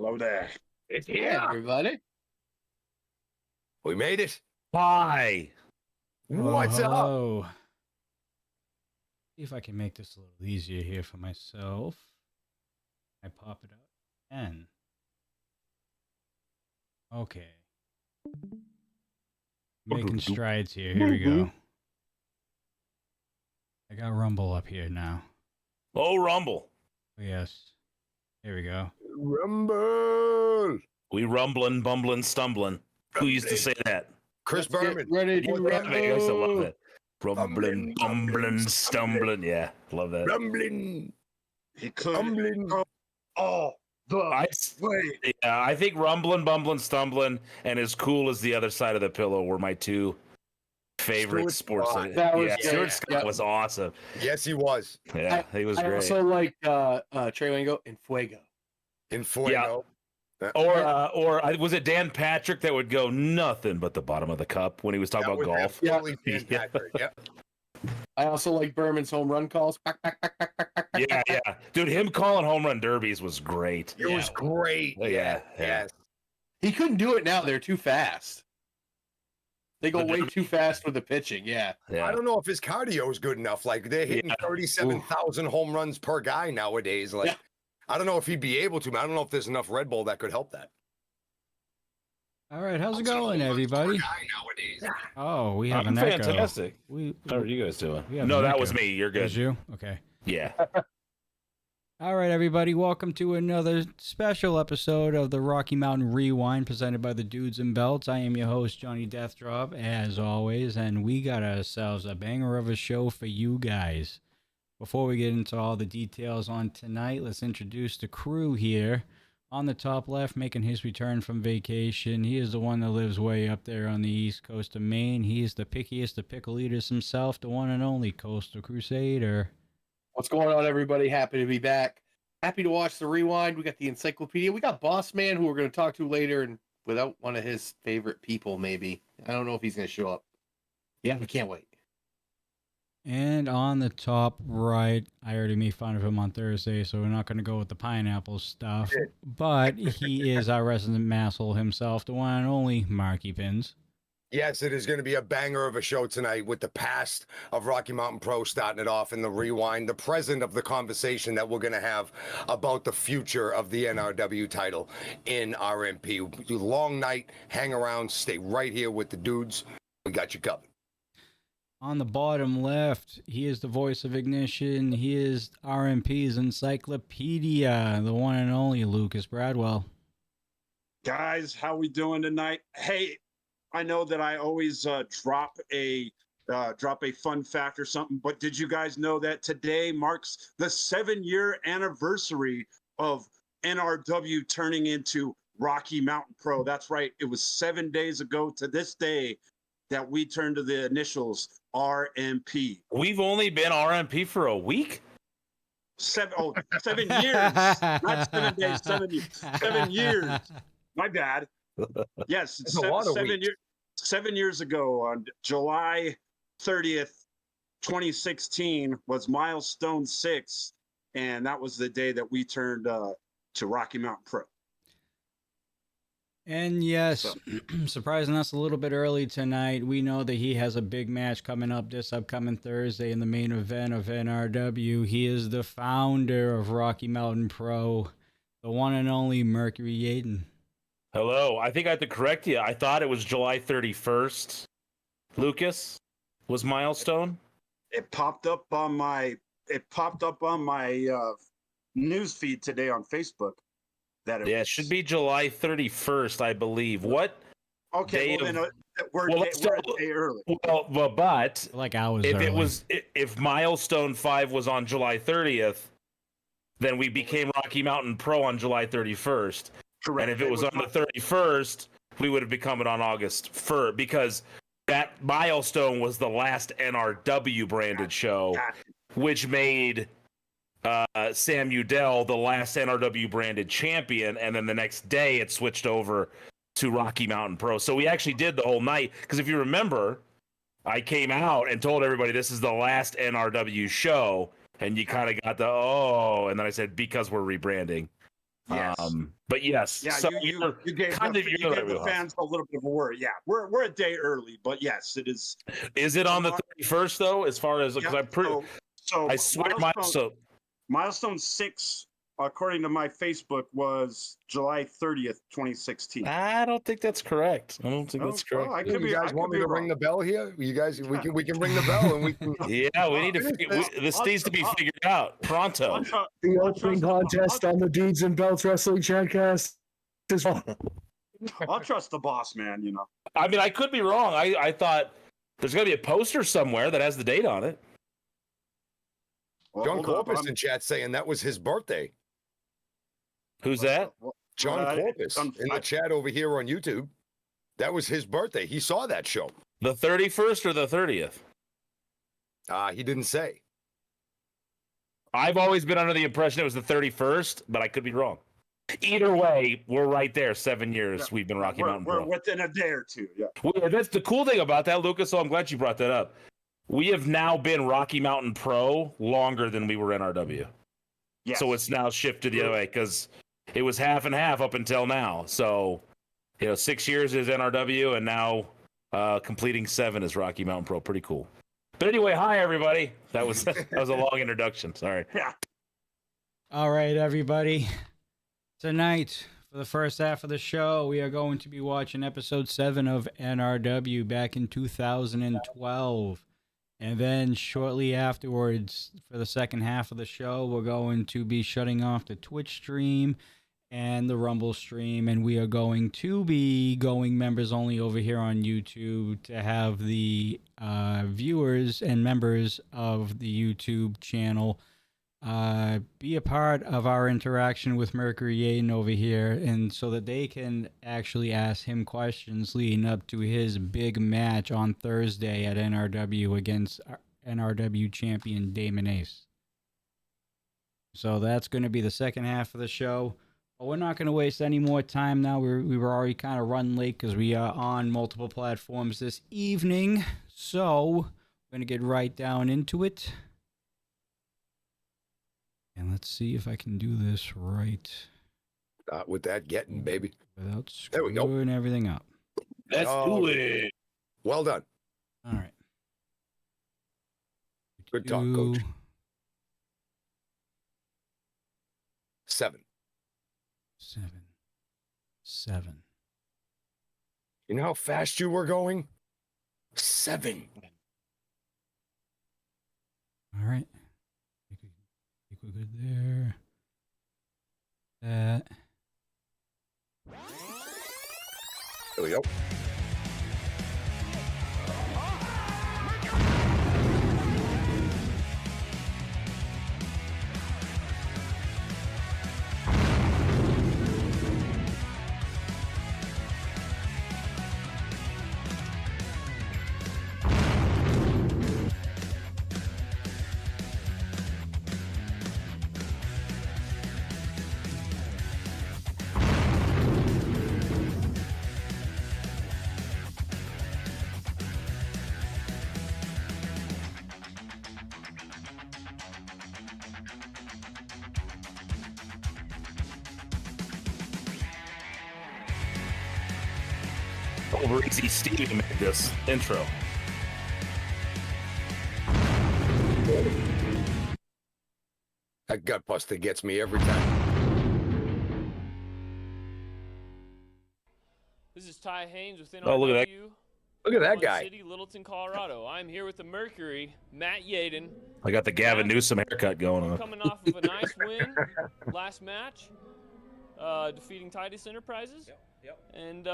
Hello there. It's Hey, here. everybody. We made it. Hi. What's up? Oh. See if I can make this a little easier here for myself. I pop it out and okay. Making strides here. Here we go. I got Rumble up here now. Oh, Rumble. Oh, yes. There we go. Rumble. We rumbling, bumbling, stumbling. Who used to say that? Chris Let's get Berman. ready to I used to love rumble. it. Rumbling, bumbling, stumbling. Yeah, love that. Rumbling. He could. Rumbling. Oh, I, wait. yeah, I think rumbling, bumbling, stumbling, and as cool as the other side of the pillow were my two favorite Stuart sports. Scott. That was Yeah, great. Stuart Scott Yeah. was awesome. Yes, he was. Yeah, he was I great. also like Trey Wingo and Fuego. In Fuego. Or was it Dan Patrick that would go nothing but the bottom of the cup when he was talking about golf? Absolutely Yeah. fantastic. Yep. I also like Berman's home run calls. Back, back, back, back, back, back, Yeah, back, yeah, dude, him calling home run derbies was great. It was great. Yeah, yeah. Yes. He couldn't do it now. They're too fast. They go The way derby? too fast with the pitching. Yeah. Yeah. I don't know if his cardio is good enough. Like they're hitting Yeah. 37,000 home runs per guy nowadays. Like Yeah. I don't know if he'd be able to. I don't know if there's enough Red Bull that could help that. All right, how's it going, everybody? Oh, we have I'm an echo. fantastic. We How are you guys doing? We have No, an that echo. was me. You're It was good. you? Okay. Yeah. All right, everybody, welcome to another special episode of the Rocky Mountain Rewind presented by the Dudes and Belts. I am your host, Johnny Deathdrop, as always, and we got ourselves a banger of a show for you guys. Before we get into all the details on tonight, let's introduce the crew here. On the top left, making his return from vacation, he is the one that lives way up there on the east coast of Maine. He is the pickiest of pickle eaters himself, the one and only Coastal Crusader. What's going on, everybody? Happy to be back. Happy to watch the rewind. We got the encyclopedia. We got Boss Man, who we're going to talk to later, and without one of his favorite people, maybe. I don't know if he's going to show up. Yeah, we can't wait. And on the top right, I already made fun of him on Thursday, so we're not going to go with the pineapple stuff. But he is our resident masshole himself, the one and only Marky Pins. Yes, it is going to be a banger of a show tonight with the past of Rocky Mountain Pro starting it off in the rewind, the present of the conversation that we're going to have about the future of the NRW title in RMP. Long night, hang around, stay right here with the dudes. We got you covered. On the bottom left, he is the voice of Ignition. He is RMP's encyclopedia, the one and only Lucas Bradwell. Guys, how we doing tonight? Hey, I know that I always drop a fun fact or something, but did you guys know that today marks the 7-year anniversary of NRW turning into Rocky Mountain Pro? That's right. It was 7 days ago to this day that we turned to the initials RMP. We've only been RMP for a week? 7 years. Not 7 days, 7 years. 7 years. My bad. Yes, That's a lot of 7 years. 7 years ago, on July 30th, 2016, was milestone 6, and that was the day that we turned to Rocky Mountain Pro. And yes, surprising us a little bit early tonight, we know that he has a big match coming up this upcoming Thursday in the main event of NRW. He is the founder of Rocky Mountain Pro, the one and only Mercury Yaden. Hello. I think I have to correct you. I thought it was July 31st. Lucas was milestone. It popped up on my news feed today on Facebook. It should be July 31st, I believe. What? Okay, well, then we're a day early. Well, but Like hours if early. if milestone 5 was on July 30th, then we became Rocky Mountain Pro on July 31st. Correct. And if it was on the 31st, we would have become it on August 1st, because that milestone was the last NRW branded show, which made Sam Udell the last NRW branded champion, and then the next day it switched over to Rocky Mountain Pro. So we actually did the whole night, because if you remember, I came out and told everybody this is the last NRW show, and you kind of got the and then I said, because we're rebranding. Yes. But yes, Yeah, so you gave kind of you you're gave the fans a little bit of a worry. Yeah, we're a day early, but yes, it is. Is it on the 31st though? As far as because Yeah, I'm pretty, so I swear milestone 6, according to my Facebook, was July 30th, 2016. I don't think that's correct. I don't think Oh, that's correct. well, I could You be. guys I could want me be to wrong. ring the bell here? You guys, we can ring the bell and we can. Yeah, we need to. This needs to be figured out pronto. The opening contest on the Dudes and Belts Wrestling Chatcast is I'll trust the boss, man. You know. I mean, I could be wrong. I thought there's got to be a poster somewhere that has the date on it. Well, John hold up, Corpus in chat saying that was his birthday. Who's that? John Well, Corpus in the chat over here on YouTube. That was his birthday. He saw that show. The 31st or the 30th? He didn't say. I've always been under the impression it was the 31st, but I could be wrong. Either way, we're right there. 7 years we've been Rocky Mountain We're Pro. within a day or two. Yeah. Well, that's the cool thing about that, Lucas. So I'm glad you brought that up. We have now been Rocky Mountain Pro longer than we were NRW. Yes. So it's now shifted the other way because it was half and half up until now. So, 6 years is NRW, and now completing 7 is Rocky Mountain Pro. Pretty cool. But anyway, hi everybody. That was a long introduction. Sorry. Yeah. All right, everybody. Tonight, for the first half of the show, we are going to be watching episode 7 of NRW back in 2012. And then shortly afterwards, for the second half of the show, we're going to be shutting off the Twitch stream and the Rumble stream. And we are going to be going members only over here on YouTube to have the viewers and members of the YouTube channel be a part of our interaction with Mercury Yaden over here, and so that they can actually ask him questions leading up to his big match on Thursday at NRW against NRW champion Damon Ace. So that's going to be the second half of the show. But we're not going to waste any more time now. We were already kind of running late because we are on multiple platforms this evening. So we're going to get right down into it. And let's see if I can do this right. With that getting, baby. Without There we go. screwing everything up. Let's do it. Well done. All right. Good talk, Coach. 7. 7. You know how fast you were going? 7. All right. I think we're good there. That. There we go. Over Easy Stevie made this intro. That gut buster gets me every time. This is Ty Haynes with NRW. Oh, look at that. Look at that One guy. City, Littleton, Colorado. I'm here with the Mercury, Matt Yaden, I got the Gavin Newsom haircut going on. coming off of a nice win last match, defeating Titus Enterprises. Yep. And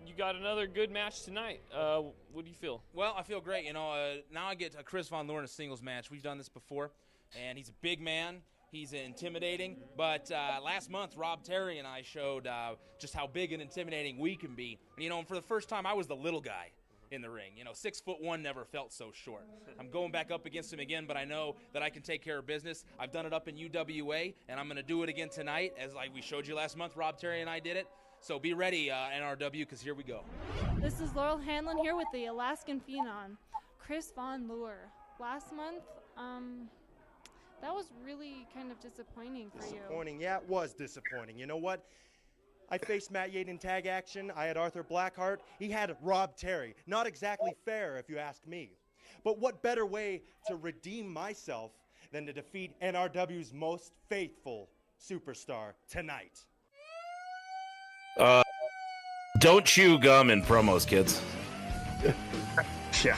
you got another good match tonight. What do you feel? Well, I feel great. Now I get Chris Von Lohr in a singles match. We've done this before, and he's a big man. He's intimidating. But last month, Rob Terry and I showed just how big and intimidating we can be. And for the first time, I was the little guy in the ring. 6'1" never felt so short. I'm going back up against him again, but I know that I can take care of business. I've done it up in UWA, and I'm going to do it again tonight, as like we showed you last month. Rob Terry and I did it. So be ready, NRW, because here we go. This is Laurel Hanlon here with the Alaskan Phenom, Chris Von Lohr. Last month, That was really kind of disappointing for you. Disappointing. Yeah, it was disappointing. You know what? I faced Matt Yaden tag action. I had Arthur Blackheart. He had Rob Terry. Not exactly fair, if you ask me. But what better way to redeem myself than to defeat NRW's most faithful superstar tonight? Don't chew gum in promos, kids. Yeah.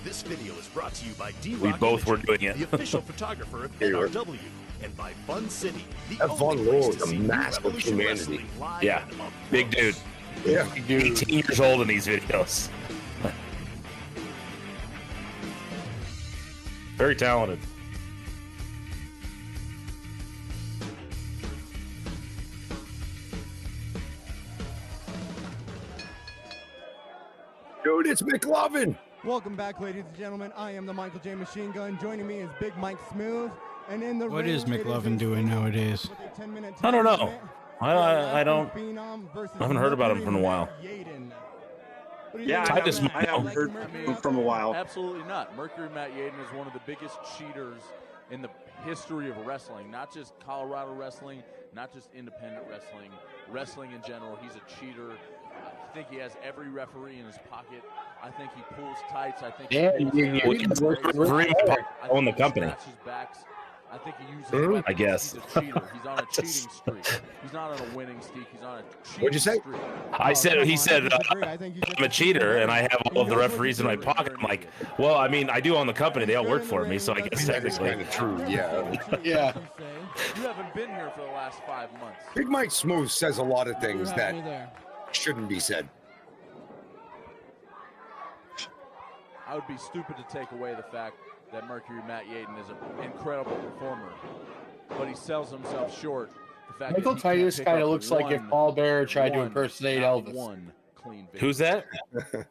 This video is brought to you by D. We both were doing it. the official photographer of NRW, and by Fun City, the That only Von place Lord to is a see mass of Revolution humanity. Wrestling live Yeah, and up big close. dude. Yeah. 18 years old in these videos. Very talented. Dude, it's McLovin. Welcome back, ladies and gentlemen. I am the Michael J. Machine Gun. Joining me is Big Mike Smooth. And in the What ring, is it McLovin a doing nowadays? with a 10-minute I don't know. time limit. I don't. Phenom versus I haven't heard about him Mercury in a while. Yaden. What do you Yeah, think I about Titus that? haven't Like heard Mercury from out from a there? while. Absolutely not. Mercury Matt Yaden is one of the biggest cheaters in the history of wrestling. Not just Colorado wrestling, not just independent wrestling, wrestling in general. He's a cheater. I think he has every referee in his pocket. I think he pulls tights. I think Yeah, he pulls you- hair. you- I think you- he Referee I think own the he company. scratches backs. I think he uses Hmm? weapons. I guess. He's a cheater. He's on a cheating streak. He's not on a winning streak. He's on a cheating What'd you say? streak. I said, come he on, said, I disagree. I think he's just I'm a cheater and I have all of the knows what referees he's in my doing. pocket. I'm like, well, I mean, I do own the company. They all work for me, so I guess That is technically. kind of true, yeah. Yeah. You haven't been here for the last 5 months. Big Mike Smooth says a lot of things You have that me there. shouldn't be said. I would be stupid to take away the fact that Mercury Matt Yaden is an incredible performer, but he sells himself short. The fact Michael that he can't Titus pick kind of up looks like if one- Paul Bearer tried to one- impersonate not Elvis. One clean victory. Who's that?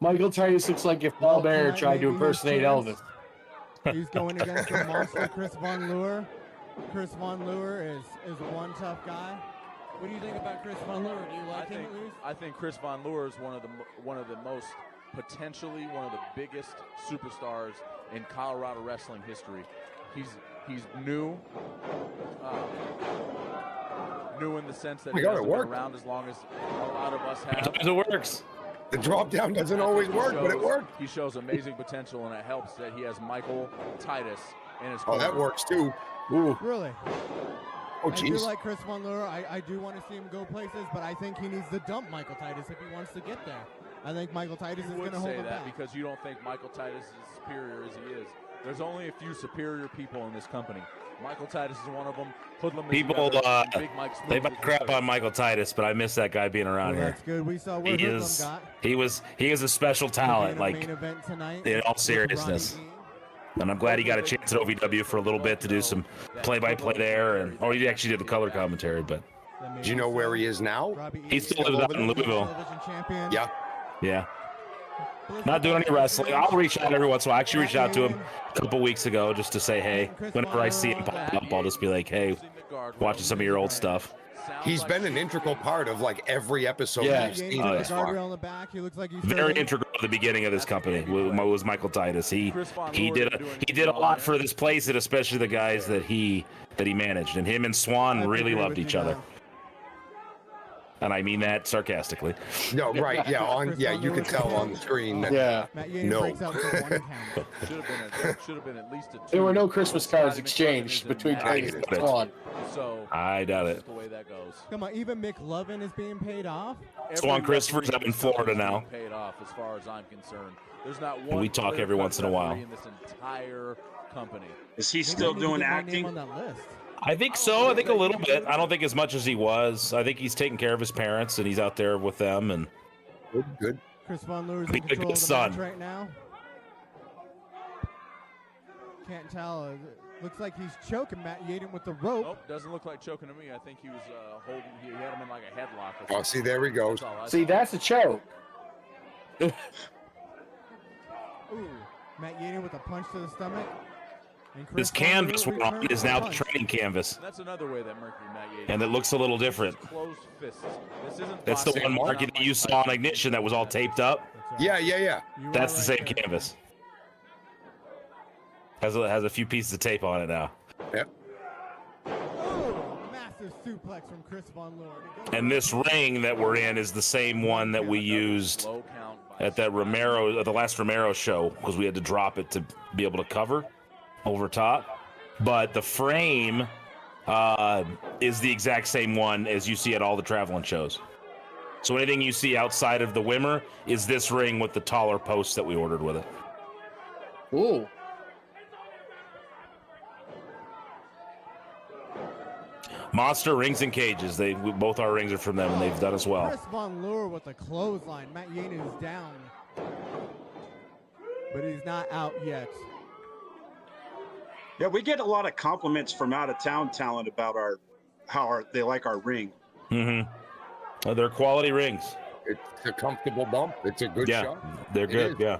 Michael Titus looks like if Paul Bearer tonight tried to maybe his impersonate chance. Elvis. He's going against the monster Chris Von Lure. Chris Von Lure is one tough guy. What do you think about Chris Von Lure? Do you like him at least? I think Chris Von Lure is one of the most potentially one of the biggest superstars in Colorado wrestling history. He's new, new in the sense that Oh my he God, it hasn't been worked. around as long as a lot of us have. Sometimes it works. The drop down doesn't always work, but it worked. He shows amazing potential, and it helps that he has Michael Titus in his Oh, corner. that works too. Ooh. Really? Oh, I do jeez. like Chris Von Lure. I do want to see him go places, but I think he needs to dump Michael Titus if he wants to get there. I think Michael Titus is You going would to hold say him that back. because you don't think Michael Titus is as superior as he is. There's only a few superior people in this company. Michael Titus is one of them. Hoodlum is People, the other, and Big Mike Smooth they is might the crap third. on Michael Titus, but I miss that guy being around Well, here. that's good. We saw what He Hoodlum is, got. he is a special talent, Being a main like event tonight in all with seriousness. Ronnie And I'm glad he got a chance at OVW for a little bit to do some play-by-play there, and or he actually did the color commentary. But Dean, Do you know where he is now? Robbie he E, still lives out in Louisville. television champion. Yeah. Yeah, not doing any wrestling. I'll reach out every once in a while. I actually reached out to him a couple weeks ago just to say, hey, whenever I see him pop up, I'll just be like, hey, watching some of your old stuff. He's been an integral part of like every episode Yeah. we've Yaden's seen got the thus far. guardrail in the back. He looks like he's Very serving. integral to the beginning of this company was Michael Titus. He did a lot for this place, and especially the guys that he managed. And him and Swan really loved each other. And I mean that sarcastically. No, right? Yeah, you can tell on the screen. That, Yeah. Matt Yaden No. breaks out with a one count. Should have been at least a two. There were no Christmas cards exchanged between Titus and Swan. So I doubt that's it. the way that goes. Come on, even McLovin is being paid off. Swan Every Christopher's referee up in this company Florida is now. being Paid off, as far as I'm concerned. There's not one. we talk every once in a while. referee in this entire company. Is he Maybe still I need to doing get my acting? name on that list. I think so. I think a little bit. I don't think as much as he was. I think he's taking care of his parents, and he's out there with them. And good. Chris Von Lure is Be in a control good of the son. match right now. Can't tell. Looks like he's choking Matt Yaden with the rope. Nope, doesn't look like choking to me. I think he was holding. He had him in like a headlock. Or Oh, something. see, there he goes. That's all I See, saw. that's a choke. Ooh, Matt Yaden with a punch to the stomach. And Chris this Von canvas Lure we're on returns is the now the punch. training canvas, That's another way that Mercury Matt Yaden. and it looks a little different. Closed fists. This isn't. That's the boxing. one It's market not that you Mike saw on Tyson. Ignition that was all taped up. That's right. Yeah. You That's are the same right there. canvas. Has a few pieces of tape on it now. Yep. Oh, massive suplex from Chris Von Lure. And this ring that we're in is the same one that we used at that the last Romero show, because we had to drop it to be able to cover over top. But the frame is the exact same one as you see at all the traveling shows. So anything you see outside of the Wimmer is this ring with the taller posts that we ordered with it. Ooh. Monster Rings and Cages. Both our rings are from them, and they've done us well. Chris Von Lure with a clothesline. Matt Yaden is down, but he's not out yet. Yeah, we get a lot of compliments from out of town talent about how they like our ring. Mm-hmm. They're quality rings. It's a comfortable bump. It's a good shot. They're good. Yeah.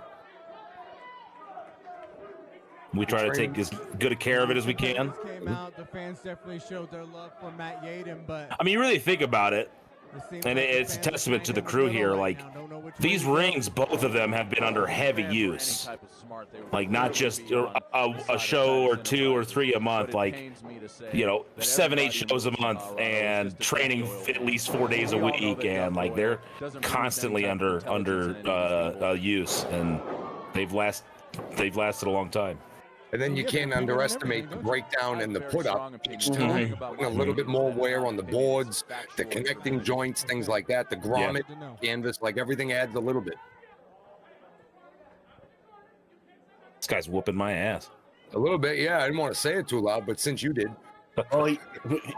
We try to take as good a care of it as we can. Came out, the fans definitely showed their love for Matt Yaden, but I mean, you really think about it, and it's a testament to the crew here. Like, these rings, both of them have been under heavy use. Like, not just a show or 2 or 3 a month, like, 7-8 shows a month, and training at least 4 days a week, and like they're constantly under use, and they've lasted a long time. And then you can't underestimate the breakdown and the put up each time. Putting a little bit more wear on the boards, the connecting joints, things like that, the grommet, canvas, like everything adds a little bit. This guy's whooping my ass. A little bit, yeah. I didn't want to say it too loud, but since you did. Well,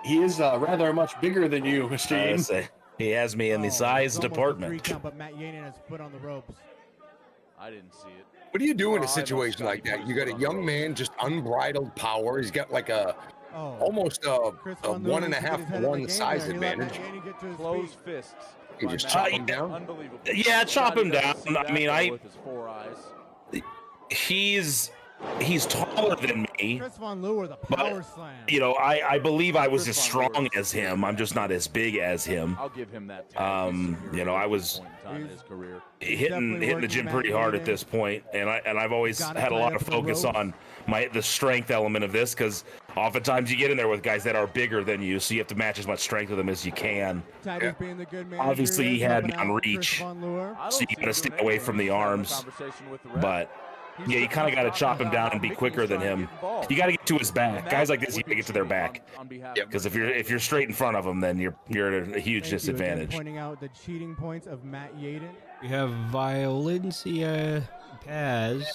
he is rather much bigger than you, Mr. Yaden. He has me in the size department. Count, but Matt Yaden has put on the ropes. I didn't see it. What do you do in a situation like that? You got a young man, just unbridled power. He's got like almost a 1.5 to 1 size advantage. Closed fists. You just chop him down? Unbelievable. Yeah, chop him down. I mean, he's taller than me, Chris Von Lure, the power slam. I believe I was as strong as him. I'm just not as big as him. I'll give him that. I was hitting the gym pretty hard at this point, and I've always had a lot of focus on the strength element of this, because oftentimes you get in there with guys that are bigger than you, so you have to match as much strength with them as you can. Obviously, he had me on reach, so you got to stay away from the arms, but. Yeah, you kind of got to chop him down and be quicker than him. You got to get to his back. Guys like this, you got to get to their back. Because if you're straight in front of them, then you're at a huge disadvantage. Pointing out the cheating points of Matt Yaden. We have Violencia Paz.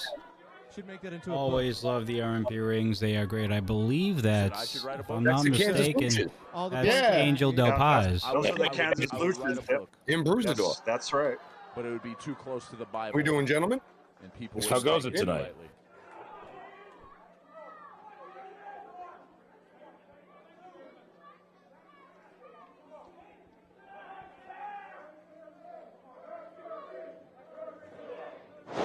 Should make that into Always love the RMP rings. They are great. I believe that's, if I'm not mistaken, that's Angel Del Paz. Those are the Kansas Luchas. In Bruisador. That's right. But it would be too close to the Bible. We doing, gentlemen? And people How goes it tonight?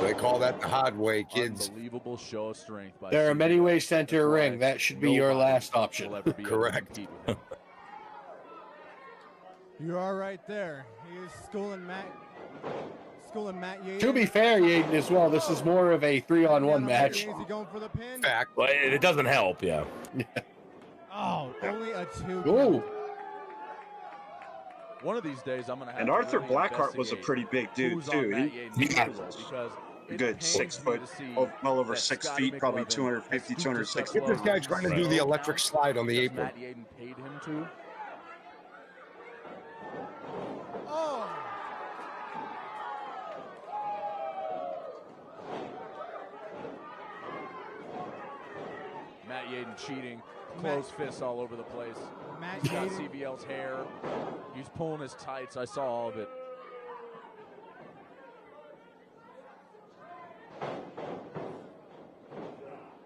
They call that the hard way, kids. Unbelievable show of strength. By There are many ways to enter a ring. That should be your last option. Correct. You are right there. He is schooling Matt Yaden. To be fair, Yaden, as well, this is more of a 3-on-1 match. Is he going for the pin? Fact. Well, it doesn't help, yeah. Oh, only a 2. Ooh. One of these days, I'm gonna have. And Arthur Blackheart was a pretty big dude too. He was a good 6 foot, well over 6 feet, probably 250, 260. Get this guy trying to do the electric slide on the apron. Matt Yaden paid him to. Oh. Matt Yaden cheating, closed fists all over the place. He's got CBL's hair. He's pulling his tights. I saw all of it.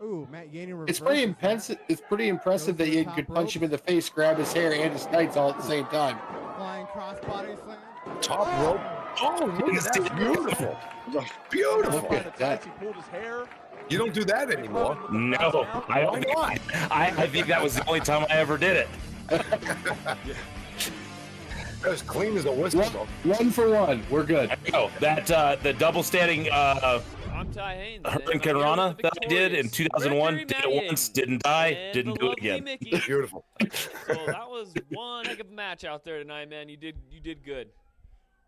Ooh, Matt Yaden. It's pretty impressive. It's pretty impressive that Yaden could punch him in the face, grab his hair and his tights all at the same time. Flying crossbody slam. Top rope. Oh, look at that. Beautiful. Beautiful. Look at that. He pulled his hair. You don't do that anymore. No, I think that was the only time I ever did it. As clean as a whistle. 1 for 1. We're good. There you go. That the double standing I'm Ty Haynes. Hurricane Karana that I did in 2001. Did it once, didn't die, didn't do it again. Beautiful. So that was one heck of a match out there tonight, man. You did good.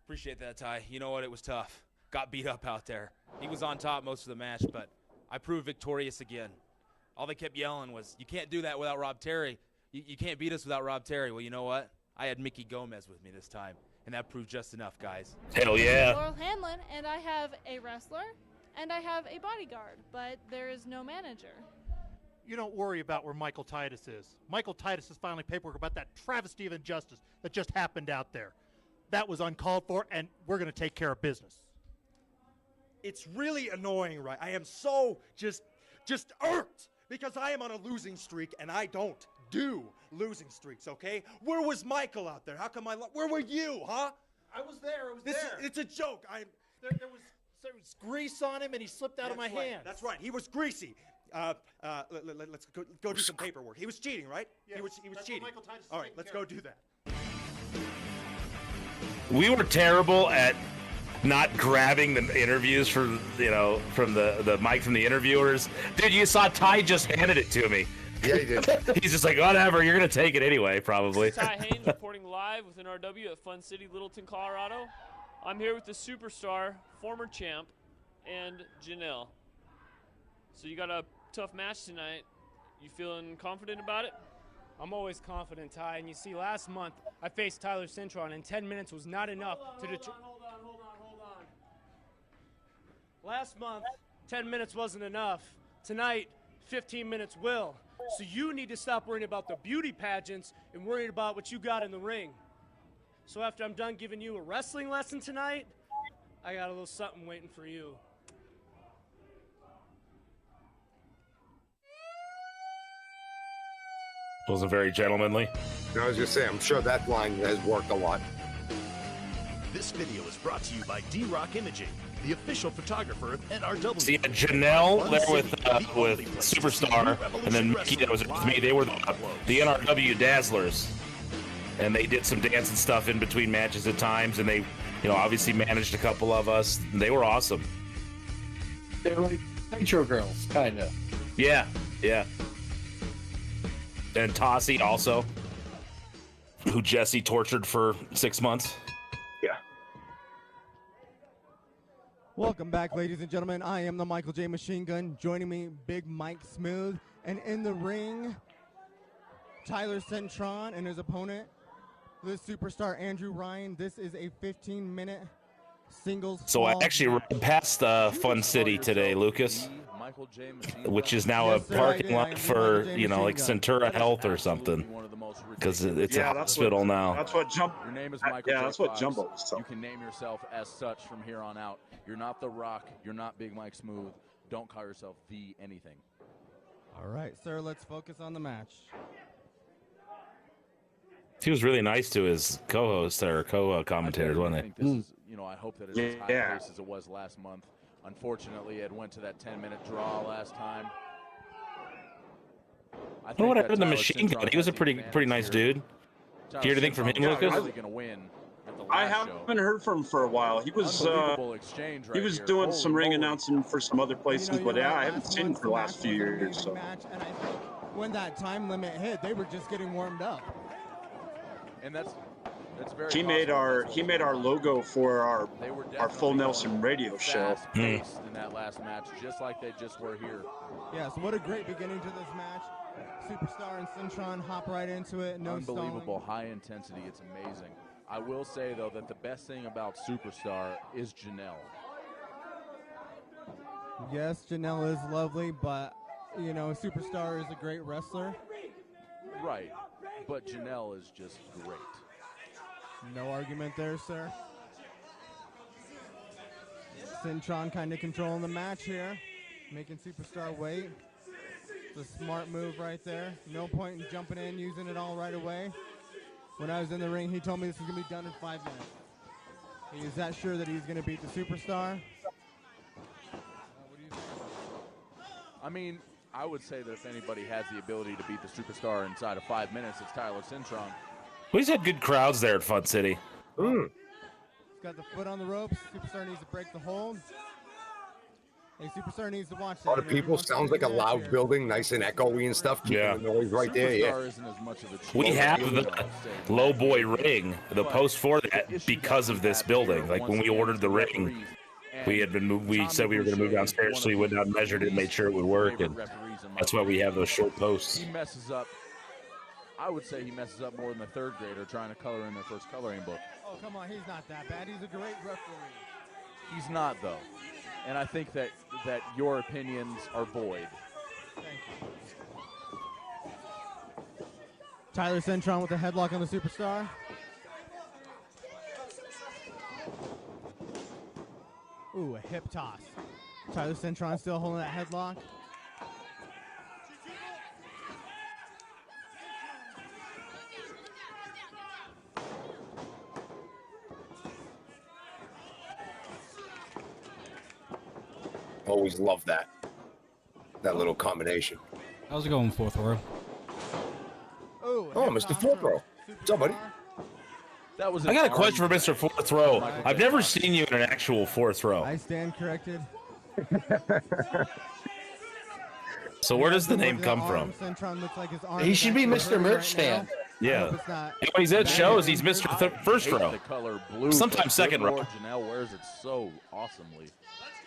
Appreciate that, Ty. You know what? It was tough. Got beat up out there. He was on top most of the match, but I proved victorious again. All they kept yelling was, you can't do that without Rob Terry. You can't beat us without Rob Terry. Well, you know what? I had Mickey Gomez with me this time, and that proved just enough, guys. Hell yeah. Laurel Hanlon, and I have a wrestler, and I have a bodyguard, but there is no manager. You don't worry about where Michael Titus is. Michael Titus is filing paperwork about that travesty of injustice that just happened out there. That was uncalled for, and we're going to take care of business. It's really annoying, right? I am so just irked because I am on a losing streak and I don't do losing streaks, okay? Where was Michael out there? How come where were you, huh? I was there. It's a joke. There was grease on him and he slipped out of my hands. That's right. He was greasy. Let's go do some paperwork. He was cheating, right? Yes, he was that's cheating. what Michael Titus is All right, taking let's care go of. do that. We were terrible at not grabbing the interviews from the mic from the interviewers. Dude, you saw Ty just handed it to me. Yeah, he did. He's just like, whatever, you're gonna take it anyway, probably. Ty Haynes reporting live with NRW at Fun City, Littleton, Colorado. I'm here with the superstar, former champ, and Janelle. So you got a tough match tonight. You feeling confident about it? I'm always confident, Ty. And you see, last month I faced Tyler Cintron, and 10 minutes was not enough to deter. Hold on. Last month, 10 minutes wasn't enough. Tonight, 15 minutes will. So you need to stop worrying about the beauty pageants and worrying about what you got in the ring. So after I'm done giving you a wrestling lesson tonight, I got a little something waiting for you. Wasn't very gentlemanly. I was just saying, I'm sure that line has worked a lot. This video is brought to you by D-Rock Imaging, the official photographer of NRW. See, Janelle there with Superstar, and then Mickey that was with me. They were the NRW Dazzlers, and they did some dance and stuff in between matches at times, and they, obviously managed a couple of us. They were awesome. They're like Nitro Girls, kind of. Yeah. And Tossie also, who Jesse tortured for 6 months. Yeah. Welcome back, ladies and gentlemen. I am the Michael J. Machine Gun. Joining me, Big Mike Smooth. And in the ring, Tyler Cintron and his opponent, the superstar Andrew Ryan. This is a 15-minute singles. So I actually passed Fun City today, Lucas, which is now a parking lot for, like Centura Health or something, because it's a hospital now. That's what Your name is Michael J. that's what Fox. Jumbo was telling. You can name yourself as such from here on out. You're not The Rock. You're not Big Mike Smooth. Don't call yourself the anything. All right, sir, let's focus on the match. He was really nice to his co-hosts or co-commentators, wasn't I he? think this is, I hope that it's as high pace as it was last month. Unfortunately, it went to that 10-minute draw last time. I know what happened to Machine Gun. He was a pretty nice dude. Do you hear anything from him, Lucas? I haven't heard from him for a while. He was doing some ring announcing for some other places, but I haven't seen him for the last few years. So. And I think when that time limit hit, they were just getting warmed up. And that's very. He made our logo for our Full Nelson radio show. Fast-paced in that last match, just like they just were here. Yeah, so what a great beginning to this match. Superstar and Cintron hop right into it. No Unbelievable, stalling. high intensity. It's amazing. I will say, though, that the best thing about Superstar is Janelle. Yes, Janelle is lovely, but, Superstar is a great wrestler. Right, but Janelle is just great. No argument there, sir. Cintron kind of controlling the match here, making Superstar wait. It's a smart move right there. No point in jumping in, using it all right away. When I was in the ring, he told me this is going to be done in 5 minutes. He is that sure that he's going to beat the Superstar? I mean, I would say that if anybody has the ability to beat the Superstar inside of 5 minutes, it's Tyler Cintron. Well, he's had good crowds there at Fun City. He's got the foot on the ropes. Superstar needs to break the hold. Hey, Superstar needs to watch A that. lot of people. Sounds like a loud building, nice and echoey and stuff. Keeping Yeah. the noise right there. Yeah. Superstar isn't as much of a We cheater have as the I'll say. low boy ring, the But post for the that, issue because that of we this have here, building. Like when once we again, ordered is the ring, referees. we had been we Tommy said we were going to move Boucher is downstairs, one so we of went the down, measured it, and made sure it would work, favorite and referees in my that's why we book. have those short posts. He messes up. I would say he messes up more than the third grader trying to color in their first coloring book. Oh, come on. He's not that bad. He's a great referee. He's not, though. And I think that your opinions are void. Thank you. Tyler Centron with a headlock on the Superstar. Ooh, a hip toss. Tyler Centron still holding that headlock. Always love that little combination. How's it going, fourth row? Ooh, Oh, Mr. Fourth Row. What's up, buddy? That was. I got a question for Mr. Fourth Row. I've never seen you in an actual fourth row. I stand corrected. So where does the name come from? Centron looks like his arm He is should be actually Mr. hurting Merch right Stand. now. I Yeah. hope it's not When he's at bad shows, he's injured. Mr. First Hate row. the color blue. Sometimes but second good row. Lord, Janelle wears it so awesomely.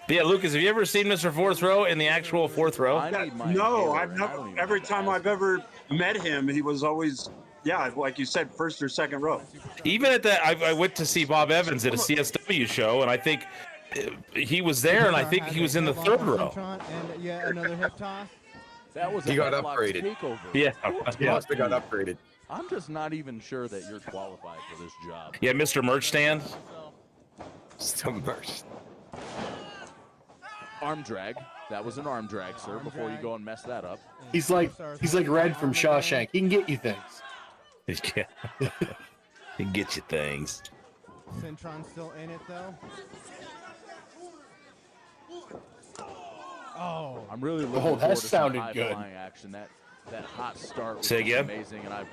But yeah, Lucas, have you ever seen Mr. Fourth Row in the actual fourth row? I need my No, inhaler, I've and I never. don't even Every have time asthma. I've ever met him, he was always, yeah, like you said, first or second row. Even at that, I went to see Bob Evans at a CSW show, and I think he was there, and I think he was in the third row. Centron and yet another hip toss. That was He a got headlock upgraded. takeover. Yeah, He yeah, must have got upgraded. I'm just not even sure that you're qualified for this job. yeah. Mr. Merch Stand. Still merged. Arm drag. That was an arm drag, sir. Before you go and mess that up. He's like Red from Shawshank. He can get you things. Yeah. He can get you things. Centron still in it though. Oh, I'm really looking Oh, forward that to some sounded high good. flying action. That hot start was Say again? amazing, and I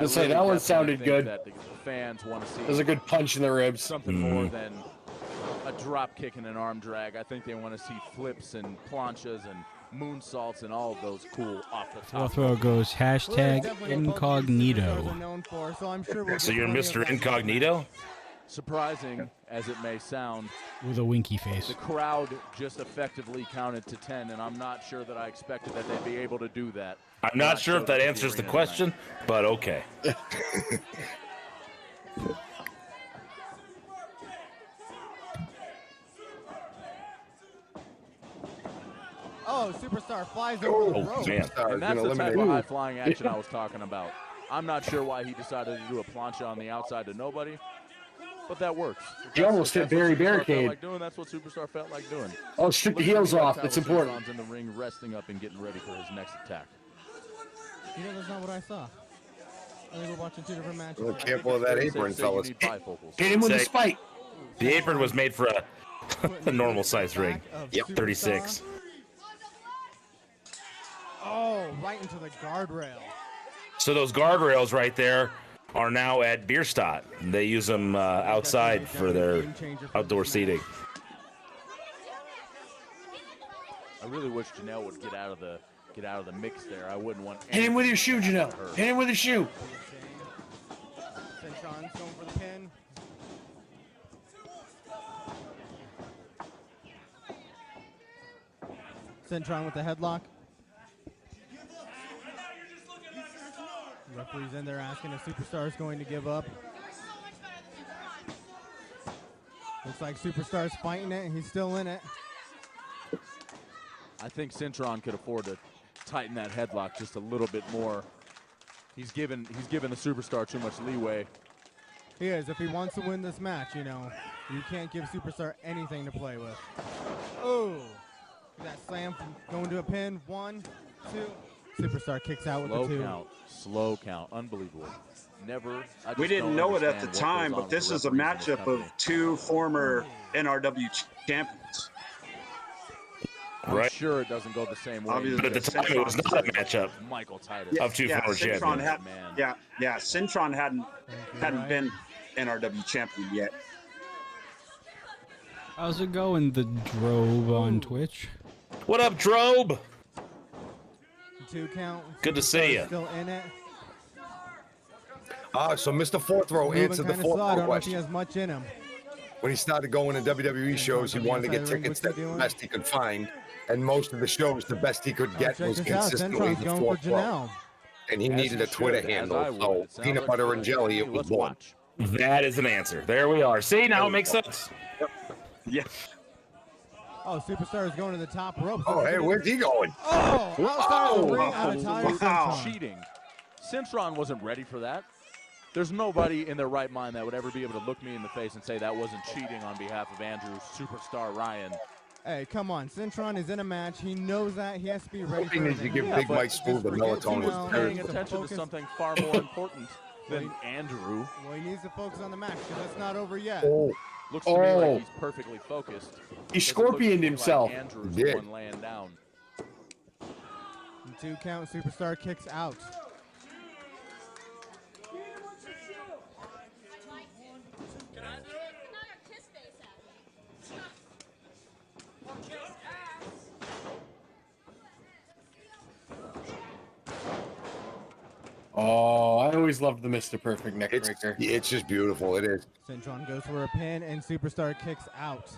Let's say really that one definitely sounded think good. That the fans want to see There's a good punch in the ribs. something more than a drop kick and an arm drag. I think they want to see flips and planchas and moonsaults and all of those cool off the top. Fourth row goes well, hashtag that's definitely what both these superstars incognito. are known for, so I'm sure we'll So get you're plenty of Mr. that. Incognito? Surprising as it may sound, With a winky face. the crowd just effectively counted to 10, and I'm not sure that I expected that they'd be able to do that. I'm not sure if that answers the question, but okay. Oh, Superstar flies over the Oh, rope. man. Superstar And is that's gonna the type eliminate of him. high flying action I was talking about. I'm not sure why he decided to do a plancha on the outside to nobody, but that works. He almost hit Barry Barricade. Like doing, that's what Superstar felt like doing. Oh, strip the Look at heels off. Tyler It's important. Centron's in the ring, resting up and getting ready for his next attack. You know, that's not what I saw. I think we're watching two different matches. Well, careful of that Safe to apron, say you fellas. need bifocals. Hit him with the Say- spike. The apron was made for a normal size ring. Yep. 36. Oh, right into the guardrail. So those guardrails right there are now at Bierstadt. They use them outside for their outdoor seating. I really wish Janelle would get out of the mix there. I wouldn't want. Hit him with your shoe, anything to Janelle. happen to her. Hit him with your shoe. Centron's going for the pin. Centron with the headlock. Referee's in there asking if Superstar is going to give up. Looks like Superstar's fighting it, and he's still in it. I think Centron could afford to tighten that headlock just a little bit more. He's given the Superstar too much leeway. He is. If he wants to win this match, you know, you can't give Superstar anything to play with. Oh, that slam from going to a pin. 1, 2. Superstar kicks out with Slow the 2. count, slow count, unbelievable. Never. I just We didn't don't know it at the understand what time, goes on but this with is a the referees in this matchup company. of two former NRW champions. I'm Right. sure it doesn't go the same way. Obviously, But at the time, it was not a matchup Michael Titus. of two former Centron champions. had, Man. yeah, Centron hadn't Right. been NRW champion yet. How's it going, the Drobe on Twitch? What up, Drobe? 2 count. Good to see you. Still in it. So Mr. Fourth Row Moving answered the kinda fourth slow. I row don't know if he question. has much in him. When he started going to WWE shows, he wanted to get tickets that the best he could find, and most of the shows, the best he could get check was this out. consistently Centron's the going fourth for row. Janelle. And he As needed he a Twitter should, as I handle, would. so It sounds peanut like butter fun. and jelly, it was Let's born. watch. That is an answer. There we are. See, now it makes sense. Yeah. Oh, Superstar is going to the top rope. Oh, hey, where's he going? Oh, outside of the ring, out of time. Wow. Cheating. Centron wasn't ready for that. There's nobody in their right mind that would ever be able to look me in the face and say that wasn't cheating on behalf of Andrew, Superstar Ryan. Hey, come on. Centron is in a match. He knows that. He has to be ready He for needs to it. give Big Mike Smooth the melatonin. Now, Paying to attention focus. to something far more important than Andrew. Well, he needs to focus on the match because it's not over yet. Looks to me like he's perfectly focused. He Doesn't look to scorpioned me himself. Like Andrew's He the did. one laying down. 2 count. Superstar kicks out. Oh, I always loved the Mr. Perfect neck It's, breaker. it's just beautiful. It is. Centron goes for a pin, and Superstar kicks out.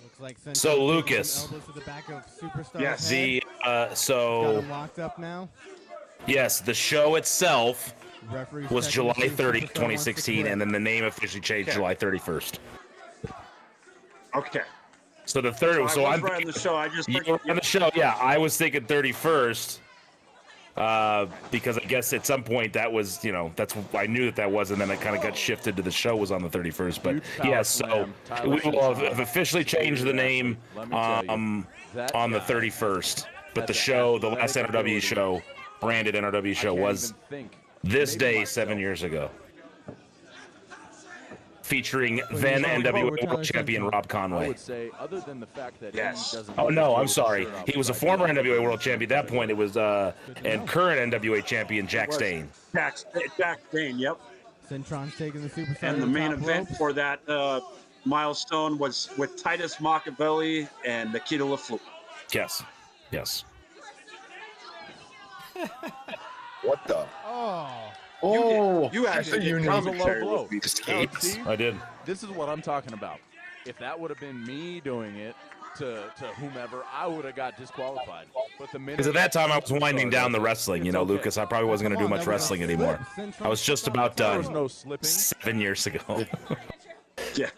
Looks like Centron So, taking Lucas. some elbows to the back of Superstar's Yes. head. Got So him locked up now. yes, the show itself Referee's was checking July to see if 30th, Superstar wants to 2016, quit. and then the name officially changed Okay. July 31st. Okay. So the third, So so I I'm was right on the show. I just you were on the show. Yeah, I was thinking 31st because I guess at some point that was, that's I knew that was, and then it kind of got shifted to the show was on the 31st. But Huge power yeah, so slam. Tyler we will Simpson. have officially changed the name Let me tell you, that on the guy 31st. But had the the show, the last athletic NRW ability. show, branded NRW show, I can't was even think. this Maybe day myself. 7 years ago. Featuring Wait, then sorry, NWA what, Tyler World Champion Simpson? Rob I Conway. would say, other than the fact that Yes. he doesn't. Oh no, deal I'm with sorry. shirt off He was a his former back. NWA World Champion. At that point, it was and current NWA Champion Jack Was. Stain. Jack Dane, yep. Centron's taking the Superstar And to the main top event ropes. for that milestone was with Titus Machiavelli and Nikita LaFleur. Yes, yes. What the? Oh. Oh, You actually you did need- commentary That was a low with me. blow. Skates. See? I did. This is what I'm talking about. If that would have been me doing it to whomever, I would have got disqualified. But the minute Because at that time, I was winding down the wrestling. It's okay. Lucas. I probably wasn't going to do much wrestling anymore. I was just about there was done no slipping. 7 years ago. Yeah.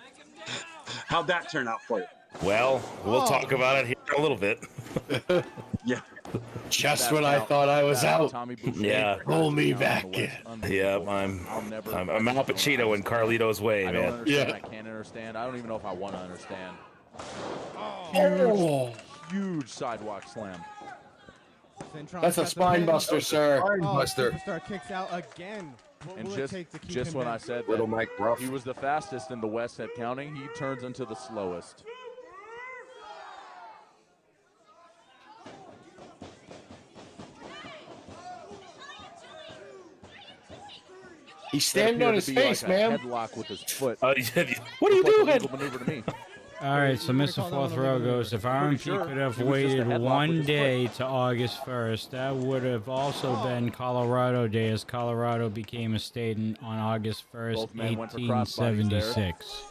How'd that turn out for you? Well, we'll talk about it here in a little bit. Yeah. just That when I count- thought I was that out. Tommy Boucher Yeah. Roll me down back the way. in. Yeah, Unbelievable. I'll never I'm Al Pacino in Carlito's way, I don't man. understand. Yeah. I can't understand. I don't even know if I want to understand. Oh, Huge sidewalk slam. Centron that's a got the spine pin. buster, sir. Spine Oh, buster. Superstar kicks out again. What And will just it take to keep just him when I down? said Little that Mike Ruff. he was the fastest in the West at counting, he turns into the slowest. He's standing on his face, like man. A headlock with his foot. What are you Looked like a doing? legal maneuver to me. All right, so You're gonna Mr. call that Fourth one a Row legal goes, if Pretty RMP sure could have it was just a waited headlock with one his day to August 1st, that would have also been Colorado Day, as Colorado became a state on August 1st, Both men went for crossbodies there. 1876.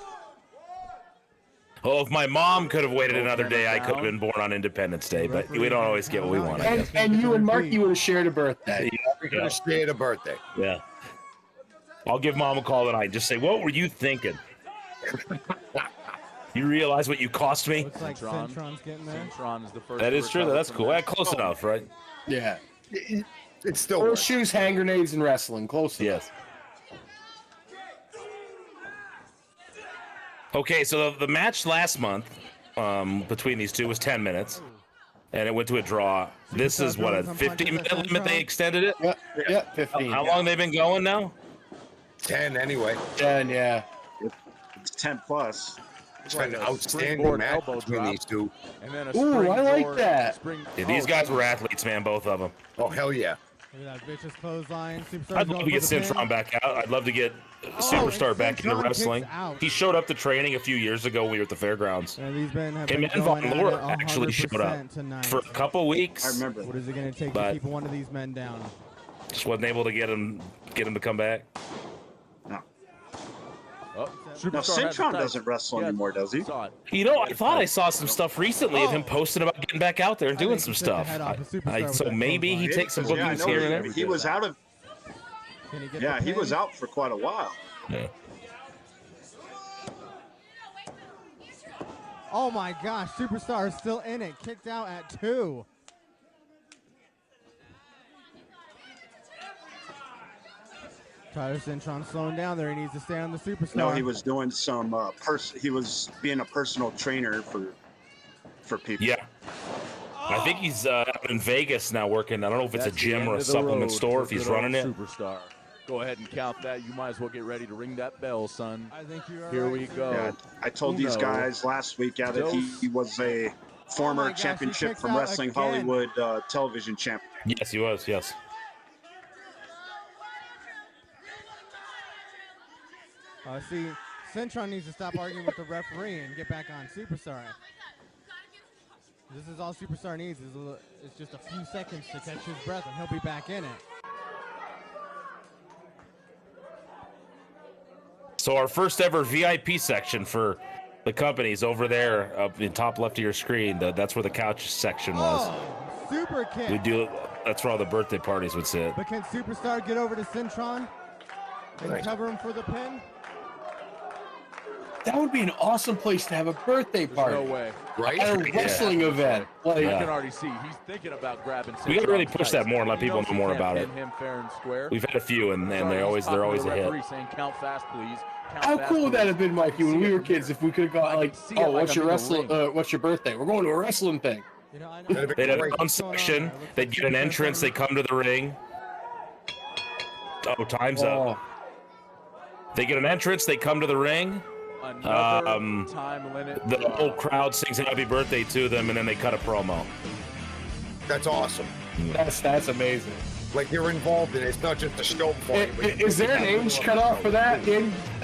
Oh, if my mom could have waited Both another men day, are I could have down. been born on Independence Day. But we don't always get what we want, I And, guess. and you and Marky would have shared a birthday. We're gonna share the birthday. Yeah. I'll give mom a call tonight and just say, what were you thinking? You realize what you cost me? Looks like Centron. Centron's getting there. Centron is the first. That to is true. recover That's from cool. that. Close enough, right? Yeah. It's still Old works. shoes, hand grenades, and wrestling. Close enough. Yes. Okay, so the match last month between these two was 10 minutes, and it went to a draw. This is what, a 15-minute limit they extended it? Yeah, 15. How long they been going now? 10 anyway. 10, yeah. It's 10 plus. It's been an Like a outstanding springboard match elbow between drop. these two. And then a Ooh, I like springboard that. Yeah, these guys were athletes, man, both of them. Oh, hell yeah. Look at that vicious clothesline. Superstar I'd love going to get for the Centron pin. back out. I'd love to get and Superstar back into Centron kicks wrestling. out. He showed up to training a few years ago when we were at the fairgrounds. And these men have Him been and going Von at Lore it actually showed up 100% tonight. for a couple weeks. I remember. What is it going to take But- to keep one of these men down? Just wasn't able to get him to come back. No. Oh, Now, Superstar has Centron the doesn't wrestle Yeah, anymore, does he? saw it. You know, I thought I saw some stuff recently of him posting about getting back out there and I doing think some he took the stuff. head off of Superstar with So that maybe he clothesline. takes some Yeah, I bookings know here and there. he was out of. Can he get Yeah, the he pin? was out for quite a while. Yeah. Oh my gosh, Superstar is still in it. Kicked out at 2. Tyler Centron slowing down there. He needs to stay on the Superstar. No, he was doing some he was being a personal trainer for people. Yeah. I think he's out in Vegas now working. I don't know if it's That's a the gym end or a of the supplement road store, for if he's good old running it. Superstar. Go ahead and count that. You might as well get ready to ring that bell, son. I think you are Here right, we sir. go. Yeah, I told these Uno, guys last week that he was a former Oh my gosh, he championship kicks from out Wrestling again. Hollywood television champion. Yes, he was. Yes. See, Centron needs to stop arguing with the referee and get back on Superstar. This is all Superstar needs. It's just a few seconds to catch his breath, and he'll be back in it. So our first ever VIP section for the company's over there up in top left of your screen. That's where the couch section was. Oh, super kick. We do. That's where all the birthday parties would sit. But can Superstar get over to Centron and Right. cover him for the pin? That would be an awesome place to have a birthday party. No way. Right? At a wrestling event. Like, I Yeah. can already see he's thinking about grabbing. We gotta really Centron's push that tights. more and let He people knows know he more can't about pin it. him fair and square. We've had a few, and Sorry, they're he's always talking to a the hit. referee saying, "Count fast, please." Count how fast, cool would that please. have been, Mikey, when we were kids? If we could have got like, see it oh, like what's I'm your in the wrestling? ring. What's your birthday? We're going to a wrestling thing. You know, I know. That'd be They'd have great. their own section. They'd get an entrance. They come to the ring. Oh, time's up. They get an entrance. They come to the ring. Another time limit. The whole crowd sings happy birthday to them, and then they cut a promo. That's awesome. That's amazing. Like you're involved in it. It's not just a show for you. but Is there an age cutoff for that?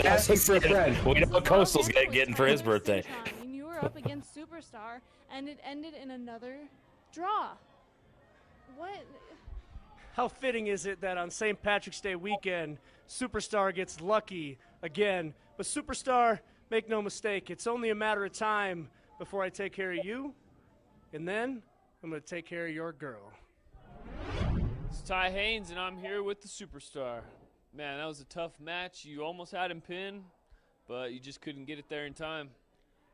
Asking for a friend. Well, you know what Coastal's getting for his birthday. And you were up against Superstar, and it ended in another draw. What? How fitting is it that on St. Patrick's Day weekend, Superstar gets lucky again? But Superstar, make no mistake, it's only a matter of time before I take care of you, and then I'm going to take care of your girl. It's Ty Haynes, and I'm here with the Superstar. Man, that was a tough match. You almost had him pinned, but you just couldn't get it there in time.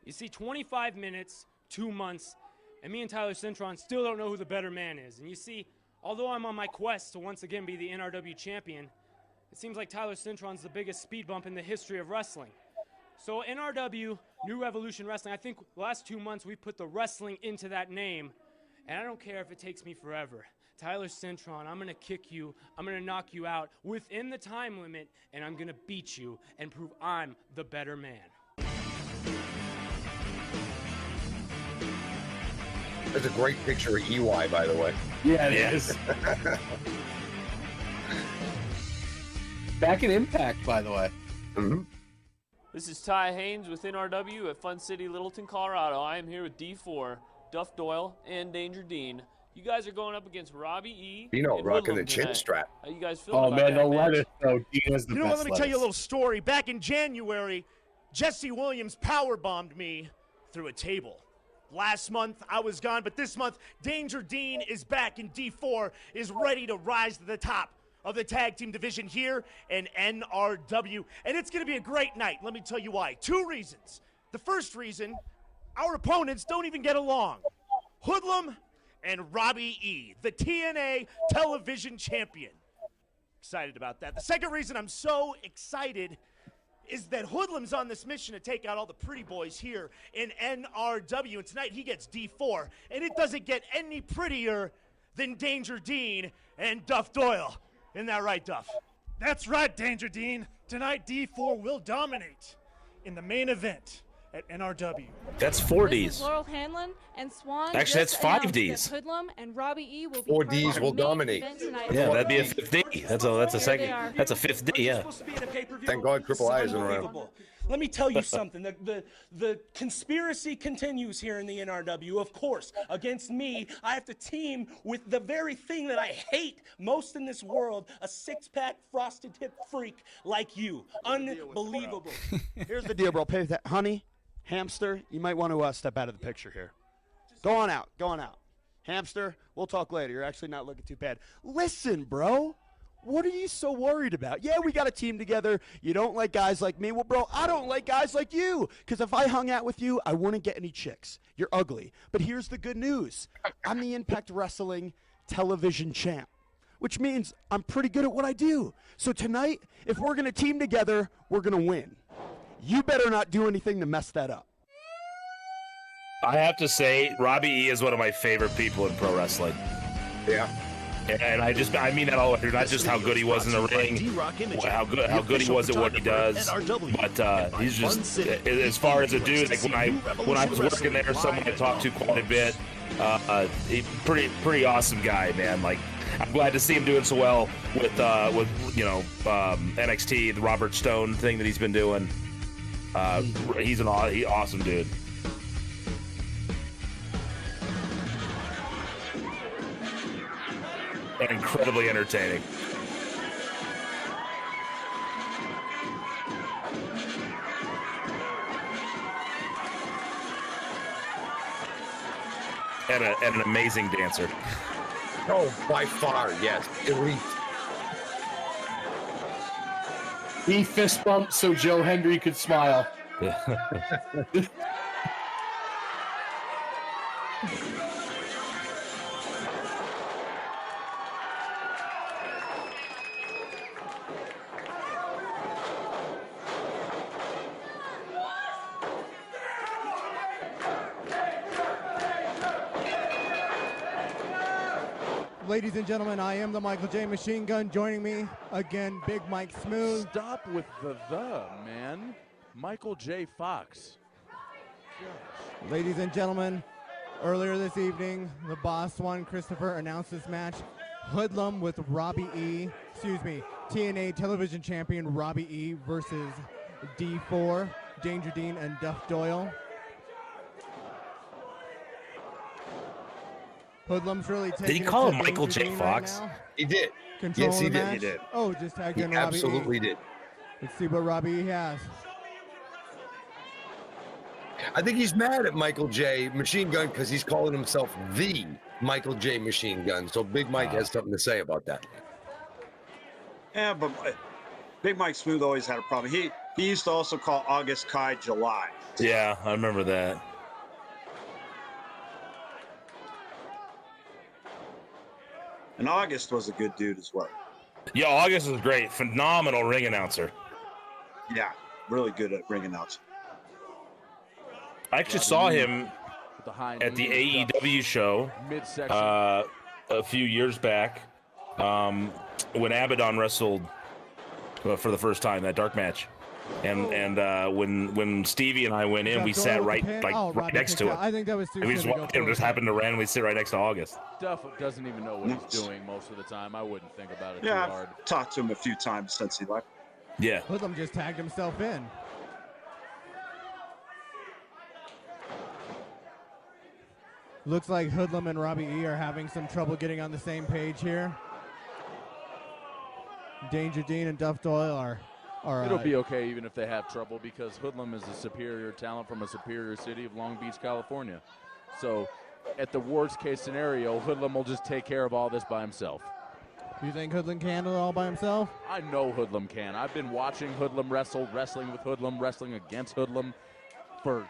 You see, 25 minutes, 2 months, and me and Tyler Centron still don't know who the better man is. And you see, although I'm on my quest to once again be the NRW champion, it seems like Tyler Centron's the biggest speed bump in the history of wrestling. So NRW, New Revolution Wrestling, I think the last 2 months we put the wrestling into that name, and I don't care if it takes me forever. Tyler Centron, I'm going to kick you, I'm going to knock you out within the time limit, and I'm going to beat you and prove I'm the better man. That's a great picture of EY, by the way. Yeah, it is. Back in Impact, by the way. Mm-hmm. This is Ty Haynes with NRW at Fun City, Littleton, Colorado. I am here with D4, Duff Doyle, and Danger Dean. You guys are going up against Robbie E. Dino and rocking the Hoodlum chin tonight. strap. How you guys feeling Oh, about man, that no match? lettuce, though. Dina's the You know what? best Let me tell you a lettuce. little story. Back in January, Jesse Williams powerbombed me through a table. Last month, I was gone, but this month, Danger Dean is back, and D4 is ready to rise to the top of the tag team division here in NRW. And it's going to be a great night. Let me tell you why. 2 reasons. The first reason, our opponents don't even get along. Hoodlum and Robbie E., the TNA television champion. Excited about that. The second reason I'm so excited is that Hoodlum's on this mission to take out all the pretty boys here in NRW. And tonight he gets D4. And it doesn't get any prettier than Danger Dean and Duff Doyle. Isn't that right, Duff? That's right, Danger Dean. Tonight, D4 will dominate in the main event at NRW. That's 4 This is Ds. Laurel Hanlon and Swan. Actually, just that's 5 announced that Ds. Hoodlum and Robbie E will be 4 part of Ds the will main dominate. event tonight. Yeah, that'd be a 5th D. That's a second. That's a 5th D. Yeah. Thank God Triple I isn't around. Unbelievable. Let me tell you something. The conspiracy continues here in the NRW. Of course, against me, I have to team with the very thing that I hate most in this world, a six-pack frosted tip freak like you. Unbelievable. Here's the deal, bro. Pay that. Honey, Hamster, you might want to step out of the picture here. Go on out. Go on out. Hamster, we'll talk later. You're actually not looking too bad. Listen, bro. What are you so worried about? Yeah, we got a team together. You don't like guys like me. Well, bro, I don't like guys like you. Because if I hung out with you, I wouldn't get any chicks. You're ugly. But here's the good news. I'm the Impact Wrestling television champ, which means I'm pretty good at what I do. So tonight, if we're going to team together, we're going to win. You better not do anything to mess that up. I have to say, Robbie E is one of my favorite people in pro wrestling. Yeah. And I mean that all, not just how good he was in the ring, how good he was at what he does, but he's just, as far as a dude, like when I was working there, someone I talked to quite a bit, pretty awesome guy, man. Like, I'm glad to see him doing so well with NXT, the Robert Stone thing that he's been doing. He's an awesome dude. And incredibly entertaining. And an amazing dancer. Oh, by far, yes. Elite. He fist bumped so Joe Hendry could smile. Ladies and gentlemen, I am the Michael J. Machine Gun. Joining me again, Big Mike Smooth. Stop with the man. Michael J. Fox. Gosh. Ladies and gentlemen, earlier this evening, the Boss One, Christopher, announced this match. Hoodlum with Robbie E. TNA television champion Robbie E. versus D4, Danger Dean and Duff Doyle. Hoodlum's really taking. Did he call him Michael J. Fox? Right, he did. Yes, he did. He did. Oh, just tagged in He Robbie absolutely E. did. Let's see what Robbie E has. I think he's mad at Michael J. Machine Gun because he's calling himself the Michael J. Machine Gun. So Big Mike has something to say about that. Yeah, but Big Mike Smooth always had a problem. He used to also call August Kai July. Yeah, I remember that. And August was a good dude as well. Yeah, August was great. Phenomenal ring announcer. Yeah, really good at ring announcing. I actually saw him at the AEW show a few years back when Abaddon wrestled for the first time, that dark match. And when Stevie and I went in, we sat right next to him. I think that was too and we just walked in, just happened to randomly sit right next to August. Duff doesn't even know what he's doing most of the time. I wouldn't think about it too Yeah, hard. I've talked to him a few times since he left. Yeah. Hoodlum just tagged himself in. Looks like Hoodlum and Robbie E are having some trouble getting on the same page here. Danger Dean and Duff Doyle are It'll be okay even if they have trouble because Hoodlum is a superior talent from a superior city of Long Beach, California. So at the worst case scenario, Hoodlum will just take care of all this by himself. You think Hoodlum can handle it all by himself? I know Hoodlum can. I've been watching Hoodlum wrestle, wrestling with Hoodlum, wrestling against Hoodlum for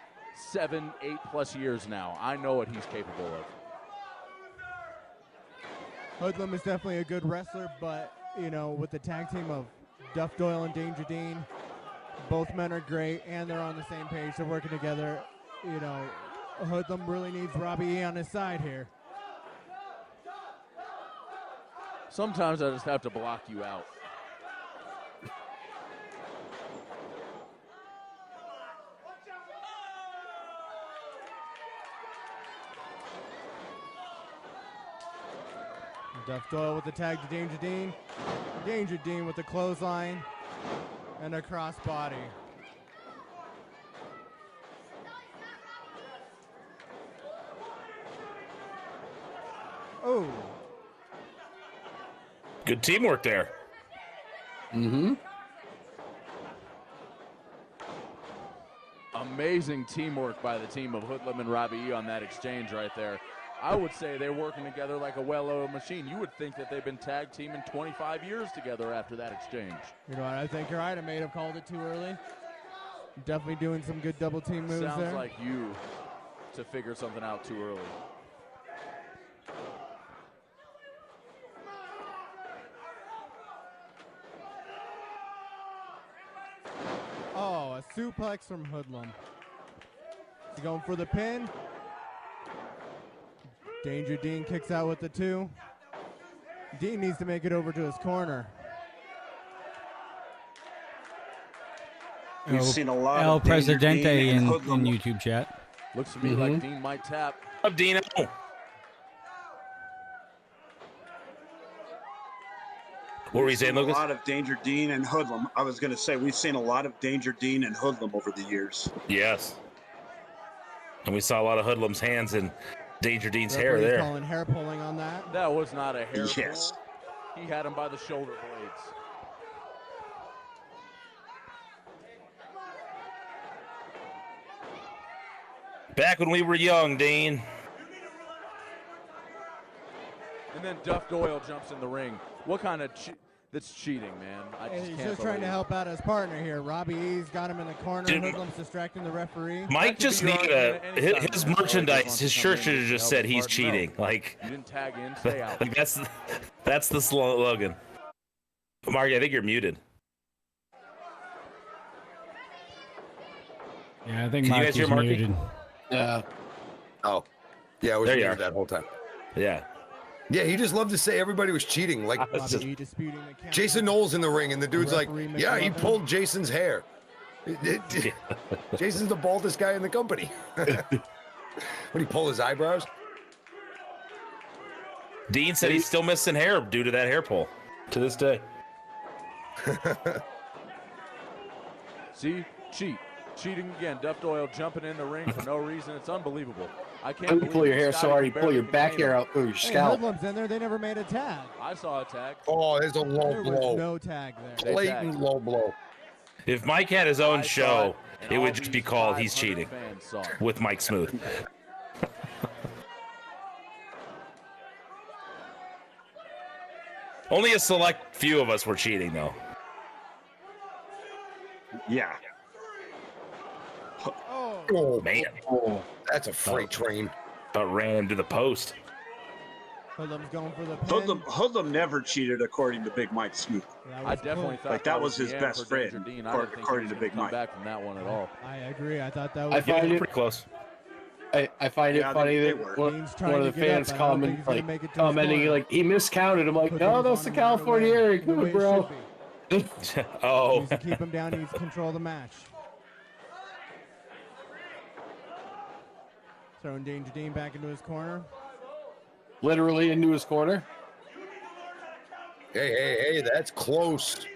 7, 8+ years now. I know what he's capable of. Hoodlum is definitely a good wrestler, but, you know, with the tag team of Duff Doyle and Danger Dean, both men are great, and they're on the same page. They're working together. You know, Hoodlum really needs Robbie E on his side here. Sometimes I just have to block you out. Duff Doyle with the tag to Danger Dean. Danger Dean with the clothesline and a crossbody. Oh. Good teamwork there. Mm-hmm. Amazing teamwork by the team of Hoodlum and Robbie E on that exchange right there. I would say they're working together like a well-oiled machine. You would think that they've been tag teaming 25 years together after that exchange. You know what? I think you're right. I may have called it too early. Definitely doing some good double team moves Sounds there. like you to figure something out too early. Oh, a suplex from Hoodlum. He's going for the pin. Danger Dean kicks out with the 2. Dean needs to make it over to his corner. We've seen a lot El of Danger Presidente Dean in and Hoodlum. YouTube chat. Looks to me like Dean might tap. Up, Dino. What were you saying, Lucas? A lot of Danger Dean and Hoodlum. I was going to say, we've seen a lot of Danger Dean and Hoodlum over the years. Yes. And we saw a lot of Hoodlum's hands in Danger Dean's hair Referee's there. calling hair pulling on that. That was not a hair Yes. pull. He had him by the shoulder blades. Back when we were young, Dean. And then Duff Doyle jumps in the ring. What kind of that's cheating, man? I just He's can't just trying to believe. help out his partner here. Robbie E's got him in the corner. Dude. Hoodlum's distracting the referee. Mike just needed his merchandise. His shirt should have just said he's No. cheating. Like, You didn't tag in, stay out. like that's the slogan. Mark, I think you're muted. Yeah, I think Can you guys Marky's hear Marky? muted. Yeah. Oh, yeah, I was There you muted are. that whole time. Yeah. Yeah, he just loved to say everybody was cheating. Like It's just- Robbie E disputing the count. Jason Knowles in the ring, and the dude's like, Referee "Yeah, he McLovin. pulled Jason's hair." Jason's the baldest guy in the company. Would he pull his eyebrows? Dean said he's still missing hair due to that hair pull to this day. See? Cheating again. Duff Doyle jumping in the ring for no reason. It's unbelievable. I can't When you believe pull your hair Scotty so hard, you can pull your barely back contain hair him. out through your Hey, scalp. Hoodlum's in there. They never made a tag. I saw a tag. Oh, there's a low There blow. was no tag there. Blatant low blow. If Mike had his own I saw show, it, and it all would just be these called He's 500 Cheating fans saw it. with Mike Smooth. Only a select few of us were cheating, though. Yeah. Oh, Man, that's a freight train. but ran him to the post. Hoodlum's going for the pin. Hoodlum never cheated, according to Big Mike Smooth. That I was definitely close. thought Like, that was the his end best for Danger friend, Dean. I didn't think according he to was Big gonna Mike. come back from that one at all. I agree. I thought that I was. Yeah, find it. pretty close. I find it Yeah, funny they that were. one, Dean's trying one of to the get up, fans but I don't think he's gonna comment make it like to his commenting corner. like he miscounted. I'm like, Puts no, him that's on the him right California away, area, the way good it bro. should be. Oh, Needs to keep him down. He needs to control the match. Throwing Danger Dean back into his corner. Literally into his corner. Hey, that's close.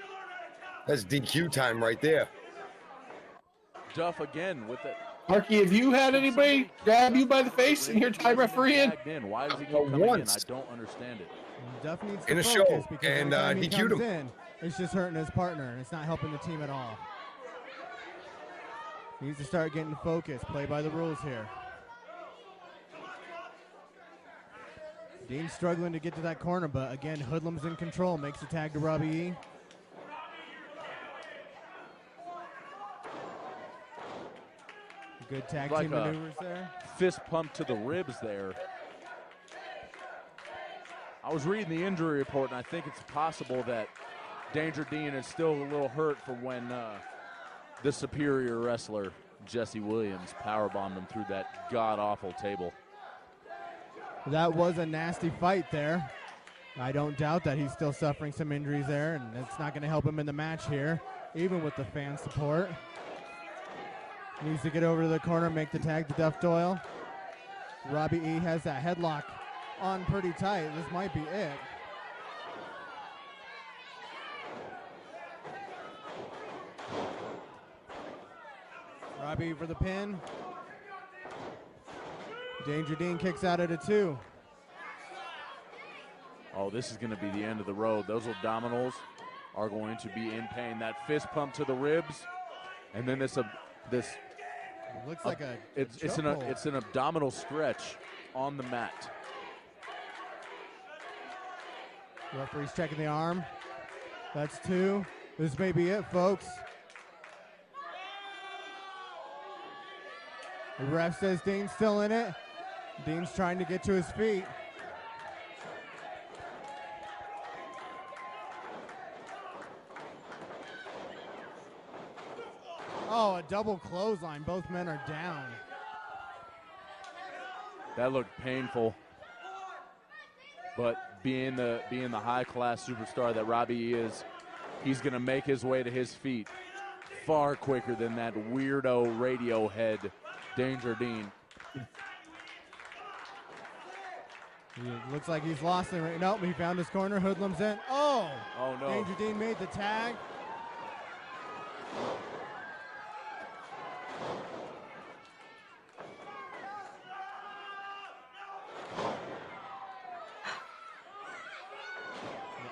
That's DQ time right there. Duff again with it. Marky, have you had anybody grab you by the face and you're time refereeing? Tagged in. Why does he keep Well, coming once. in? I don't understand it. Duff needs In to a focus show, because and, every time he DQ'd comes him. in, it's just hurting his partner, and it's not helping the team at all. He needs to start getting focused. Play by the rules here. Dean's struggling to get to that corner, but again, Hoodlum's in control. Makes the tag to Robbie E. Good tag Like team a maneuvers there. Fist pump to the ribs there. I was reading the injury report, and I think it's possible that Danger Dean is still a little hurt from when the superior wrestler, Jesse Williams, powerbombed him through that god-awful table. That was a nasty fight there. I don't doubt that he's still suffering some injuries there, and it's not going to help him in the match here, even with the fan support. Needs to get over to the corner, make the tag to Duff Doyle. Robbie E has that headlock on pretty tight. This might be it. Robbie for the pin. Danger Dean kicks out at a 2. Oh, this is going to be the end of the road. Those abdominals are going to be in pain. That fist pump to the ribs, and then this It looks like it's an abdominal stretch on the mat. Referee's checking the arm. That's 2. This may be it, folks. The ref says Dean's still in it. Dean's trying to get to his feet. Oh, a double clothesline. Both men are down. That looked painful. But being the high-class superstar that Robbie is, he's going to make his way to his feet far quicker than that weirdo radio head Danger Dean. It looks like he's lost it right. Nope, he found his corner. Hoodlum's in. Oh! Oh, no. Danger Dean made the tag.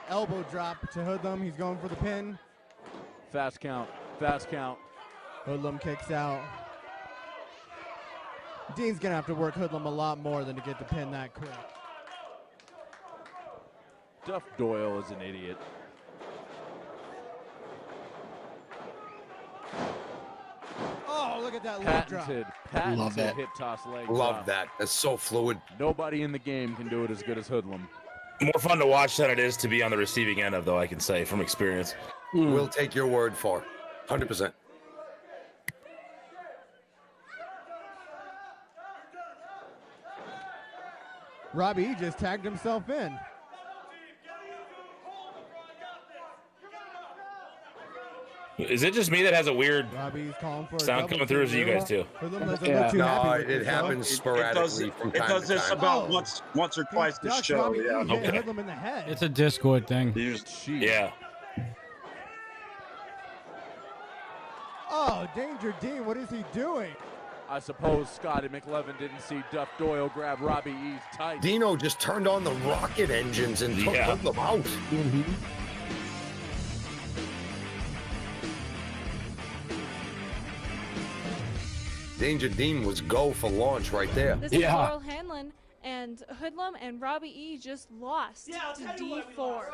Elbow drop to Hoodlum. He's going for the pin. Fast count. Fast count. Hoodlum kicks out. Dean's going to have to work Hoodlum a lot more than to get the pin that quick. Duff Doyle is an idiot. Oh, look at that leg drop. Patented hip toss leg Love drop. that. That's so fluid. Nobody in the game can do it as good as Hoodlum. More fun to watch than it is to be on the receiving end of, though, I can say from experience. We'll take your word for 100%. Robbie just tagged himself in. Is it just me that has a weird Robbie's calling for sound coming through, or is it you guys too? No, it happens sporadically from time to time. It does this about once or twice this show. Yeah. Okay. Hoodlum in the head. It's a Discord thing. Yeah. Oh, Danger Dean, what is he doing? I suppose Scotty McLevin didn't see Duff Doyle grab Robbie E's tight. Dino just turned on the rocket engines and took Hoodlum out. Danger Dean was go for launch right there. This is Laurel Hanlon, and Hoodlum and Robbie E just lost to D4.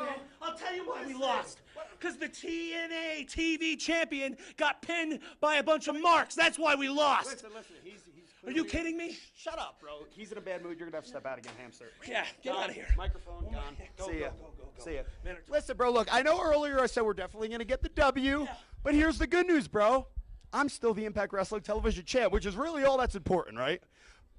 I'll tell you why we lost. Because the TNA TV champion got pinned by a bunch of marks. That's why we lost. Listen, he's Are you kidding me? Shut up, bro. He's in a bad mood. You're gonna have to step out again, Hamster. Yeah, get out of here. Microphone gone. See ya. Go. See ya. Listen, bro. Look, I know earlier I said we're definitely gonna get the W, but here's the good news, bro. I'm still the Impact Wrestling Television champ, which is really all that's important, right?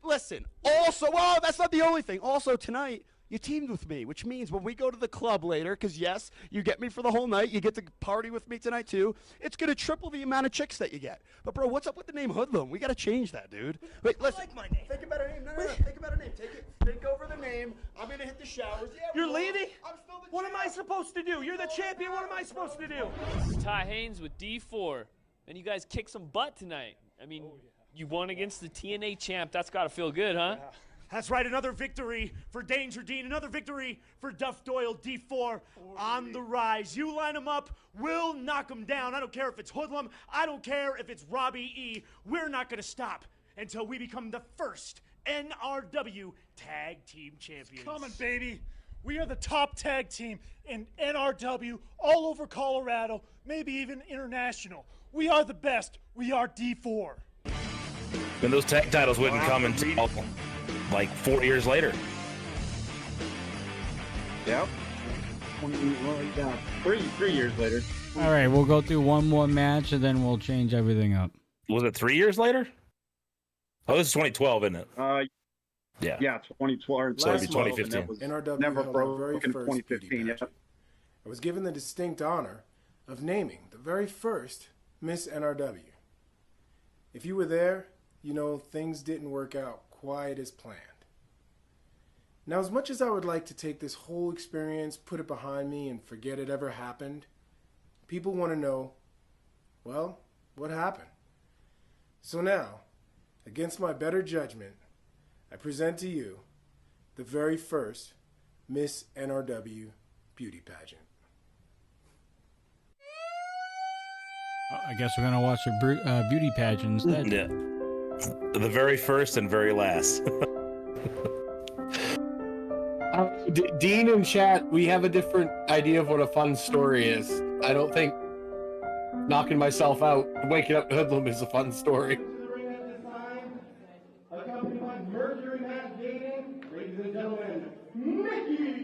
Listen. Also, well, that's not the only thing. Also, tonight you teamed with me, which means when we go to the club later, because yes, you get me for the whole night, you get to party with me tonight too, it's going to triple the amount of chicks that you get. But bro, what's up with the name Hoodlum? We got to change that, dude. Wait, listen. I like my name. Think about a name. No. Think about a name. Think over the name. I'm going to hit the showers. Yeah, You're leaving? What am I supposed to do? You're the champion. What am I supposed to do? This is Ty Haynes with D4. And you guys kicked some butt tonight. I mean, you won against the TNA champ. That's got to feel good, huh? That's right, another victory for Danger Dean, another victory for Duff Doyle, D4 on the rise. You line them up, we'll knock them down. I don't care if it's Hoodlum, I don't care if it's Robbie E. We're not going to stop until we become the first NRW Tag Team Champions. Coming, baby. We are the top tag team in NRW all over Colorado, maybe even international. We are the best. We are D4. And those tag titles wouldn't come until like 4 years later. Yep. Three years later. All right, we'll go through one more match and then we'll change everything up. Was it 3 years later? Oh, this is 2012, isn't it? Yeah. Yeah, 2012. So it'd be 2015. NRW Never held broke our very in first 2015. beauty Yeah. pageant. I was given the distinct honor of naming the very first Miss NRW. If you were there, you know things didn't work out quite as planned. Now, as much as I would like to take this whole experience, put it behind me, and forget it ever happened, people want to know, well, what happened? So now, against my better judgment, I present to you the very first Miss NRW beauty pageant. I guess we're gonna watch a beauty pageant instead. Yeah. The very first and very last. Dean and chat, we have a different idea of what a fun story is. I don't think knocking myself out, waking up hoodlum is a fun story. Accompanied by Mercury Matt Yaden, ladies and gentlemen, Mickey!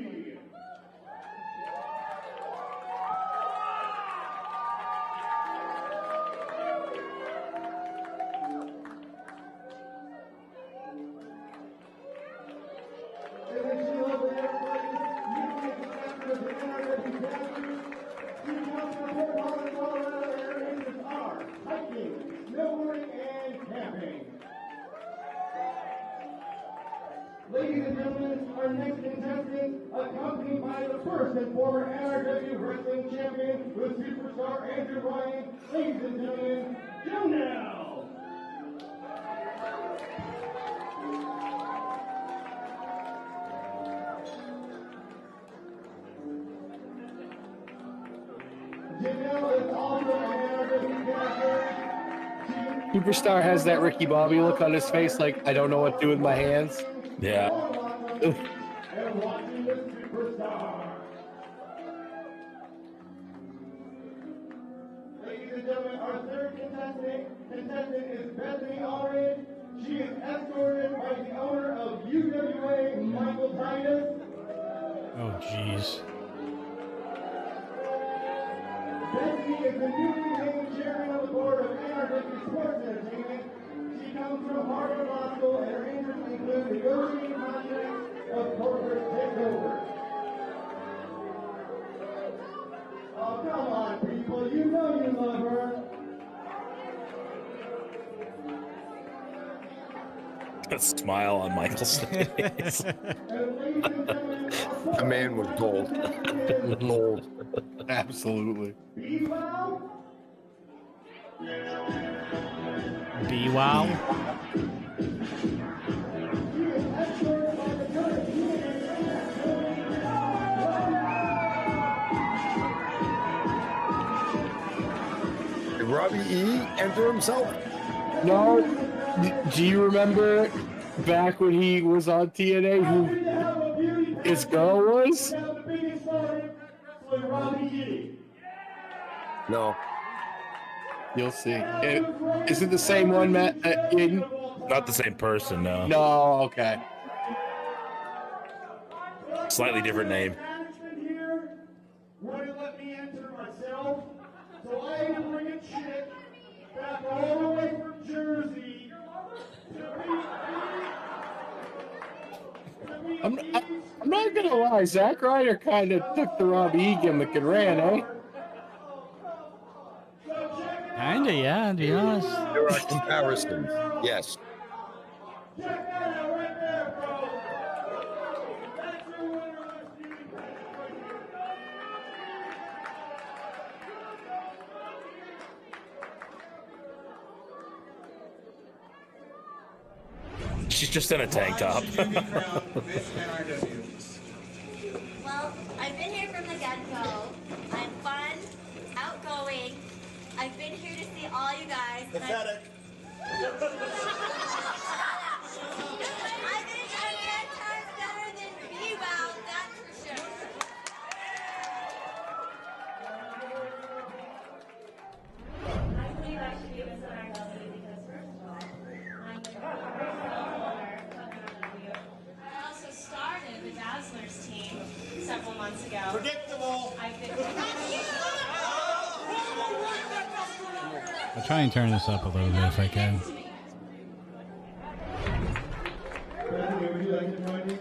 Ladies and gentlemen, our next contestant, accompanied by the first and former NRW Wrestling Champion, the superstar Andrew Ryan, ladies and gentlemen, Janelle! Janelle is also an NRW character. Superstar has that Ricky Bobby look on his face, like, I don't know what to do with my hands. Yeah. And watching the superstar. Ladies and gentlemen, our third contestant is Bethany Allred. She is escorted by the owner of UWA, Michael Titus. Oh, jeez. Bethany is the newly named chairman of the board of NRW Sports Entertainment. She comes from Harvard Law School, and her interests include negotiating contracts of corporate takeover. Oh, come on, people. You know you love her. A smile on Michael's face. The man was gold. Gold. Absolutely. Be wow. Did Robbie E enter himself? No. Do you remember back when he was on TNA who his girl was? No. You'll see. Is it the same one, Matt? Not the same person, no. No, okay. Slightly different name. Wouldn't let me enter myself, so I had to bring a chick back all the way from Jersey I'm not gonna lie, Zack Ryder kind of took the Robbie E gimmick and ran, eh? Kinda, yeah, to be honest. There are comparisons, yes. She's just in a tank top. Well, I've been here from the get-go. I'm fun, outgoing. I've been here to see all you guys. Pathetic. I think I'm 10 times better than B-Wow, that's for sure. I believe I should give us an RW because first of all, I'm the I also started the Dazzlers team several months ago. Predictable. I've been I'll try and turn this up a little bit if I can. Bethany, would you like to join me?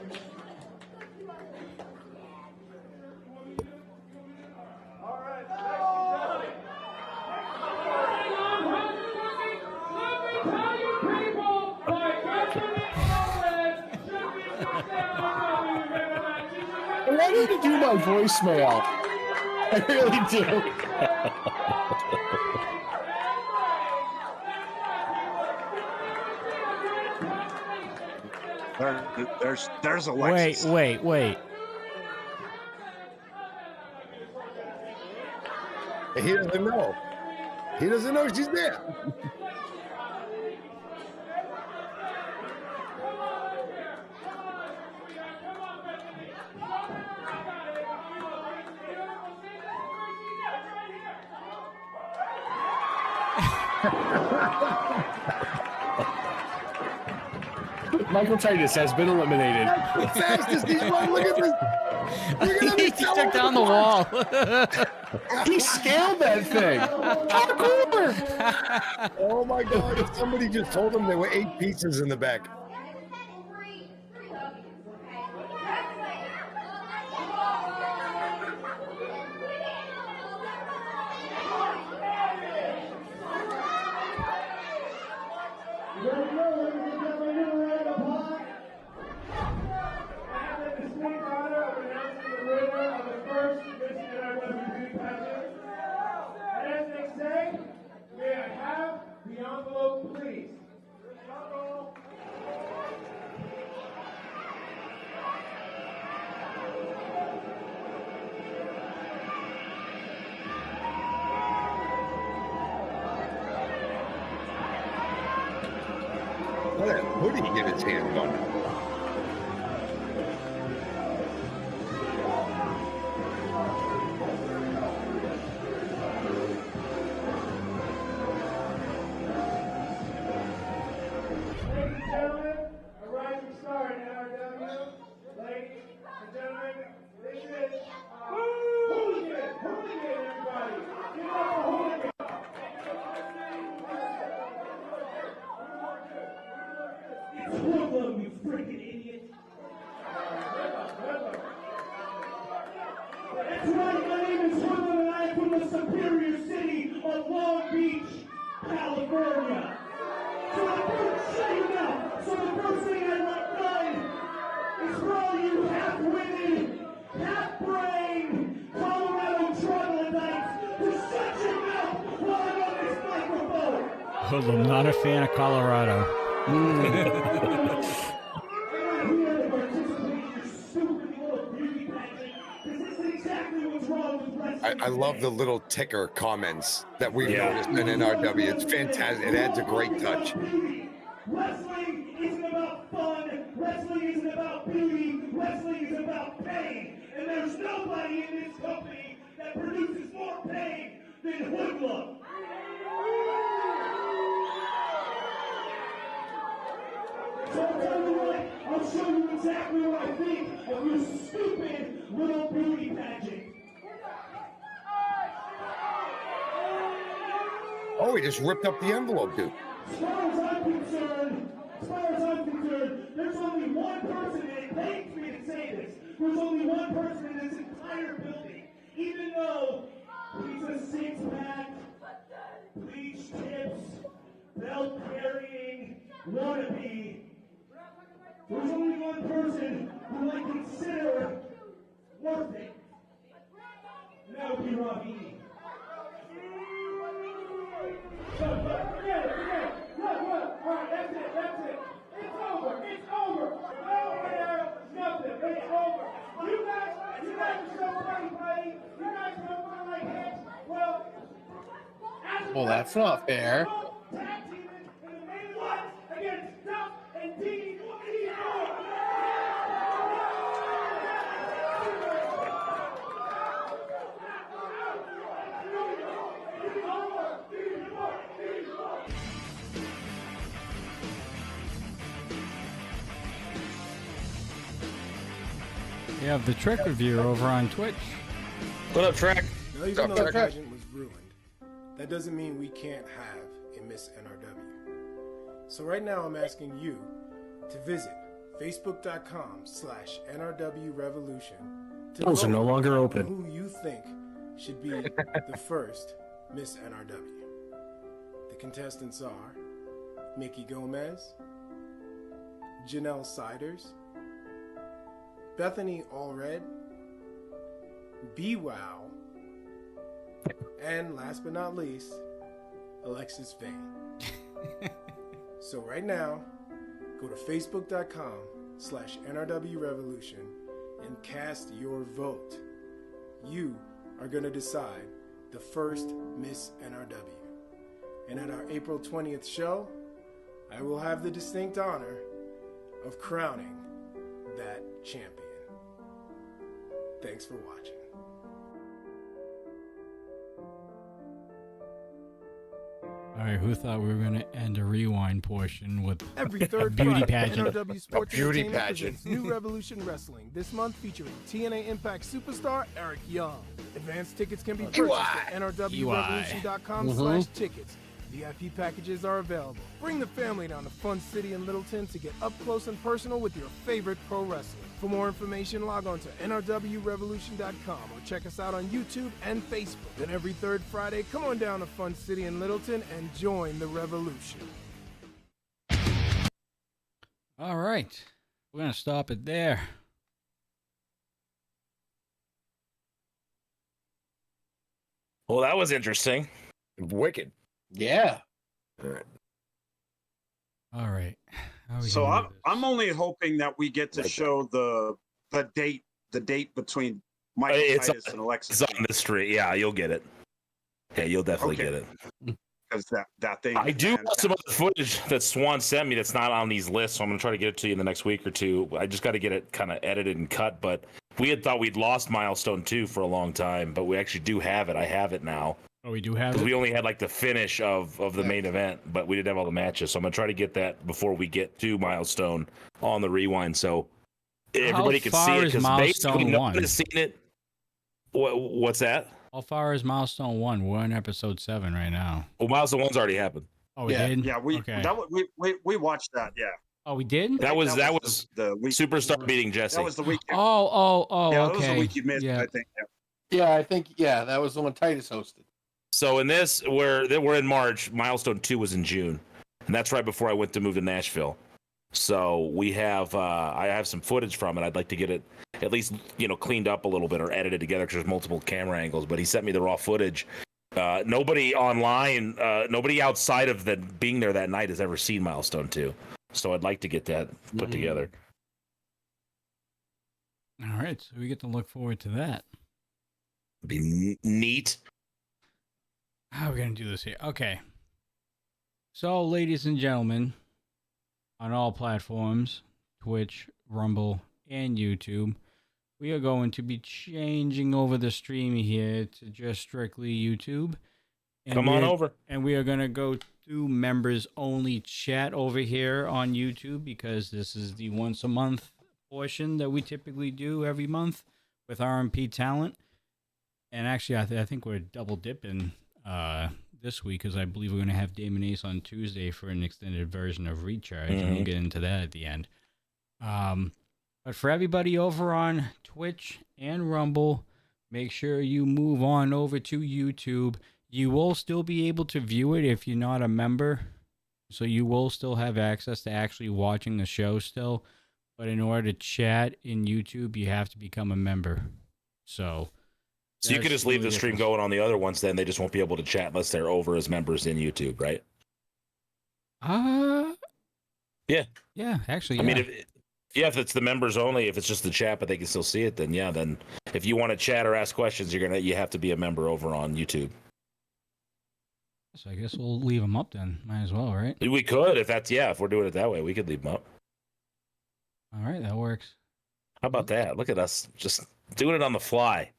I'm ready to do my voicemail. I really do. There's Alexis. Wait. He doesn't know. He doesn't know she's there. Michael Titus has been eliminated. The fastest he's run. Look at this. Look at him. He took down the wall. He scaled that thing. Parkour. Oh my God! Somebody just told him there were 8 pieces in the back. Who did he get his hand on? I'm not a fan of Colorado. I love the little ticker comments that we've noticed in NRW. It's fantastic. It adds a great touch. Wrestling isn't about fun. Wrestling isn't about beauty. Wrestling is about pain. And there's nobody in this company that produces more pain than Hoodlum. So I'll tell you what, I'll show you exactly what I think of your stupid little beauty pageant. Oh, he just ripped up the envelope, dude. As far as I'm concerned, there's only one person, and it pains me to say this, there's only one person in this entire building, even though he's a six-pack, bleached tips, belt-carrying wannabe. There's only one person who I consider worth it. And that would be Robbie. Forget it. Look, all right, that's it. It's over. No hair, nothing. It's over. You guys are so funny. You guys are fun like this. Well, that's not fair. Tag teaming in the main one against Duff and D4. You have the Trick reviewer over on Twitch. What up, Trek? Now, even though the pageant was ruined, that doesn't mean we can't have a Miss NRW. So right now I'm asking you to visit facebook.com/NRW Revolution to Polls are no longer open. who you think should be the first Miss NRW. The contestants are Mickey Gomez, Janelle Siders, Bethany Allred, B-Wow, and last but not least, Alexis Vane. So right now, go to facebook.com youtube.com/NRW Revolution and cast your vote. You are going to decide the first Miss NRW. And at our April 20th show, I will have the distinct honor of crowning that champion. Thanks for watching. All right, who thought we were going to end a rewind portion with Every a third beauty Friday, pageant? NRW Sports A beauty Entertainment pageant. presents New Revolution Wrestling, this month featuring TNA Impact superstar Eric Young. Advanced tickets can be purchased at nrwrevolution.com/tickets. VIP packages are available. Bring the family down to Fun City in Littleton to get up close and personal with your favorite pro wrestler. For more information, log on to nrwrevolution.com or check us out on YouTube and Facebook. Then every third Friday, come on down to Fun City in Littleton and join the revolution. All right, we're going to stop it there. Well, that was interesting. Wicked. Yeah. All right. So I'm only hoping that we get to show the date between Michael Titus and Alexis. It's on the street. Yeah, you'll get it. Yeah, you'll definitely get it. Because that thing. I do have some other footage that Swan sent me that's not on these lists, so I'm going to try to get it to you in the next week or two. I just got to get it kind of edited and cut, but we had thought we'd lost Milestone 2 for a long time, but we actually do have it. I have it now. Oh, we do have Because it? we only had like the finish of the main event, but we didn't have all the matches. So I'm going to try to get that before we get to Milestone on the rewind so everybody can see far it. is Because basically Milestone no 1? one has seen it. What's that? How far is Milestone 1? We're on episode 7 right now. Well, Milestone 1's already happened. Oh, we did? Yeah, we watched that. Yeah. Oh, we did? That was the week. Superstar beating Jesse. That was the week. Oh, yeah, okay. that was the week you missed. Yeah. I think. Yeah, I think that was the one Titus hosted. So in this, we're in March. Milestone 2 was in June, and that's right before I went to move to Nashville. So we have I have some footage from it. I'd like to get it at least cleaned up a little bit or edited together because there's multiple camera angles. But he sent me the raw footage. Nobody online, nobody outside of being there that night has ever seen Milestone 2. So I'd like to get that put together. All right, so we get to look forward to that. Be neat. How are we going to do this here? Okay. So, ladies and gentlemen, on all platforms, Twitch, Rumble, and YouTube, we are going to be changing over the stream here to just strictly YouTube. And Come on over. And we are going to go to members only chat over here on YouTube because this is the once a month portion that we typically do every month with RMP Talent. And actually, I think we're double dipping this week because I believe we're going to have Damon Ace on Tuesday for an extended version of Recharge, and we'll get into that at the end. But for everybody over on Twitch and Rumble, make sure you move on over to YouTube. You will still be able to view it if you're not a member, so you will still have access to actually watching the show still. But in order to chat in YouTube, you have to become a member. So you could just leave the stream going on the other ones, then they just won't be able to chat unless they're over as members in YouTube, right? Yeah. Yeah, actually, I mean, if it's the members only, if it's just the chat, but they can still see it, then yeah, then if you want to chat or ask questions, you have to be a member over on YouTube. So I guess we'll leave them up then. Might as well, right? We could, if we're doing it that way, we could leave them up. All right, that works. How about that? Look at us just doing it on the fly.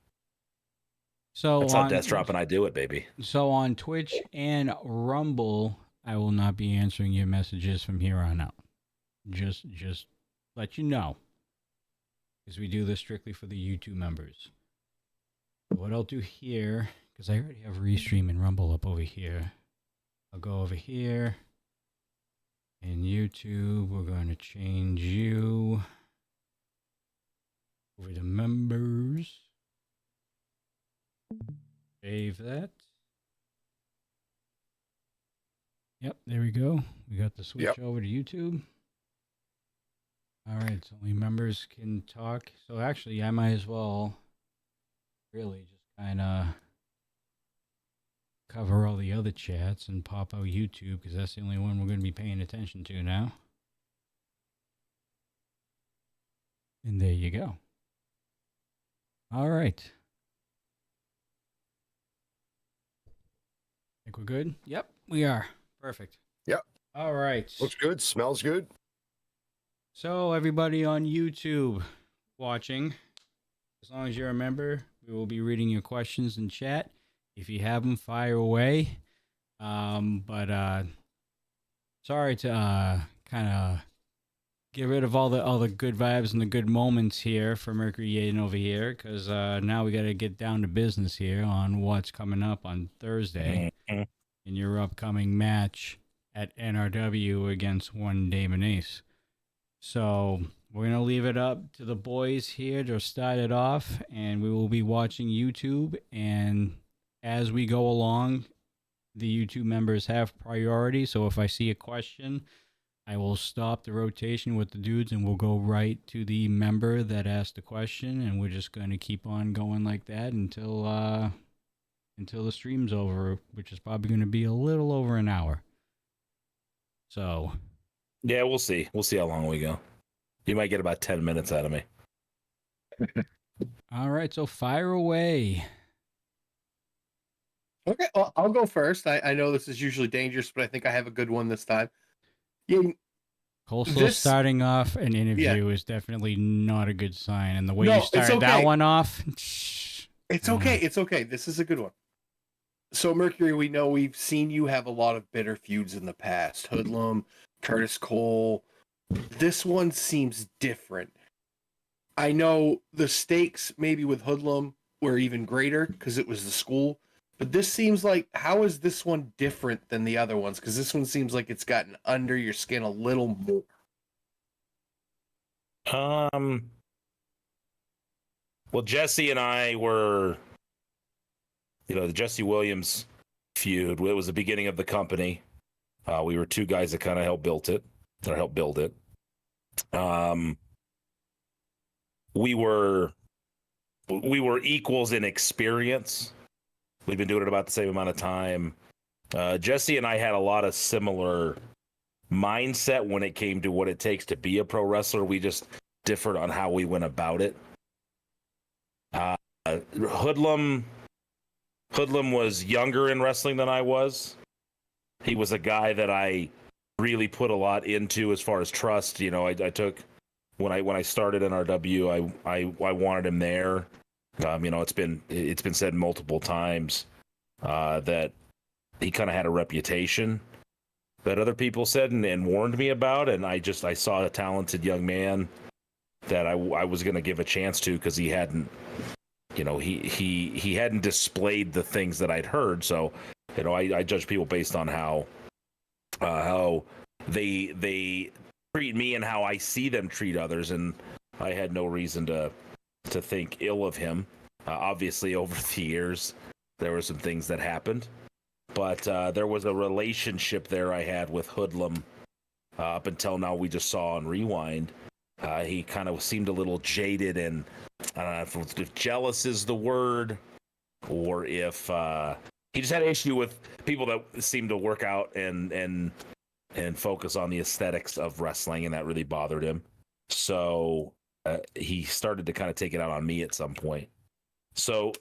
So that's how Deathdrop and I do it, baby. So on Twitch and Rumble, I will not be answering your messages from here on out. Just let you know, because we do this strictly for the YouTube members. What I'll do here, because I already have Restream and Rumble up over here, I'll go over here. In YouTube, we're going to change you over to members. Save that. Yep, there we go. We got the switch over to YouTube. All right, so only members can talk. So actually, I might as well really just kind of cover all the other chats and pop out YouTube because that's the only one we're going to be paying attention to now. And there you go. All right. Think we're good? Yep, we are. Perfect. Yep. All right. Looks good. Smells good. So, everybody on YouTube watching, as long as you're a member, we will be reading your questions in chat. If you have them, fire away. But sorry to kind of get rid of all the good vibes and the good moments here for Mercury Yaden over here, because now we got to get down to business here on what's coming up on Thursday in your upcoming match at NRW against one Damon Ace. So we're going to leave it up to the boys here to start it off, and we will be watching YouTube. And as we go along, the YouTube members have priority. So if I see a question, I will stop the rotation with the dudes and we'll go right to the member that asked the question. And we're just going to keep on going like that until the stream's over, which is probably going to be a little over an hour. So... yeah, we'll see. We'll see how long we go. You might get about 10 minutes out of me. All right, so fire away. Okay, well, I'll go first. I know this is usually dangerous, but I think I have a good one this time. Yeah, Coastal starting off an interview is definitely not a good sign. And the way you started that one off... It's okay. It's okay. This is a good one. So, Mercury, we know we've seen you have a lot of bitter feuds in the past. Hoodlum, Curtis Cole. This one seems different. I know the stakes maybe with Hoodlum were even greater because it was the school. But this seems like, how is this one different than the other ones? Because this one seems like it's gotten under your skin a little more. Well, Jesse and I were, the Jesse Williams feud. It was the beginning of the company. We were two guys that kind of helped build it. We were equals in experience. We've been doing it about the same amount of time. Jesse and I had a lot of similar mindset when it came to what it takes to be a pro wrestler. We just differed on how we went about it. Hoodlum was younger in wrestling than I was. He was a guy that I really put a lot into as far as trust. I took when I started NRW, I wanted him there. It's been said multiple times that he kind of had a reputation that other people said and warned me about, and I saw a talented young man that I was going to give a chance to because he hadn't, he hadn't displayed the things that I'd heard. So, I judge people based on how they treat me and how I see them treat others, and I had no reason to think ill of him. Obviously, over the years, there were some things that happened, but there was a relationship there I had with Hoodlum up until now. We just saw on Rewind. He kind of seemed a little jaded, and I don't know if jealous is the word, or if he just had an issue with people that seemed to work out and focus on the aesthetics of wrestling, and that really bothered him. So he started to kind of take it out on me at some point. So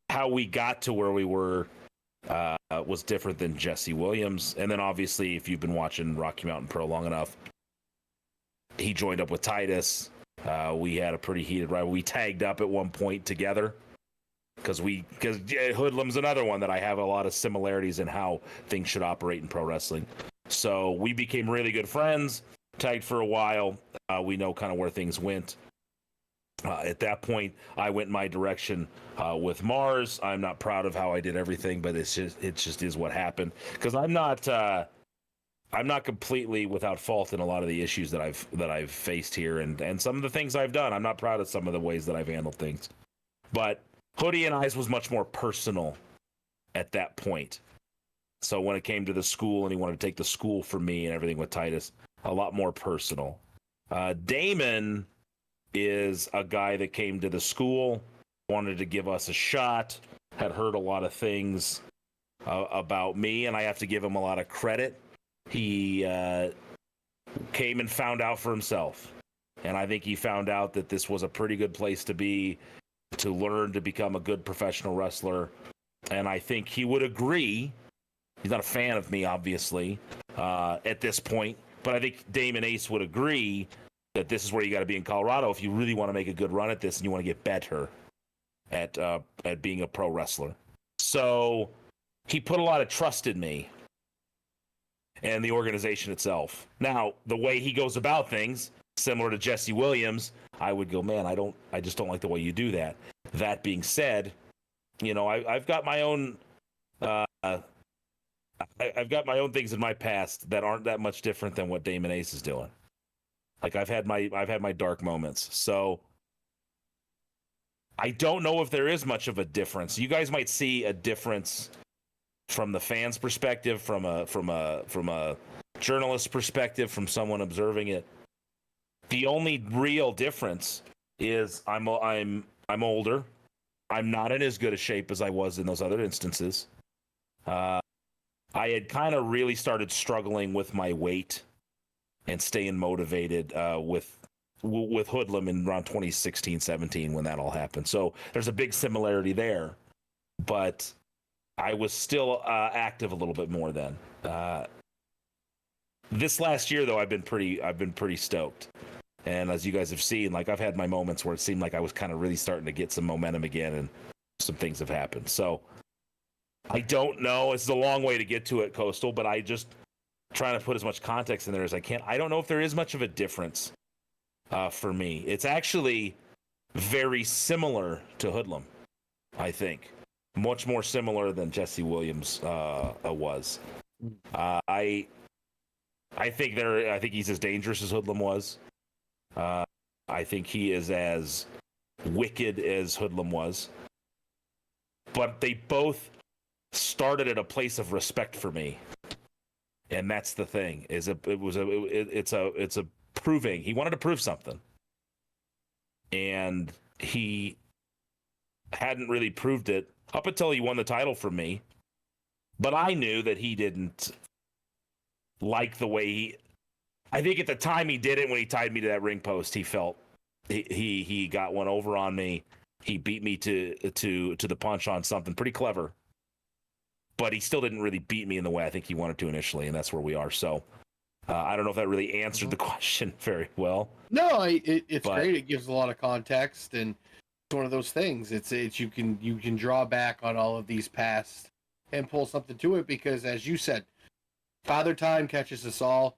how we got to where we were was different than Jesse Williams. And then obviously, if you've been watching Rocky Mountain Pro long enough, he joined up with Titus. We had a pretty heated rivalry. We tagged up at one point together because Hoodlum's another one that I have a lot of similarities in how things should operate in pro wrestling. So we became really good friends, tagged for a while. We know kind of where things went. At that point, I went my direction with Mars. I'm not proud of how I did everything, but it just is what happened. Because I'm not completely without fault in a lot of the issues that I've faced here, and some of the things I've done. I'm not proud of some of the ways that I've handled things. But Hoodie and I's was much more personal at that point. So when it came to the school, and he wanted to take the school for me and everything with Titus, a lot more personal. Damon is a guy that came to the school, wanted to give us a shot, had heard a lot of things about me, and I have to give him a lot of credit. He came and found out for himself. And I think he found out that this was a pretty good place to be, to learn to become a good professional wrestler. And I think he would agree. He's not a fan of me, obviously, at this point. But I think Damon Ace would agree that this is where you got to be in Colorado if you really want to make a good run at this and you want to get better at being a pro wrestler. So he put a lot of trust in me and the organization itself. Now, the way he goes about things, similar to Jesse Williams, I would go, man, I just don't like the way you do that. That being said, you know, I've got my own I've got my own things in my past that aren't that much different than what Damon Ace is doing. Like I've had my dark moments. So I don't know if there is much of a difference. You guys might see a difference from the fans' perspective, from a journalist perspective, from someone observing it. The only real difference is I'm older. I'm not in as good a shape as I was in those other instances. I had kind of really started struggling with my weight and staying motivated with Hoodlum in around 2016-17 when that all happened. So there's a big similarity there, but I was still active a little bit more then. This last year, though, I've been pretty stoked. And as you guys have seen, like I've had my moments where it seemed like I was kind of really starting to get some momentum again, and some things have happened. So I don't know. It's a long way to get to it, Coastal, but I just trying to put as much context in there as I can. I don't know if there is much of a difference for me. It's actually very similar to Hoodlum, I think. Much more similar than Jesse Williams was. I think he's as dangerous as Hoodlum was. I think he is as wicked as Hoodlum was. But they both started at a place of respect for me, and that's the thing. It's a proving. He wanted to prove something, and he hadn't really proved it up until he won the title from me. But I knew that he didn't like the way I think at the time he did it when he tied me to that ring post. He felt he got one over on me. He beat me to the punch on something pretty clever. But he still didn't really beat me in the way I think he wanted to initially, and that's where we are. So I don't know if that really answered the question very well. No, it's great. It gives a lot of context, and it's one of those things. It's you can draw back on all of these past and pull something to it because, as you said, Father Time catches us all,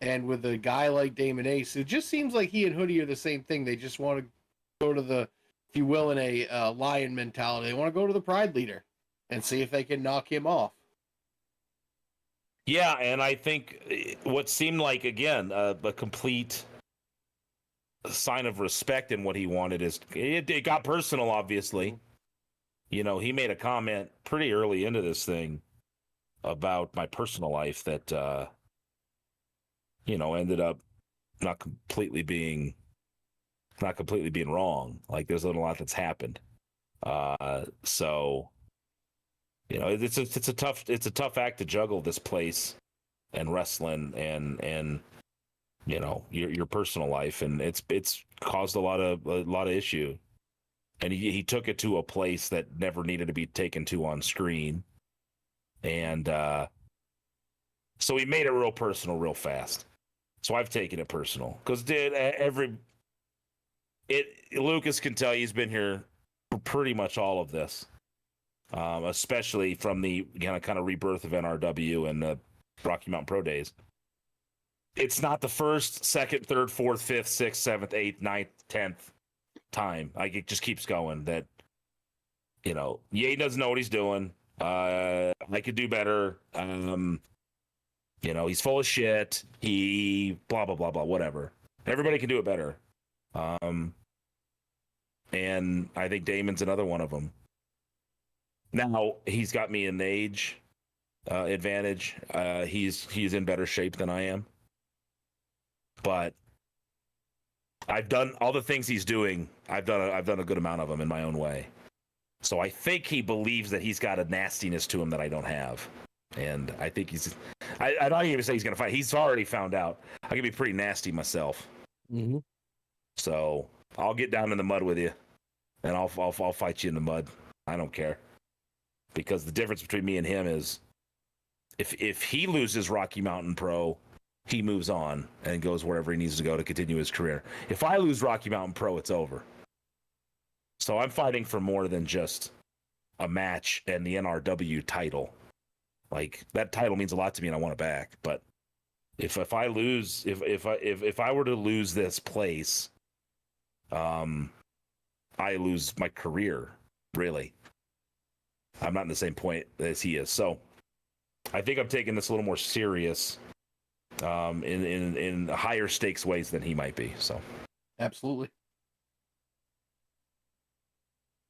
and with a guy like Damon Ace, it just seems like he and Hoodie are the same thing. They just want to go to the, if you will, in a lion mentality. They want to go to the Pride leader and see if they can knock him off. Yeah, and I think what seemed like, again, a complete sign of respect in what he wanted is, it got personal, obviously. You know, he made a comment pretty early into this thing about my personal life that, ended up not completely being wrong. Like, there's a lot that's happened. So, it's a tough act to juggle, this place and wrestling and your personal life, and it's caused a lot of issue. And he took it to a place that never needed to be taken to on screen, and so he made it real personal real fast. So I've taken it personal because Lucas can tell you he's been here for pretty much all of this. Especially from the kind of rebirth of NRW and the Rocky Mountain Pro days. It's not the first, second, third, fourth, fifth, sixth, seventh, eighth, ninth, 10th time. Like, it just keeps going that, Yaden doesn't know what he's doing. I could do better. He's full of shit. He blah, blah, blah, blah, whatever. Everybody can do it better. And I think Damon's another one of them. Now he's got me an age advantage. He's in better shape than I am. But I've done all the things he's doing. I've done a good amount of them in my own way. So I think he believes that he's got a nastiness to him that I don't have. And I think I'm not even say he's going to fight. He's already found out. I can be pretty nasty myself. Mm-hmm. So I'll get down in the mud with you, and I'll fight you in the mud. I don't care, because the difference between me and him is if he loses Rocky Mountain Pro, he moves on and goes wherever he needs to go to continue his career. If I lose Rocky Mountain Pro, it's over. So I'm fighting for more than just a match and the NRW title. Like, that title means a lot to me and I want it back. But if I lose, if I were to lose this place, I lose my career, really. I'm not in the same point as he is. So I think I'm taking this a little more serious, in higher stakes ways than he might be. So absolutely.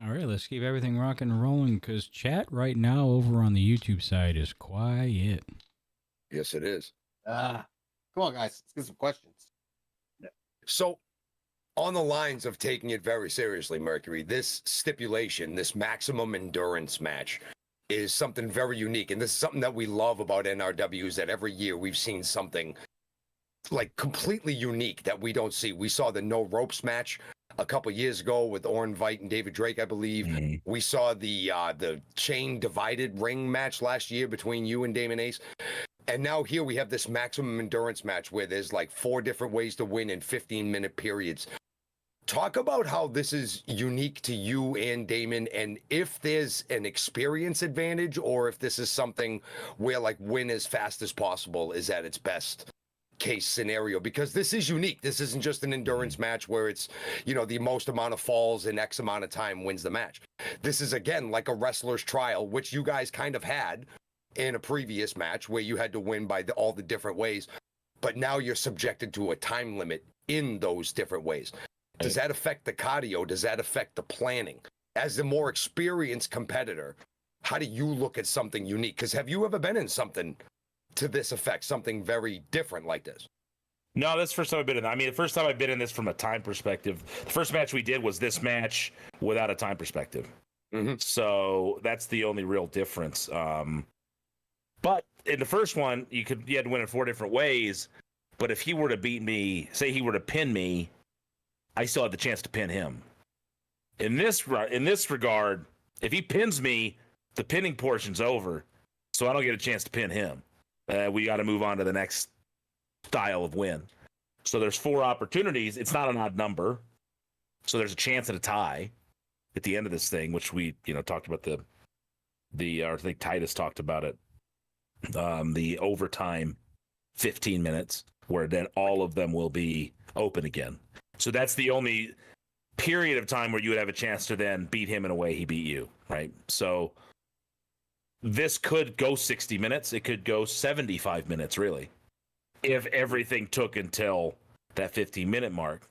All right, let's keep everything rocking and rolling, because chat right now over on the YouTube side is quiet. Yes, it is. Come on, guys. Let's get some questions. So, on the lines of taking it very seriously, Mercury, this stipulation, this maximum endurance match, is something very unique. And this is something that we love about NRW, is that every year we've seen something like completely unique that we don't see. We saw the no ropes match a couple years ago with Orrin Veidt and David Drake, I believe. Mm-hmm. We saw the chain divided ring match last year between you and Damon Ace. And now here we have this maximum endurance match where there's like 4 different ways to win in 15-minute periods. Talk about how this is unique to you and Damon, and if there's an experience advantage, or if this is something where like win as fast as possible is at its best case scenario, because this is unique. This isn't just an endurance match where it's, you know, the most amount of falls in X amount of time wins the match. This is, again, like a wrestler's trial, which you guys kind of had in a previous match where you had to win by all the different ways, but now you're subjected to a time limit in those different ways. Does that affect the cardio? Does that affect the planning? As the more experienced competitor, how do you look at something unique? Because have you ever been in something to this effect, something very different like this? No, that's the first time I've been in. I mean, the first time I've been in this from a time perspective. The first match we did was this match without a time perspective. Mm-hmm. So that's the only real difference. But in the first one, you had to win in 4 different ways. But if he were to beat me, say he were to pin me, I still have the chance to pin him. In this regard, if he pins me, the pinning portion's over, so I don't get a chance to pin him. We got to move on to the next style of win. So there's 4 opportunities. It's not an odd number, so there's a chance at a tie at the end of this thing, which we talked about I think Titus talked about it. The overtime 15 minutes, where then all of them will be open again. So that's the only period of time where you would have a chance to then beat him in a way he beat you, right? So this could go 60 minutes. It could go 75 minutes, really, if everything took until that 15-minute mark.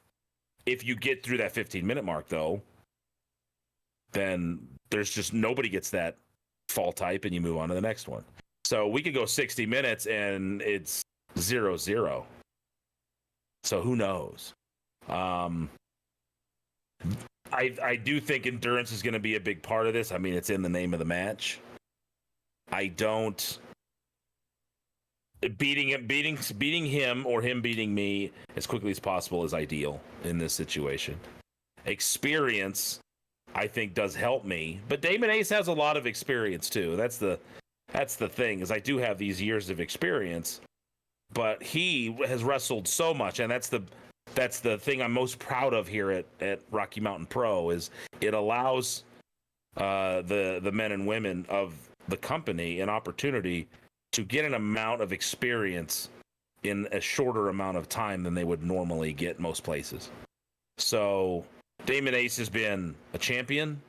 If you get through that 15-minute mark, though, then there's just nobody gets that fall type, and you move on to the next one. So we could go 60 minutes, and it's 0-0. So who knows? I do think endurance is going to be a big part of this. I mean, it's in the name of the match. Beating him or him beating me as quickly as possible is ideal in this situation. Experience, I think, does help me, but Damon Ace has a lot of experience too. That's the thing, is I do have these years of experience, but he has wrestled so much, and that's the thing I'm most proud of here at Rocky Mountain Pro, is it allows the men and women of the company an opportunity to get an amount of experience in a shorter amount of time than they would normally get most places. So Damon Ace has been a champion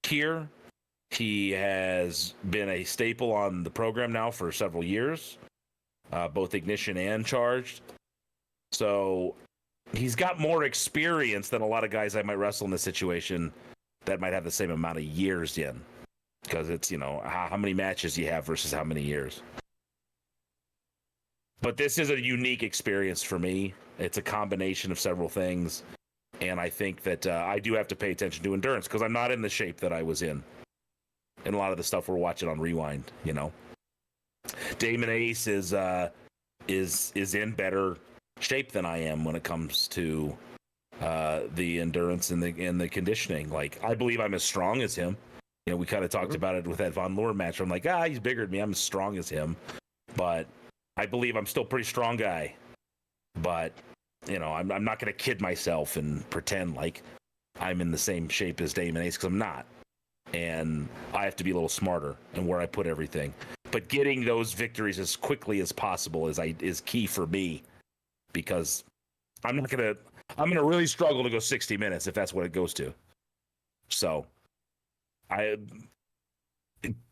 here. He has been a staple on the program now for several years, both Ignition and Charged. So he's got more experience than a lot of guys I might wrestle in this situation that might have the same amount of years in, because it's, how many matches you have versus how many years. But this is a unique experience for me. It's a combination of several things, and I think that I do have to pay attention to endurance, because I'm not in the shape that I was in a lot of the stuff we're watching on Rewind. Damon Ace is in better shape than I am when it comes to the endurance and the conditioning. Like, I believe I'm as strong as him. You know, we kind of talked about it with that Von Lohr match. I'm like, he's bigger than me. I'm as strong as him, but I believe I'm still a pretty strong guy. But you know, I'm not going to kid myself and pretend like I'm in the same shape as Damon Ace, because I'm not. And I have to be a little smarter in where I put everything. But getting those victories as quickly as possible is key for me, because I'm gonna really struggle to go 60 minutes if that's what it goes to. So I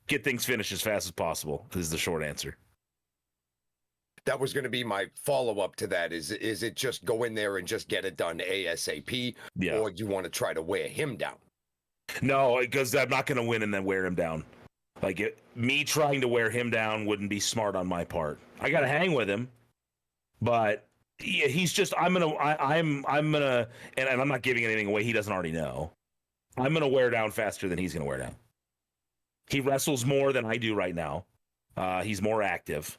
get things finished as fast as possible is the short answer. That was going to be my follow-up to that. Is it just go in there and just get it done ASAP? Yeah. Or do you want to try to wear him down? No, because I'm not going to win and then wear him down. Like, me trying to wear him down wouldn't be smart on my part. I got to hang with him, but yeah, he's just, I'm gonna, and I'm not giving anything away he doesn't already know. I'm gonna wear down faster than he's gonna wear down. He wrestles more than I do right now. He's more active.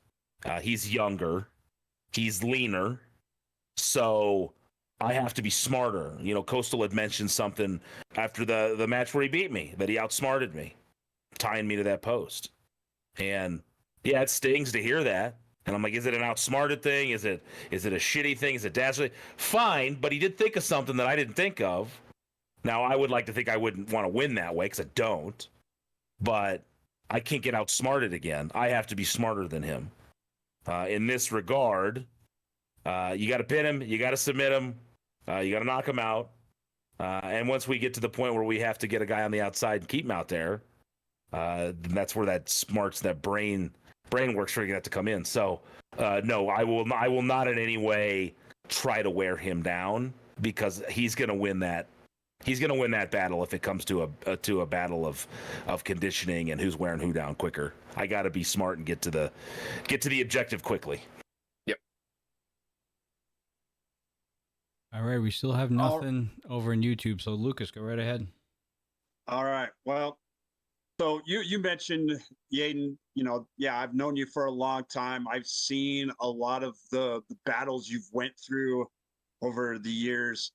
He's younger. He's leaner. So I have to be smarter. You know, Coastal had mentioned something after the match where he beat me, that he outsmarted me, tying me to that post. And yeah, it stings to hear that. And I'm like, is it an outsmarted thing? Is it a shitty thing? Is it dastardly? Fine, but he did think of something that I didn't think of. Now, I would like to think I wouldn't want to win that way, because I don't. But I can't get outsmarted again. I have to be smarter than him. In this regard, you got to pin him, you got to submit him, you got to knock him out. And once we get to the point where we have to get a guy on the outside and keep him out there, then that's where that smarts, that brain works for that to come in. So no, I will not in any way try to wear him down, because he's going to win that. He's going to win that battle if it comes to a battle of conditioning and who's wearing who down quicker. I got to be smart and get to the objective quickly. Yep. All right, we still have nothing over in YouTube, so Lucas, go right ahead. All right. Well, so you mentioned Yaden. You know, yeah, I've known you for a long time. I've seen a lot of the battles you've went through over the years.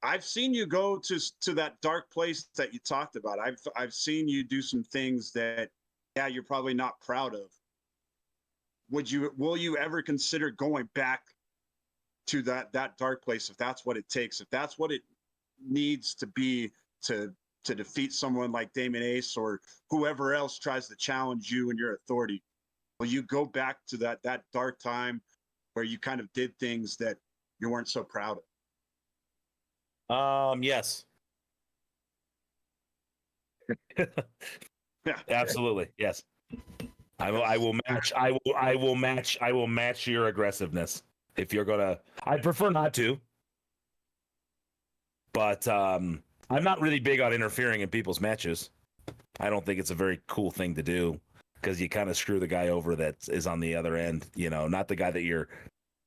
I've seen you go to that dark place that you talked about. I've seen you do some things that, yeah, you're probably not proud of. Will you ever consider going back to that dark place if that's what it takes, if that's what it needs to be to defeat someone like Damon Ace or whoever else tries to challenge you and your authority? Will you go back to that dark time where you kind of did things that you weren't so proud of? Yes. Yeah, absolutely. Yes. I will match your aggressiveness. If you're gonna, I'd prefer not to, but I'm not really big on interfering in people's matches. I don't think it's a very cool thing to do, because you kind of screw the guy over that is on the other end. You know, not the guy that you're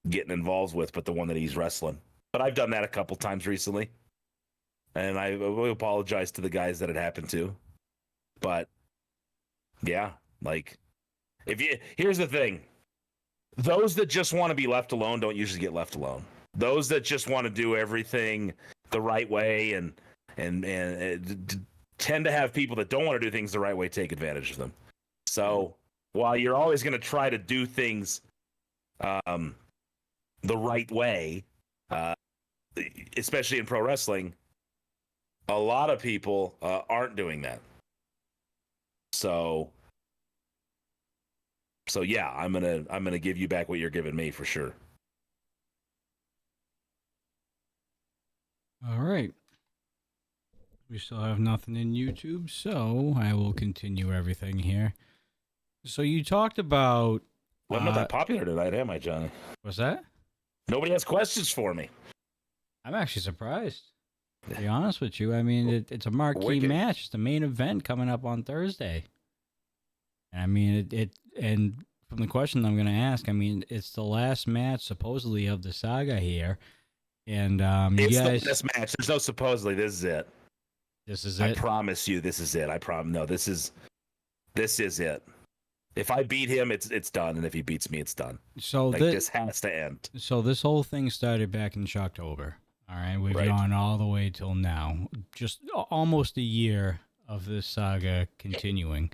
getting involved with, but the one that he's wrestling. But I've done that a couple times recently, and I will apologize to the guys that it happened to. But yeah, like, here's the thing. Those that just want to be left alone don't usually get left alone. Those that just want to do everything the right way and tend to have people that don't want to do things the right way take advantage of them. So while you're always going to try to do things the right way, especially in pro wrestling, a lot of people aren't doing that. So yeah, I'm gonna give you back what you're giving me for sure. All right. We still have nothing in YouTube, so I will continue everything here. So you talked about... Well, I'm not that popular tonight, am I, Johnny? What's that? Nobody has questions for me. I'm actually surprised, to be honest with you. I mean, it's a marquee match. It's the main event coming up on Thursday. I mean, and from the question I'm going to ask, I mean, it's the last match, supposedly, of the saga here. And it's you guys... the last match. There's no supposedly. This is it. This is it? I promise you, this is it. I promise. No, this is it. If I beat him, it's done, and if he beats me, it's done. So this has to end. So this whole thing started back in Shocktober. All right, we've Right. gone all the way till now. Just almost a year of this saga continuing.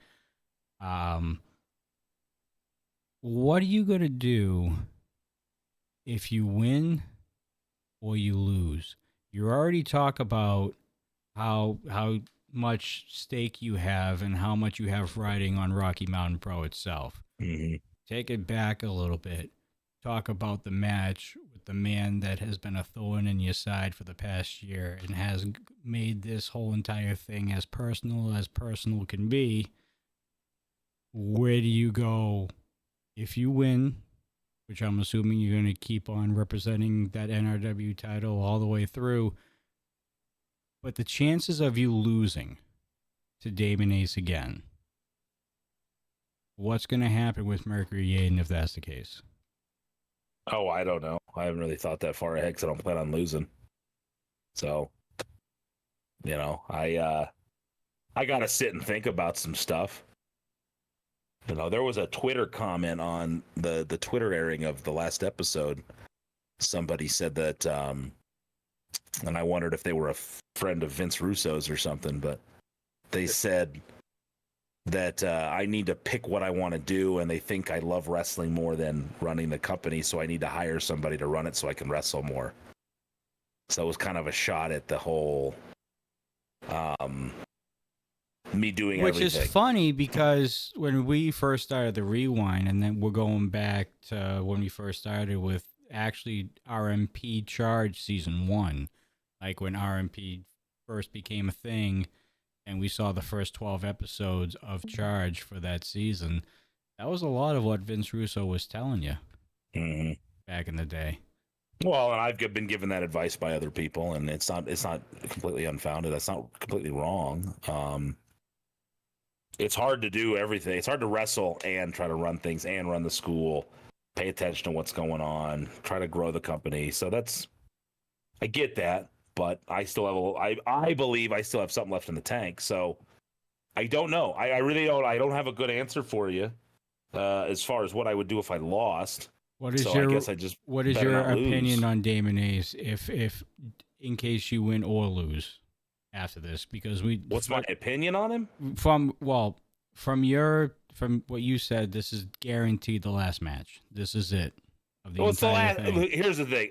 What are you going to do if you win or you lose? You already talk about how much stake you have and how much you have riding on Rocky Mountain Pro itself. Mm-hmm. Take it back a little bit. Talk about the match with the man that has been a thorn in your side for the past year and has made this whole entire thing as personal can be. Where do you go if you win, which I'm assuming you're going to keep on representing that NRW title all the way through, but the chances of you losing to Damon Ace again, what's going to happen with Mercury Yaden if that's the case? Oh, I don't know. I haven't really thought that far ahead because I don't plan on losing. So, I got to sit and think about some stuff. There was a Twitter comment on the Twitter airing of the last episode. Somebody said that, and I wondered if they were a friend of Vince Russo's or something, but they said that I need to pick what I want to do, and they think I love wrestling more than running the company, so I need to hire somebody to run it so I can wrestle more. So it was kind of a shot at the whole me doing Which everything. is funny because when we first started the Rewind, and then we're going back to when we first started with actually RMP Charge Season 1, like when RMP first became a thing, and we saw the first 12 episodes of Charge for that season, that was a lot of what Vince Russo was telling you back in the day. Well, and I've been given that advice by other people, and it's not completely unfounded. That's not completely wrong. It's hard to do everything. It's hard to wrestle and try to run things and run the school, pay attention to what's going on, try to grow the company. So I get that, but I still have I believe I still have something left in the tank. So I don't know. I really don't. I don't have a good answer for you as far as what I would do if I lost. What is so your I guess I just what is better your not lose. opinion on Damon Ace if in case you win or lose after this? Because what's my opinion on him? From what you said, this is guaranteed the last match. This is it of the entire thing. Here's the thing.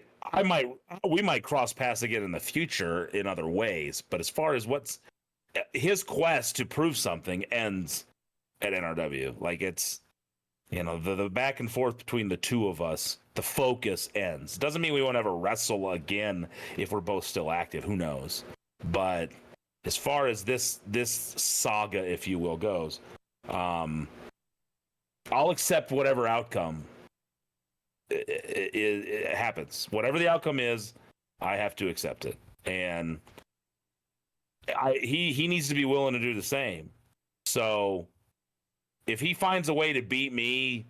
We might cross paths again in the future in other ways, but as far as what's his quest to prove something ends at NRW. Like it's the back and forth between the two of us, the focus ends. Doesn't mean we won't ever wrestle again if we're both still active. Who knows? But as far as this saga, if you will, goes, I'll accept whatever outcome it happens. Whatever the outcome is, I have to accept it. And he needs to be willing to do the same. So if he finds a way to beat me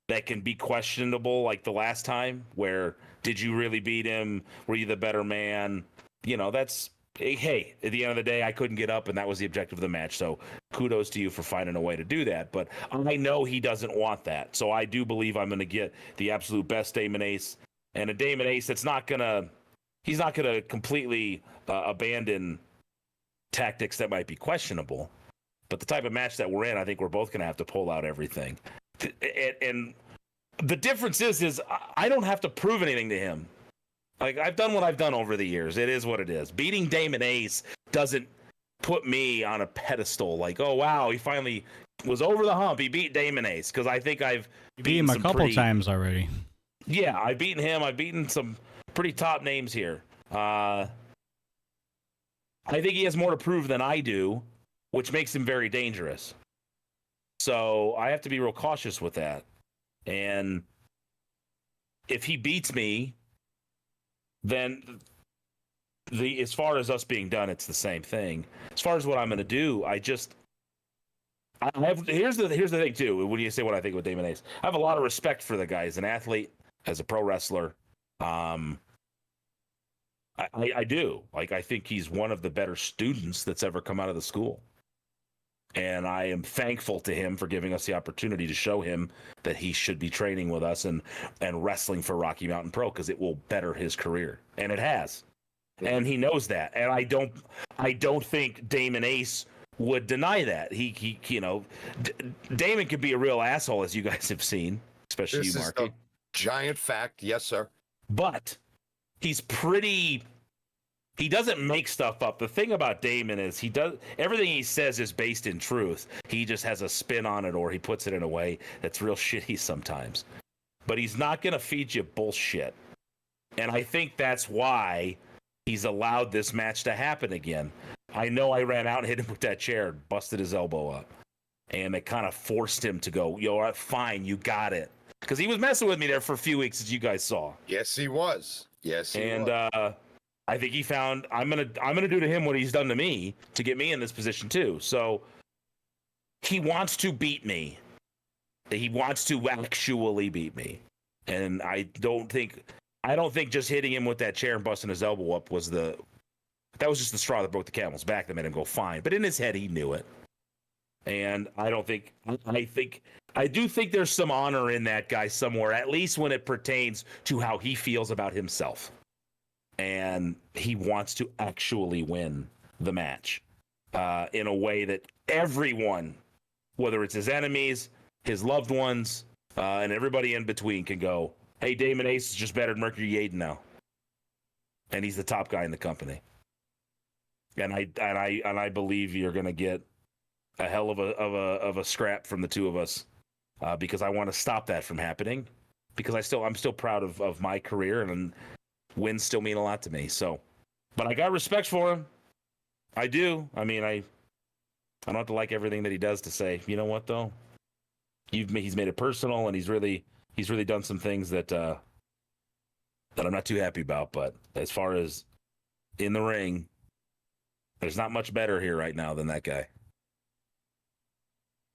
that can be questionable, like the last time, where did you really beat him? Were you the better man? That's, hey, at the end of the day, I couldn't get up, and that was the objective of the match. So kudos to you for finding a way to do that. But I know he doesn't want that. So I do believe I'm going to get the absolute best Damon Ace, and a Damon Ace that's he's not going to completely abandon tactics that might be questionable. But the type of match that we're in, I think we're both going to have to pull out everything. And the difference is I don't have to prove anything to him. Like, I've done what I've done over the years. It is what it is. Beating Damon Ace doesn't put me on a pedestal. Like, oh, wow, he finally was over the hump. He beat Damon Ace. Because I think I've beat him a couple times already. Yeah, I've beaten him. I've beaten some pretty top names here. I think he has more to prove than I do, which makes him very dangerous. So I have to be real cautious with that. And if he beats me, then as far as us being done, it's the same thing. As far as what I'm going to do, here's the thing too. When you say what I think with Damon Ace, I have a lot of respect for the guy as an athlete, as a pro wrestler. I do. Like, I think he's one of the better students that's ever come out of the school. And I am thankful to him for giving us the opportunity to show him that he should be training with us and wrestling for Rocky Mountain Pro, because it will better his career. And it has. and he knows that. And I don't think Damon Ace would deny that. He Damon could be a real asshole, as you guys have seen, especially This you, is Marky. a giant fact. Yes, sir. But he's pretty. He doesn't make stuff up. The thing about Damon is everything he says is based in truth. He just has a spin on it, or he puts it in a way that's real shitty sometimes. But he's not going to feed you bullshit. And I think that's why he's allowed this match to happen again. I know I ran out and hit him with that chair, busted his elbow up. And it kind of forced him to go, yo, fine, you got it. Because he was messing with me there for a few weeks, as you guys saw. Yes, he was. Yes, he was. And I think he found I'm gonna do to him what he's done to me to get me in this position too. So he wants to beat me. He wants to actually beat me. And I don't think just hitting him with that chair and busting his elbow up was just the straw that broke the camel's back that made him go fine. But in his head he knew it. And I do think there's some honor in that guy somewhere, at least when it pertains to how he feels about himself. And he wants to actually win the match in a way that everyone, whether it's his enemies, his loved ones, and everybody in between, can go, hey, Damon Ace is just better than Mercury Yaden now. And he's the top guy in the company. And I believe you're going to get a hell of a scrap from the two of us because I want to stop that from happening, because I'm still proud of my career, and wins still mean a lot to me. So, but I got respect for him. I do. I mean, I don't have to like everything that he does to say, you know what though? He's made it personal, and he's really done some things that I'm not too happy about. But as far as in the ring, there's not much better here right now than that guy.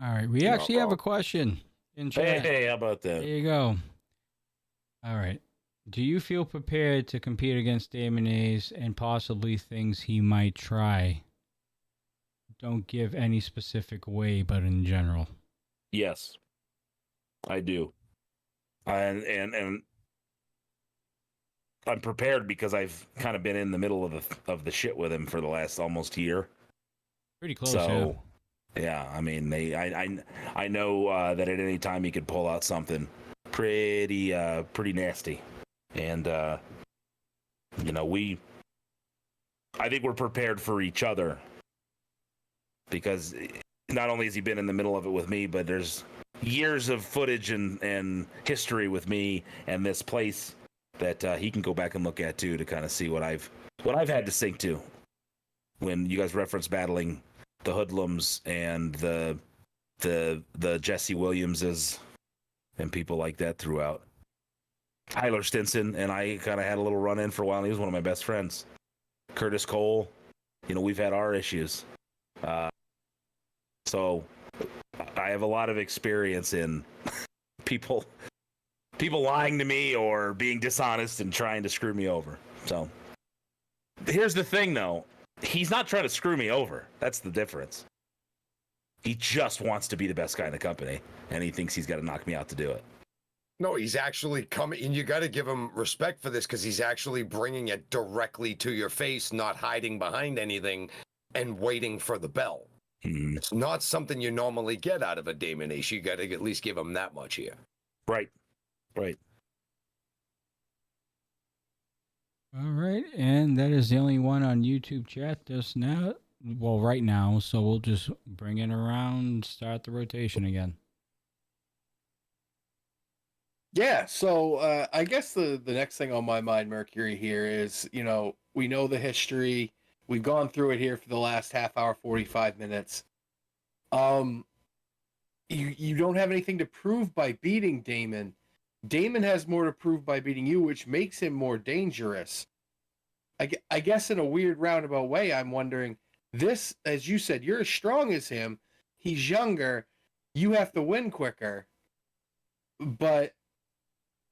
All right, we actually have a question in chat. Hey, how about that? There you go. All right. Do you feel prepared to compete against Damon Ace and possibly things he might try? Don't give any specific way, but in general. Yes, I do. And I'm prepared because I've kind of been in the middle of the shit with him for the last almost year. Pretty close. So, yeah, I mean, I know that at any time he could pull out something pretty nasty. And, I think we're prepared for each other, because not only has he been in the middle of it with me, but there's years of footage and history with me and this place that he can go back and look at too, to kind of see what I've had to sink to when you guys reference battling the Hoodlums and the Jesse Williamses and people like that throughout. Tyler Stinson and I kind of had a little run-in for a while, and he was one of my best friends. Curtis Cole, we've had our issues. So I have a lot of experience in people lying to me or being dishonest and trying to screw me over. So here's the thing, though. He's not trying to screw me over. That's the difference. He just wants to be the best guy in the company, and he thinks he's got to knock me out to do it. No, he's actually coming, and you got to give him respect for this, because he's actually bringing it directly to your face, not hiding behind anything and waiting for the bell. Mm-hmm. It's not something you normally get out of a Damon Ace. You got to at least give him that much here. Right. All right, and that is the only one on YouTube chat just now. Well, right now, so we'll just bring it around, start the rotation again. Yeah, so I guess the next thing on my mind, Mercury, here is, we know the history. We've gone through it here for the last half hour, 45 minutes. You don't have anything to prove by beating Damon. Damon has more to prove by beating you, which makes him more dangerous. I guess in a weird roundabout way, I'm wondering, this, as you said, you're as strong as him. He's younger. You have to win quicker. But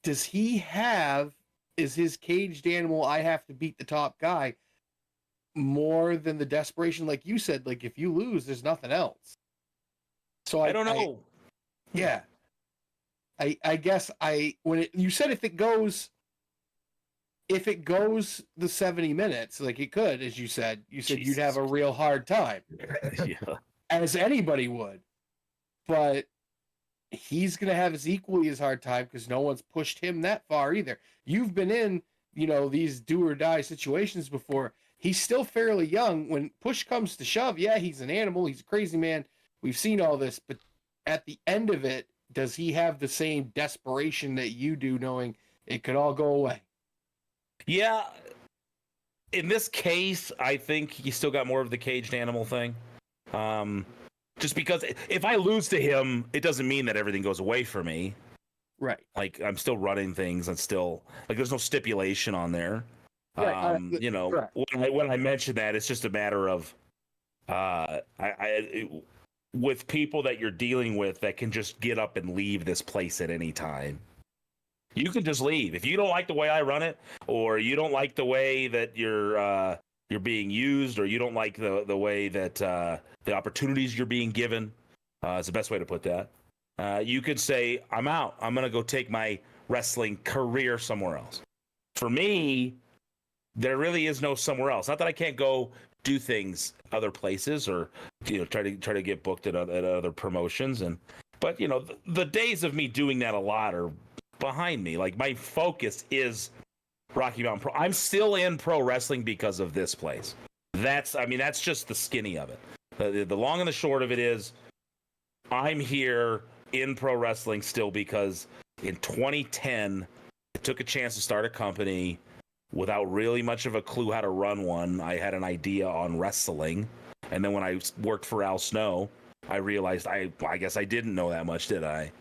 does he have, is his caged animal, I have to beat the top guy, more than the desperation? Like you said, like if you lose, there's nothing else. So I don't know. I guess you said if it goes if it goes the 70 minutes, like it could, as you said you'd have a real hard time. Yeah. As anybody would. But he's going to have his equally as hard time because no one's pushed him that far either. You've been in, these do or die situations before. He's still fairly young. When push comes to shove, yeah, he's an animal. He's a crazy man. We've seen all this. But at the end of it, does he have the same desperation that you do, knowing it could all go away? Yeah. In this case, I think he still got more of the caged animal thing. Just because if I lose to him, it doesn't mean that everything goes away for me. Right. Like, I'm still running things. And still, like, there's no stipulation on there. Right. When I mentioned that, it's just a matter of with people that you're dealing with that can just get up and leave this place at any time. You can just leave. If you don't like the way I run it, or you don't like the way that you're being used, or you don't like the way that the opportunities you're being given, is the best way to put that. You could say, I'm out. I'm going to go take my wrestling career somewhere else. For me, there really is no somewhere else. Not that I can't go do things other places, or try to get booked at other promotions, but the days of me doing that a lot are behind me. Like, my focus is Rocky Mountain Pro. I'm still in pro wrestling because of this place. That's just the skinny of it. The long and the short of it is, I'm here in pro wrestling still because in 2010, I took a chance to start a company without really much of a clue how to run one. I had an idea on wrestling. And then when I worked for Al Snow, I realized I guess I didn't know that much, did I?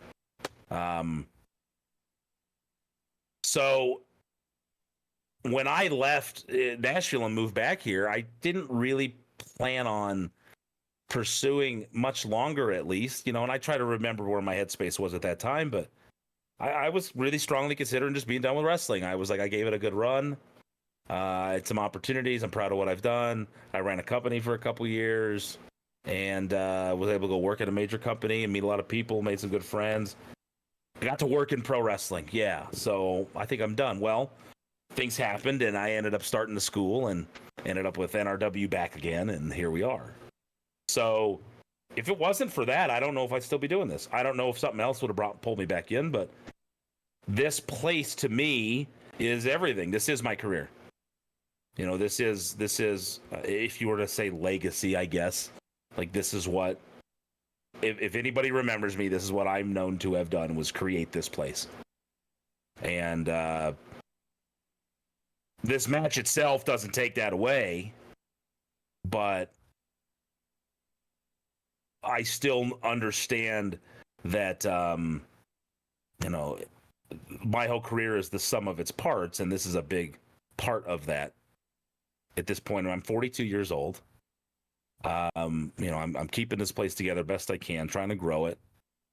So when I left Nashville and moved back here, I didn't really plan on pursuing much longer, at least, and I try to remember where my headspace was at that time, but I was really strongly considering just being done with wrestling. I was like, I gave it a good run. I had some opportunities. I'm proud of what I've done. I ran a company for a couple years and was able to go work at a major company and meet a lot of people, made some good friends. I got to work in pro wrestling. Yeah. So I think I'm done. Well, things happened and I ended up starting the school and ended up with NRW back again. And here we are. So if it wasn't for that, I don't know if I'd still be doing this. I don't know if something else would have pulled me back in, but this place to me is everything. This is my career. This is if you were to say legacy, I guess, like, this is what, if anybody remembers me, this is what I'm known to have done, was create this place. And this match itself doesn't take that away, but I still understand that, my whole career is the sum of its parts, and this is a big part of that. At this point, I'm 42 years old. I'm keeping this place together best I can, trying to grow it,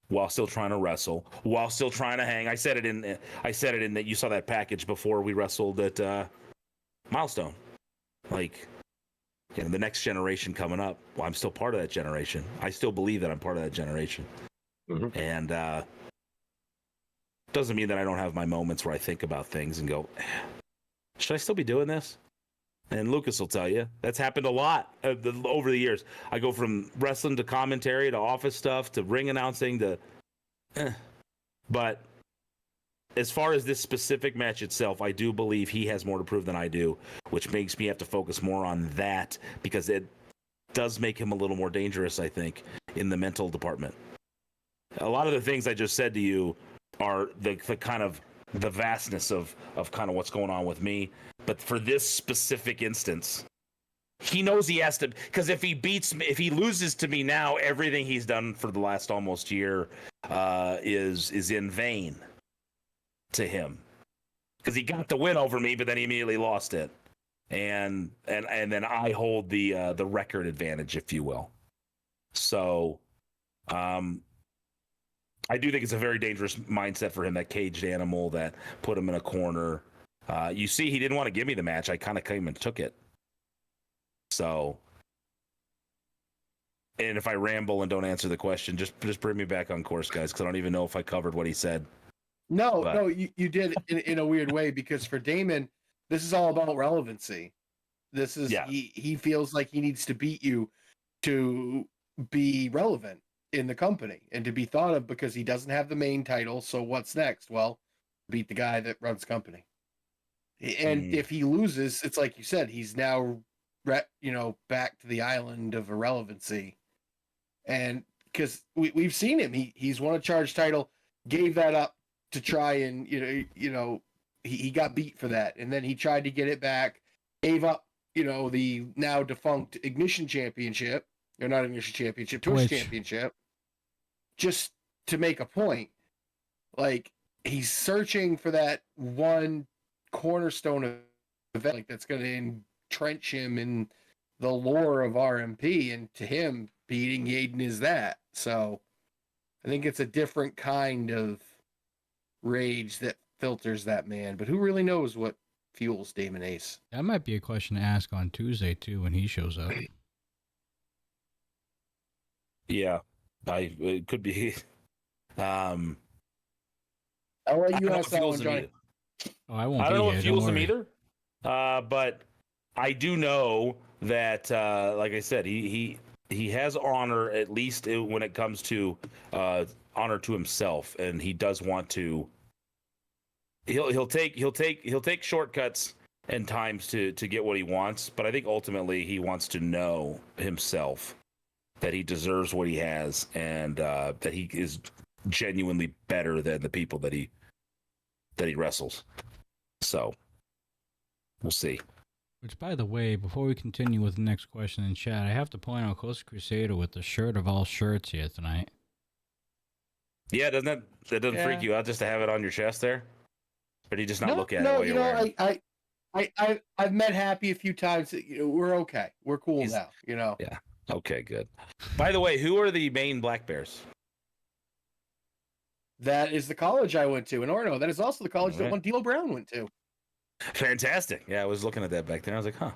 while still trying to wrestle, while still trying to hang. I said it in that you saw that package before we wrestled at Milestone. Like, the next generation coming up, well, I'm still part of that generation. I still believe that I'm part of that generation. Mm-hmm. And doesn't mean that I don't have my moments where I think about things and go, should I still be doing this? And Lucas will tell you, that's happened a lot over the years. I go from wrestling to commentary to office stuff to ring announcing to... But as far as this specific match itself, I do believe he has more to prove than I do, which makes me have to focus more on that, because it does make him a little more dangerous, I think, in the mental department. A lot of the things I just said to you are the kind of the vastness of kind of what's going on with me. But for this specific instance, he knows he has to, because if he loses to me now, everything he's done for the last almost year is in vain to him, because he got the win over me, but then he immediately lost it, and then I hold the record advantage, if you will. So, I do think it's a very dangerous mindset for him, that caged animal that put him in a corner. You see, he didn't want to give me the match. I kind of came and took it. So, and if I ramble and don't answer the question, just bring me back on course, guys, because I don't even know if I covered what he said. No, you did in a weird way, because for Damon, This is all about relevancy. This is he feels like he needs to beat you to be relevant in the company and to be thought of because he doesn't have the main title. So what's next? Well, beat the guy that runs company. And if he loses, it's like you said, he's now, back to the island of irrelevancy. And because we've seen him, he's won a charge title, gave that up to try and he got beat for that, and then he tried to get it back, gave up the now defunct Ignition Championship, or not Ignition Championship, Twitch Championship, just to make a point. Like, he's searching for that one cornerstone event that's going to entrench him in the lore of RMP, and to him, beating Yaden is that. So I think it's a different kind of rage that filters that man, but who really knows what fuels Damon Ace? That might be a question to ask on Tuesday too when he shows up. Yeah, it could be. I'll let you ask that one, Johnny. Oh, I won't. I don't know what fuels him either, but I do know that, like I said, he has honor, at least when it comes to honor to himself, and he does want to. He'll take shortcuts and times to get what he wants, but I think ultimately he wants to know himself that he deserves what he has, and that he is genuinely better than the people that he wrestles. So we'll see. Which, by the way, before we continue with the next question in chat, I have to point out Coast Crusader with the shirt of all shirts here tonight. Yeah, doesn't freak you out just to have it on your chest there? Or do you just not look at it while you're wearing it? I've met Happy a few times. We're okay. We're cool now. Yeah. Okay, good. By the way, who are the main Black Bears? That is the college I went to in Orono. That is also the college that one D'Lo Brown went to. Fantastic. Yeah, I was looking at that back there. I was like, huh.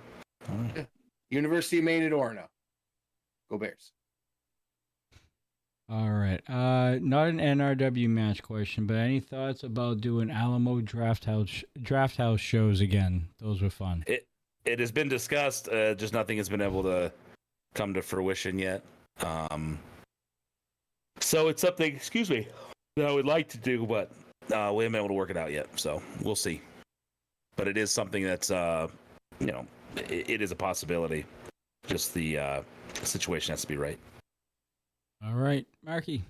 All right. Yeah. University of Maine at Orono. Go Bears. All right. Not an NRW match question, but any thoughts about doing Alamo Draft House shows again? Those were fun. It has been discussed, just nothing has been able to come to fruition yet. So it's something, that I would like to do, but we haven't been able to work it out yet. So we'll see. But it is something that's, it is a possibility. Just the situation has to be right. All right, Marky.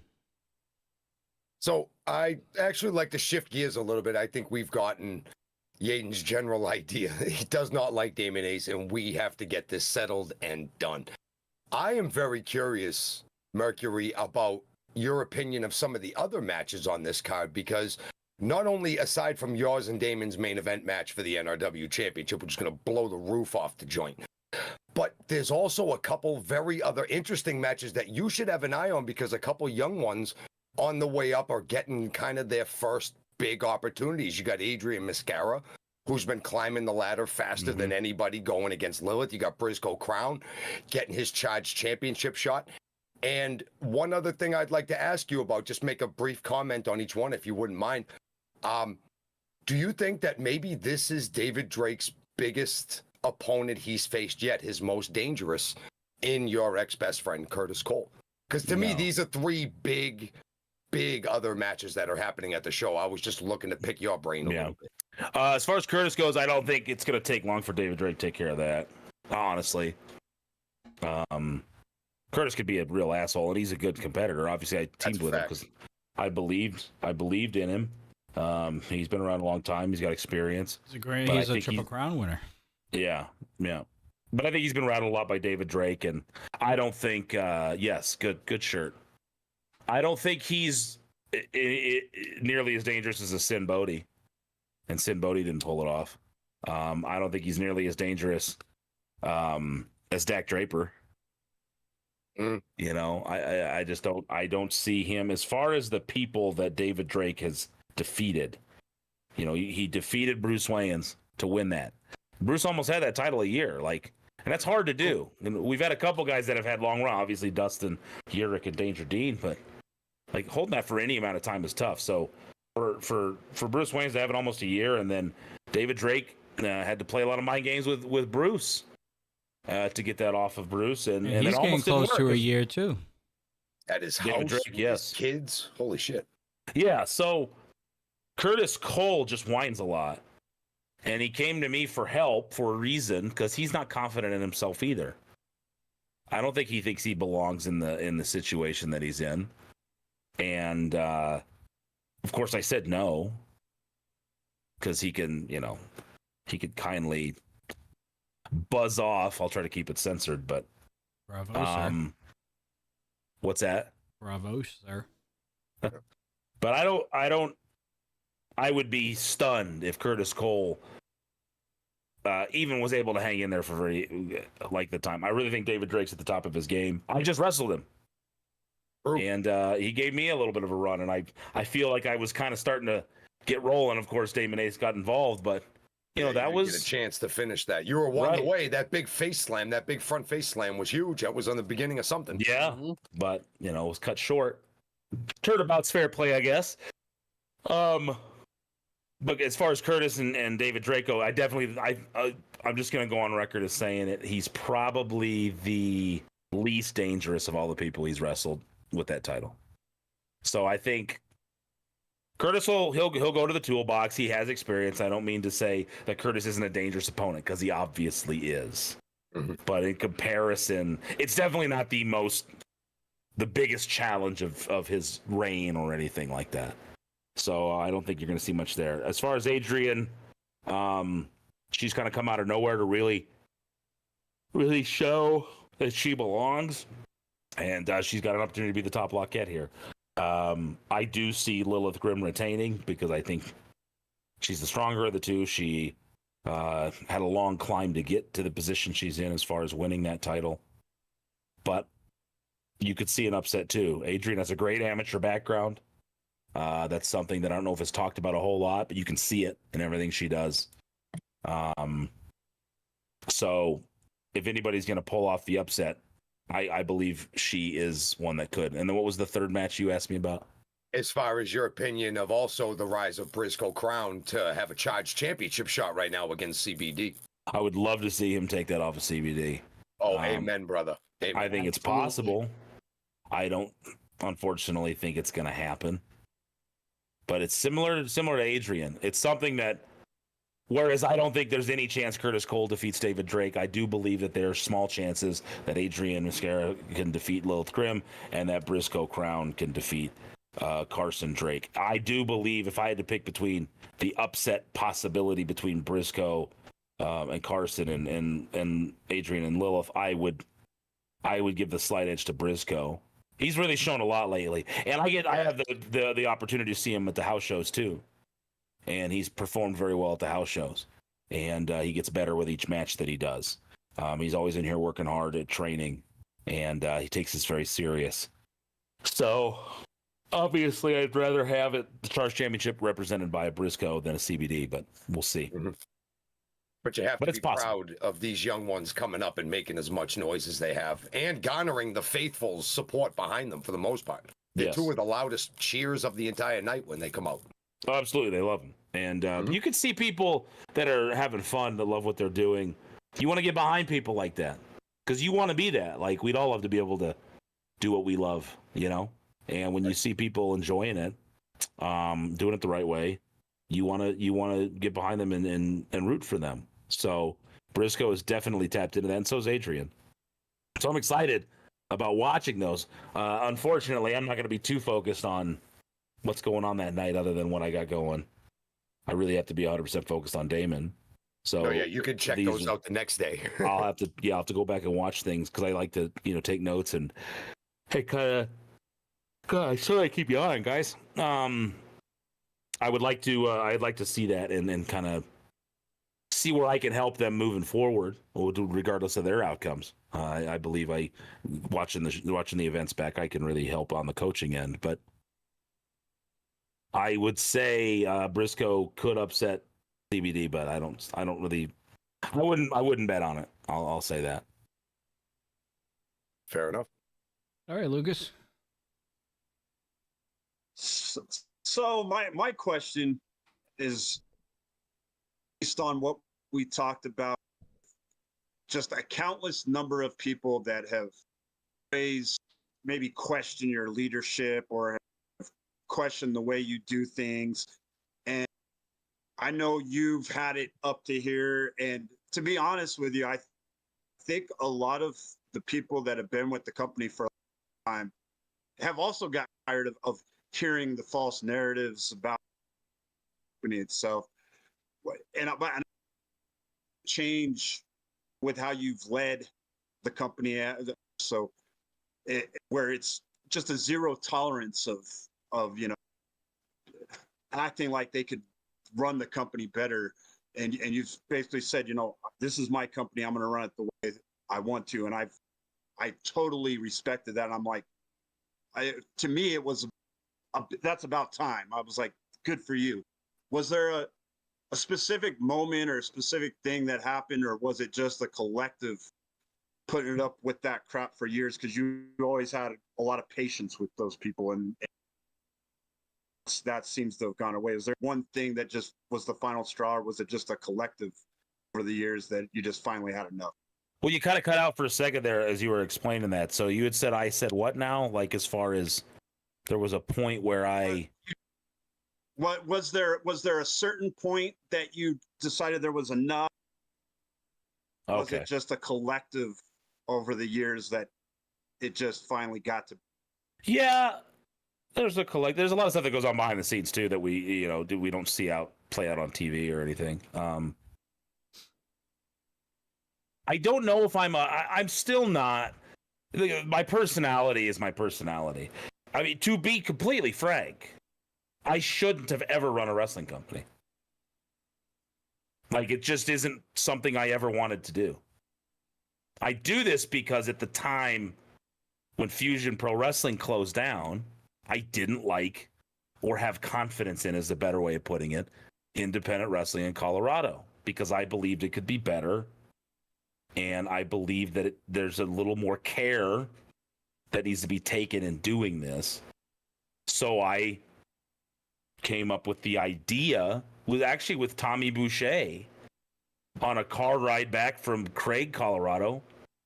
So I actually like to shift gears a little bit. I think we've gotten Yaden's general idea. He does not like Damon Ace, and we have to get this settled and done. I am very curious, Mercury, about your opinion of some of the other matches on this card, because not only aside from yours and Damon's main event match for the NRW Championship, which is going to blow the roof off the joint, but there's also a couple very other interesting matches that you should have an eye on, because a couple young ones on the way up are getting kind of their first big opportunities. You got Adrian Mascara, who's been climbing the ladder faster than anybody, going against Lilith. You got Briscoe Crown getting his Charge Championship shot. And one other thing I'd like to ask you about, just make a brief comment on each one if you wouldn't mind. Do you think that maybe this is David Drake's biggest opponent he's faced yet, his most dangerous, in your ex-best friend Curtis Cole? Because to me, these are three big other matches that are happening at the show. I was just looking to pick your brain a little bit. As far as Curtis goes, I don't think it's going to take long for David Drake to take care of that, honestly. Curtis could be a real asshole, and he's a good competitor. Obviously, I teamed with him because I believed in him. He's been around a long time. He's got experience. He's a Triple Crown winner. Yeah. But I think he's been rattled a lot by David Drake, and I don't think, good shirt. I don't think he's nearly as dangerous as a Sin Bodhi, and Sin Bodhi didn't pull it off. I don't think he's nearly as dangerous as Dak Draper. I just don't see him as far as the people that David Drake has defeated. He defeated Bruce Wayans to win that. Bruce almost had that title a year, and that's hard to do. And we've had a couple guys that have had long run, obviously Dustin, Uric, and Danger Dean, but holding that for any amount of time is tough. So for Bruce Wayans to have it almost a year, and then David Drake had to play a lot of mind games with Bruce to get that off of Bruce, and he's it getting almost didn't close to work. a year too. At his David house, Drake, with yes. his kids. Holy shit. Yeah, so Curtis Cole just whines a lot. And he came to me for help for a reason, because he's not confident in himself either. I don't think he thinks he belongs in the situation that he's in. And of course I said no. Because he can, he could kindly buzz off. I'll try to keep it censored, but Bravo, sir. What's that? Bravo, sir. But I would be stunned if Curtis Cole even was able to hang in there for the time. I really think David Drake's at the top of his game. I just wrestled him. And he gave me a little bit of a run, and I feel like I was kind of starting to get rolling. Of course, Damon Ace got involved, but that was get a chance to finish that. You were one away. That big face slam, that big front face slam was huge. That was on the beginning of something. Yeah, but it was cut short. Turnabout's fair play, I guess. But as far as Curtis and David Draco, I'm just going to go on record as saying it. He's probably the least dangerous of all the people he's wrestled with that title. So I think Curtis he'll go to the toolbox. He has experience. I don't mean to say that Curtis isn't a dangerous opponent, because he obviously is. Mm-hmm. But in comparison, it's definitely not the biggest challenge of his reign or anything like that. So I don't think you're going to see much there. As far as Adrian, she's kind of come out of nowhere to really show that she belongs, and she's got an opportunity to be the top lockette here. I do see Lilith Grimm retaining, because I think she's the stronger of the two. She had a long climb to get to the position she's in as far as winning that title. But you could see an upset too. Adrian has a great amateur background. That's something that I don't know if it's talked about a whole lot, but you can see it in everything she does. So if anybody's going to pull off the upset, I believe she is one that could. And then what was the third match you asked me about? As far as your opinion of also the rise of Briscoe Crown to have a charged championship shot right now against CBD. I would love to see him take that off of CBD. Oh, amen, brother. Amen. I think it's possible. I don't, unfortunately, think it's going to happen. But it's similar to Adrian. It's something that, whereas I don't think there's any chance Curtis Cole defeats David Drake, I do believe that there are small chances that Adrian Mascara can defeat Lilith Grimm, and that Briscoe Crown can defeat Carson Drake. I do believe, if I had to pick between the upset possibility between Briscoe and Carson and Adrian and Lilith, I would give the slight edge to Briscoe. He's really shown a lot lately, and I have the opportunity to see him at the house shows too, and he's performed very well at the house shows, and he gets better with each match that he does. He's always in here working hard at training, and he takes this very serious. So obviously, I'd rather have the Charge Championship represented by a Briscoe than a CBD, but we'll see. Mm-hmm. But you have to be proud of these young ones coming up and making as much noise as they have, and garnering the faithful's support behind them for the most part. They're two of the loudest cheers of the entire night when they come out. Oh, absolutely, they love them. And you can see people that are having fun, that love what they're doing. You want to get behind people like that, because you want to be that. Like, we'd all love to be able to do what we love, And when you see people enjoying it, doing it the right way, you want to get behind them and root for them. So Briscoe is definitely tapped into that, and so is Adrian. So I'm excited about watching those. Unfortunately, I'm not going to be too focused on what's going on that night, other than what I got going. I really have to be 100% focused on Damon. So you can check those out the next day. I'll have to go back and watch things, because I like to take notes and God, sorry I keep yawning, guys. I'd like to see that and kind of see where I can help them moving forward, regardless of their outcomes. I believe watching the events back, I can really help on the coaching end. But I would say Briscoe could upset CBD, but I wouldn't bet on it. I'll say that. Fair enough. All right, Lucas. So my question is based on what we talked about just a countless number of people that have raised, maybe question your leadership or have questioned the way you do things. And I know you've had it up to here. And to be honest with you, I think a lot of the people that have been with the company for a long time have also got tired of hearing the false narratives about the company itself. And change with how you've led the company, so where it's just a zero tolerance of acting like they could run the company better, and you've basically said, this is my company, I'm going to run it the way I want to, and I totally respected that. I'm like, to me it was that's about time. I was like, good for you. Was there a specific moment or a specific thing that happened, or was it just a collective putting it up with that crap for years? Because you always had a lot of patience with those people, and that seems to have gone away. Was there one thing that just was the final straw, or was it just a collective over the years that you just finally had enough? Well, you kind of cut out for a second there as you were explaining that. So you had said, I said what now? Like, as far as there was a point where What was there a certain point that you decided there was enough? Okay. Was it just a collective over the years that it just finally got to? Yeah, there's a lot of stuff that goes on behind the scenes too that we don't see play out on TV or anything. I don't know if I'm still not. My personality is my personality. I mean, to be completely frank, I shouldn't have ever run a wrestling company. Like, it just isn't something I ever wanted to do. I do this because at the time when Fusion Pro Wrestling closed down, I didn't like or have confidence in, is the better way of putting it, independent wrestling in Colorado, because I believed it could be better. And I believe that there's a little more care that needs to be taken in doing this. So I came up with the idea with Tommy Boucher on a car ride back from Craig, Colorado,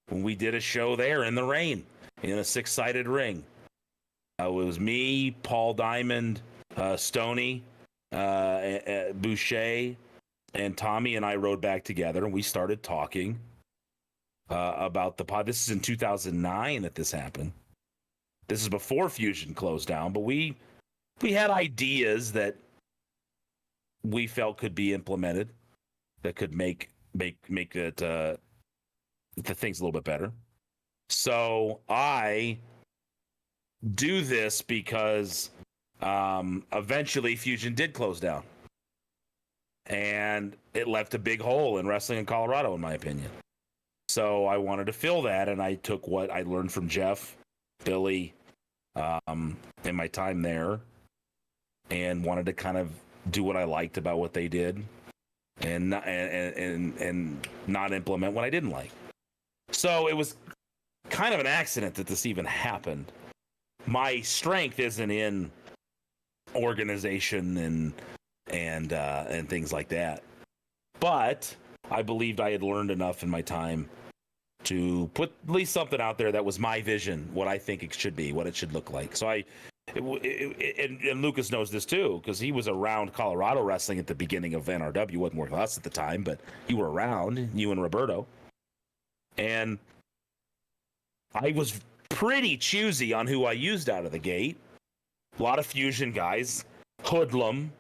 when we did a show there in the rain in a 6-sided ring. It was me, Paul Diamond, Stoney, Boucher, and Tommy, and I rode back together, and we started talking about the pod. This is in 2009 that this happened. This is before Fusion closed down, but we had ideas that we felt could be implemented that could make it the things a little bit better. So I do this because eventually Fusion did close down, and it left a big hole in wrestling in Colorado, in my opinion. So I wanted to fill that, and I took what I learned from Jeff, Billy, in my time there, and wanted to kind of do what I liked about what they did, and not implement what I didn't like. So it was kind of an accident that this even happened. My strength isn't in organization and things like that, but I believed I had learned enough in my time to put at least something out there that was my vision, what I think it should be, what it should look like. So and Lucas knows this too, because he was around Colorado wrestling at the beginning of NRW. Wasn't working with us at the time, but you were around, you and Roberto. And I was pretty choosy on who I used out of the gate. A lot of Fusion guys, Hoodlum,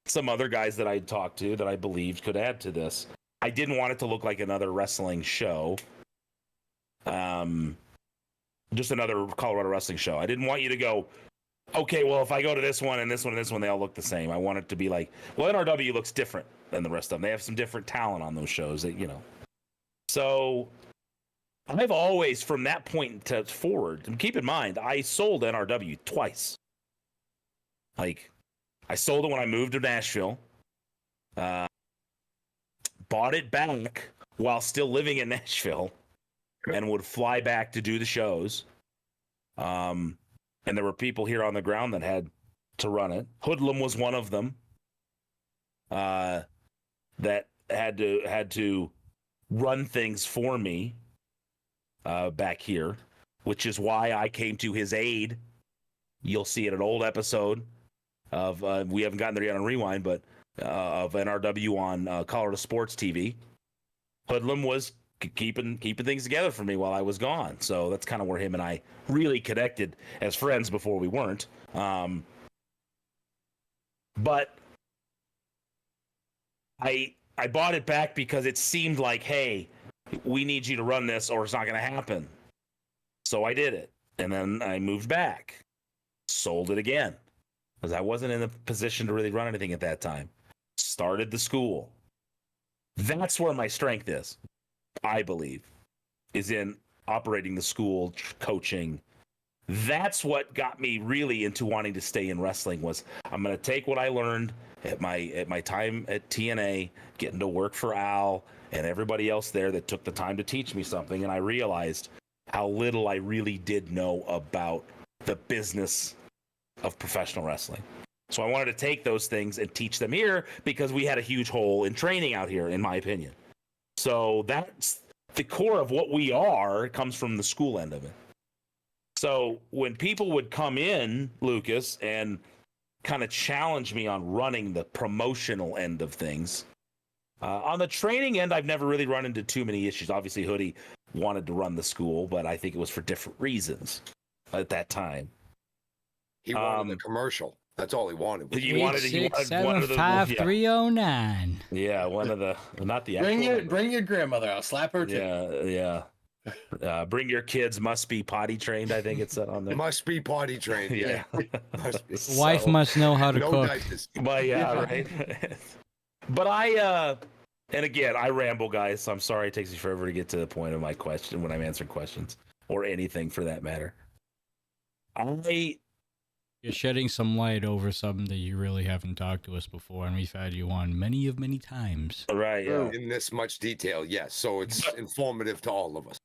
some other guys that I'd talked to that I believed could add to this. I didn't want it to look like another wrestling show. Just another Colorado wrestling show. I didn't want you to go, okay, well, if I go to this one and this one and this one, they all look the same. I want it to be like, well, NRW looks different than the rest of them. They have some different talent on those shows that, So I've always, from that point forward, and keep in mind, I sold NRW twice. Like, I sold it when I moved to Nashville, bought it back while still living in Nashville, and would fly back to do the shows. And there were people here on the ground that had to run it. Hoodlum was one of them that had to run things for me back here, which is why I came to his aid. You'll see it an old episode of we haven't gotten there yet on Rewind, but of NRW on Colorado Sports TV. Hoodlum was keeping things together for me while I was gone, so that's kind of where him and I really connected as friends before we weren't. But I bought it back because it seemed like, hey, we need you to run this or it's not going to happen. So I did it, and then I moved back, sold it again because I wasn't in a position to really run anything at that time. Started the school. That's where my strength is, I believe, is in operating the school, coaching. That's what got me really into wanting to stay in wrestling. Was I'm going to take what I learned at my time at TNA, getting to work for Al and everybody else there that took the time to teach me something, and I realized how little I really did know about the business of professional wrestling. So I wanted to take those things and teach them here because we had a huge hole in training out here, in my opinion. So that's the core of what we are, comes from the school end of it. So when people would come in, Lucas, and kind of challenge me on running the promotional end of things, on the training end, I've never really run into too many issues. Obviously, Hoodie wanted to run the school, but I think it was for different reasons at that time. He wanted a commercial. That's all he wanted. He wanted 8675309. Yeah, one of the, not the Bring your grandmother out. Slap her too. Yeah. Bring your kids, must be potty trained, I think it said on there. Must be potty trained. Yeah. Must be. Wife must know how to no cook. diapers. But yeah, right. But and again, I ramble, guys, so I'm sorry it takes me forever to get to the point of my question when I'm answering questions or anything for that matter. You're shedding some light over something that you really haven't talked to us before, and we've had you on many times. Right, yeah. In this much detail, yes. So it's informative to all of us.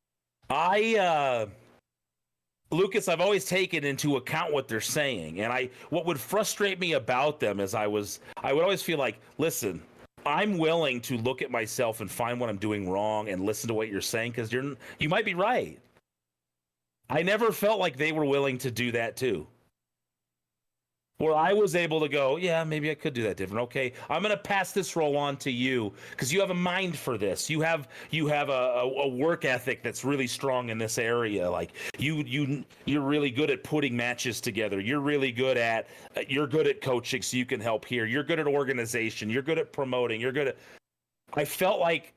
Lucas, I've always taken into account what they're saying, and what would frustrate me about them is I would always feel like, listen, I'm willing to look at myself and find what I'm doing wrong and listen to what you're saying because you might be right. I never felt like they were willing to do that too. Where I was able to go, yeah, maybe I could do that different. Okay, I'm going to pass this role on to you because you have a mind for this. You have a work ethic that's really strong in this area. Like you're really good at putting matches together. You're really good at coaching, so you can help here. You're good at organization. You're good at promoting. I felt like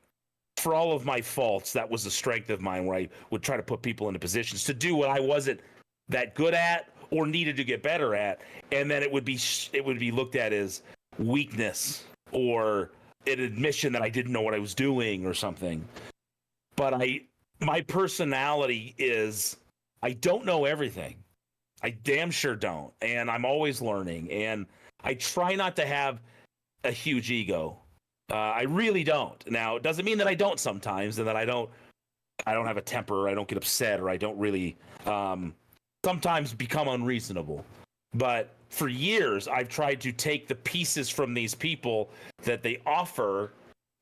for all of my faults, that was a strength of mine where I would try to put people into positions to do what I wasn't that good at or needed to get better at, and then it would be looked at as weakness or an admission that I didn't know what I was doing or something. But my personality is I don't know everything. I damn sure don't, and I'm always learning, and I try not to have a huge ego. I really don't. Now, it doesn't mean that I don't sometimes, and that I don't have a temper, or I don't get upset, or I don't really sometimes become unreasonable. But for years, I've tried to take the pieces from these people that they offer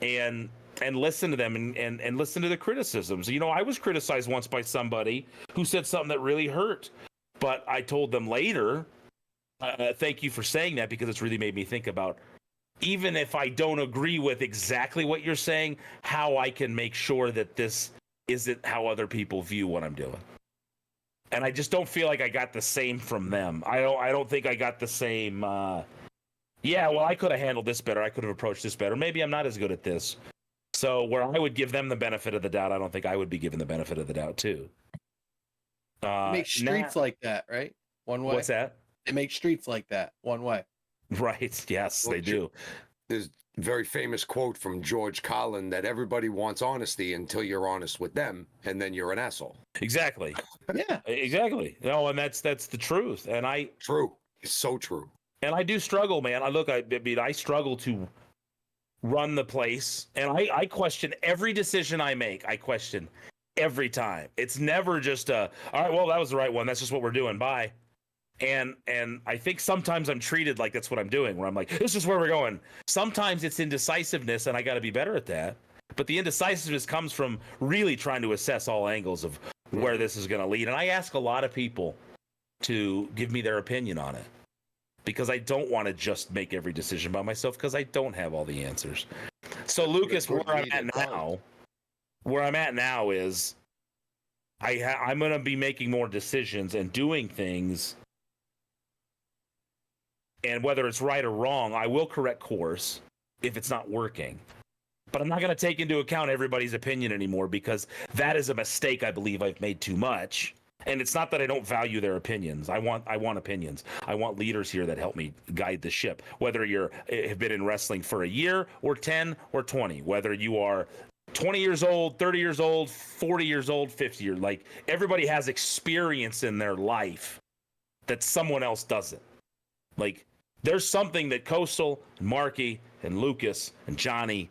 and listen to them and listen to the criticisms. You know, I was criticized once by somebody who said something that really hurt, but I told them later, thank you for saying that, because it's really made me think about, even if I don't agree with exactly what you're saying, how I can make sure that this isn't how other people view what I'm doing. And I just don't feel like I got the same from them. I don't think I got the same. I could have handled this better. I could have approached this better. Maybe I'm not as good at this. So where I would give them the benefit of the doubt, I don't think I would be given the benefit of the doubt too. Make streets like that, right? One way. What's that? They make streets like that, one way. Right. Yes, they do. There's a very famous quote from George Carlin that everybody wants honesty until you're honest with them, and then you're an asshole. Exactly. Yeah. Exactly. No, and that's the truth. And true. It's so true. And I do struggle, man. I struggle to run the place, and I question every decision I make. I question every time. It's never just all right, well, that was the right one. That's just what we're doing. Bye. And I think sometimes I'm treated like that's what I'm doing, where I'm like, this is where we're going. Sometimes it's indecisiveness, and I got to be better at that. But the indecisiveness comes from really trying to assess all angles of where this is going to lead. And I ask a lot of people to give me their opinion on it, because I don't want to just make every decision by myself, because I don't have all the answers. So Lucas, where I'm at now is I'm going to be making more decisions and doing things. And whether it's right or wrong, I will correct course if it's not working. But I'm not going to take into account everybody's opinion anymore, because that is a mistake I believe I've made too much. And it's not that I don't value their opinions. I want opinions. I want leaders here that help me guide the ship. Whether have been in wrestling for a year or 10 or 20, whether you are 20 years old, 30 years old, 40 years old, 50 years, like everybody has experience in their life that someone else doesn't. Like there's something that Coastal, and Marky, and Lucas, and Johnny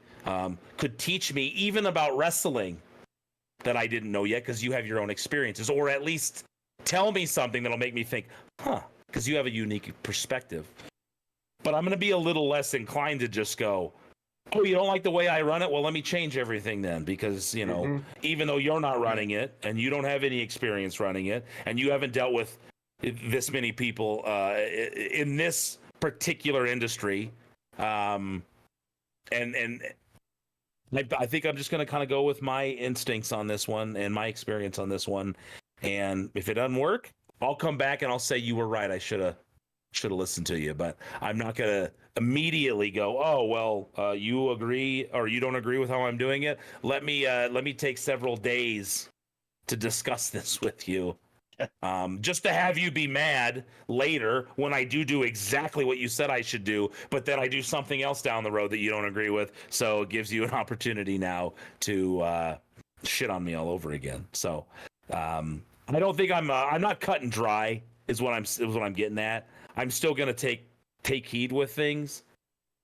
could teach me even about wrestling that I didn't know yet, because you have your own experiences, or at least tell me something that'll make me think, because you have a unique perspective. But I'm going to be a little less inclined to just go, oh, you don't like the way I run it? Well, let me change everything then, because, you know, even though you're not running it and you don't have any experience running it and you haven't dealt with this many people in this particular industry, and I think I'm just going to kind of go with my instincts on this one and my experience on this one. And if it doesn't work, I'll come back and I'll say you were right. I should have listened to you. But I'm not going to immediately go, oh, well, you agree or you don't agree with how I'm doing it. Let me take several days to discuss this with you. Just to have you be mad later when I do exactly what you said I should do, but then I do something else down the road that you don't agree with. So it gives you an opportunity now to shit on me all over again. So I don't think I'm not cut and dry is what I'm getting at. I'm still gonna take heed with things,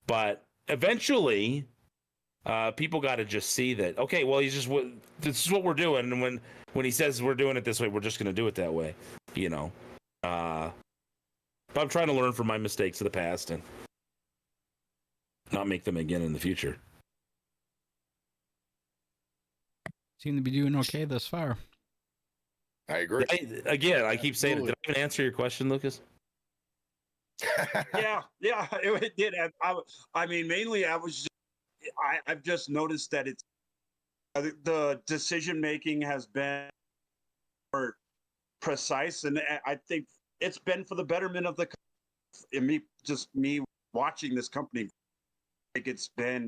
but eventually people got to just see that, okay, well, this is what we're doing, and when he says we're doing it this way, we're just going to do it that way, you know. But I'm trying to learn from my mistakes of the past and not make them again in the future. Seem to be doing okay thus far. I agree. I keep saying it. Did I even answer your question, Lucas? yeah, it did. I mean, mainly I've just noticed that it's the decision making has been more precise, and I think it's been for the betterment of the company. Me watching this company, I think it's been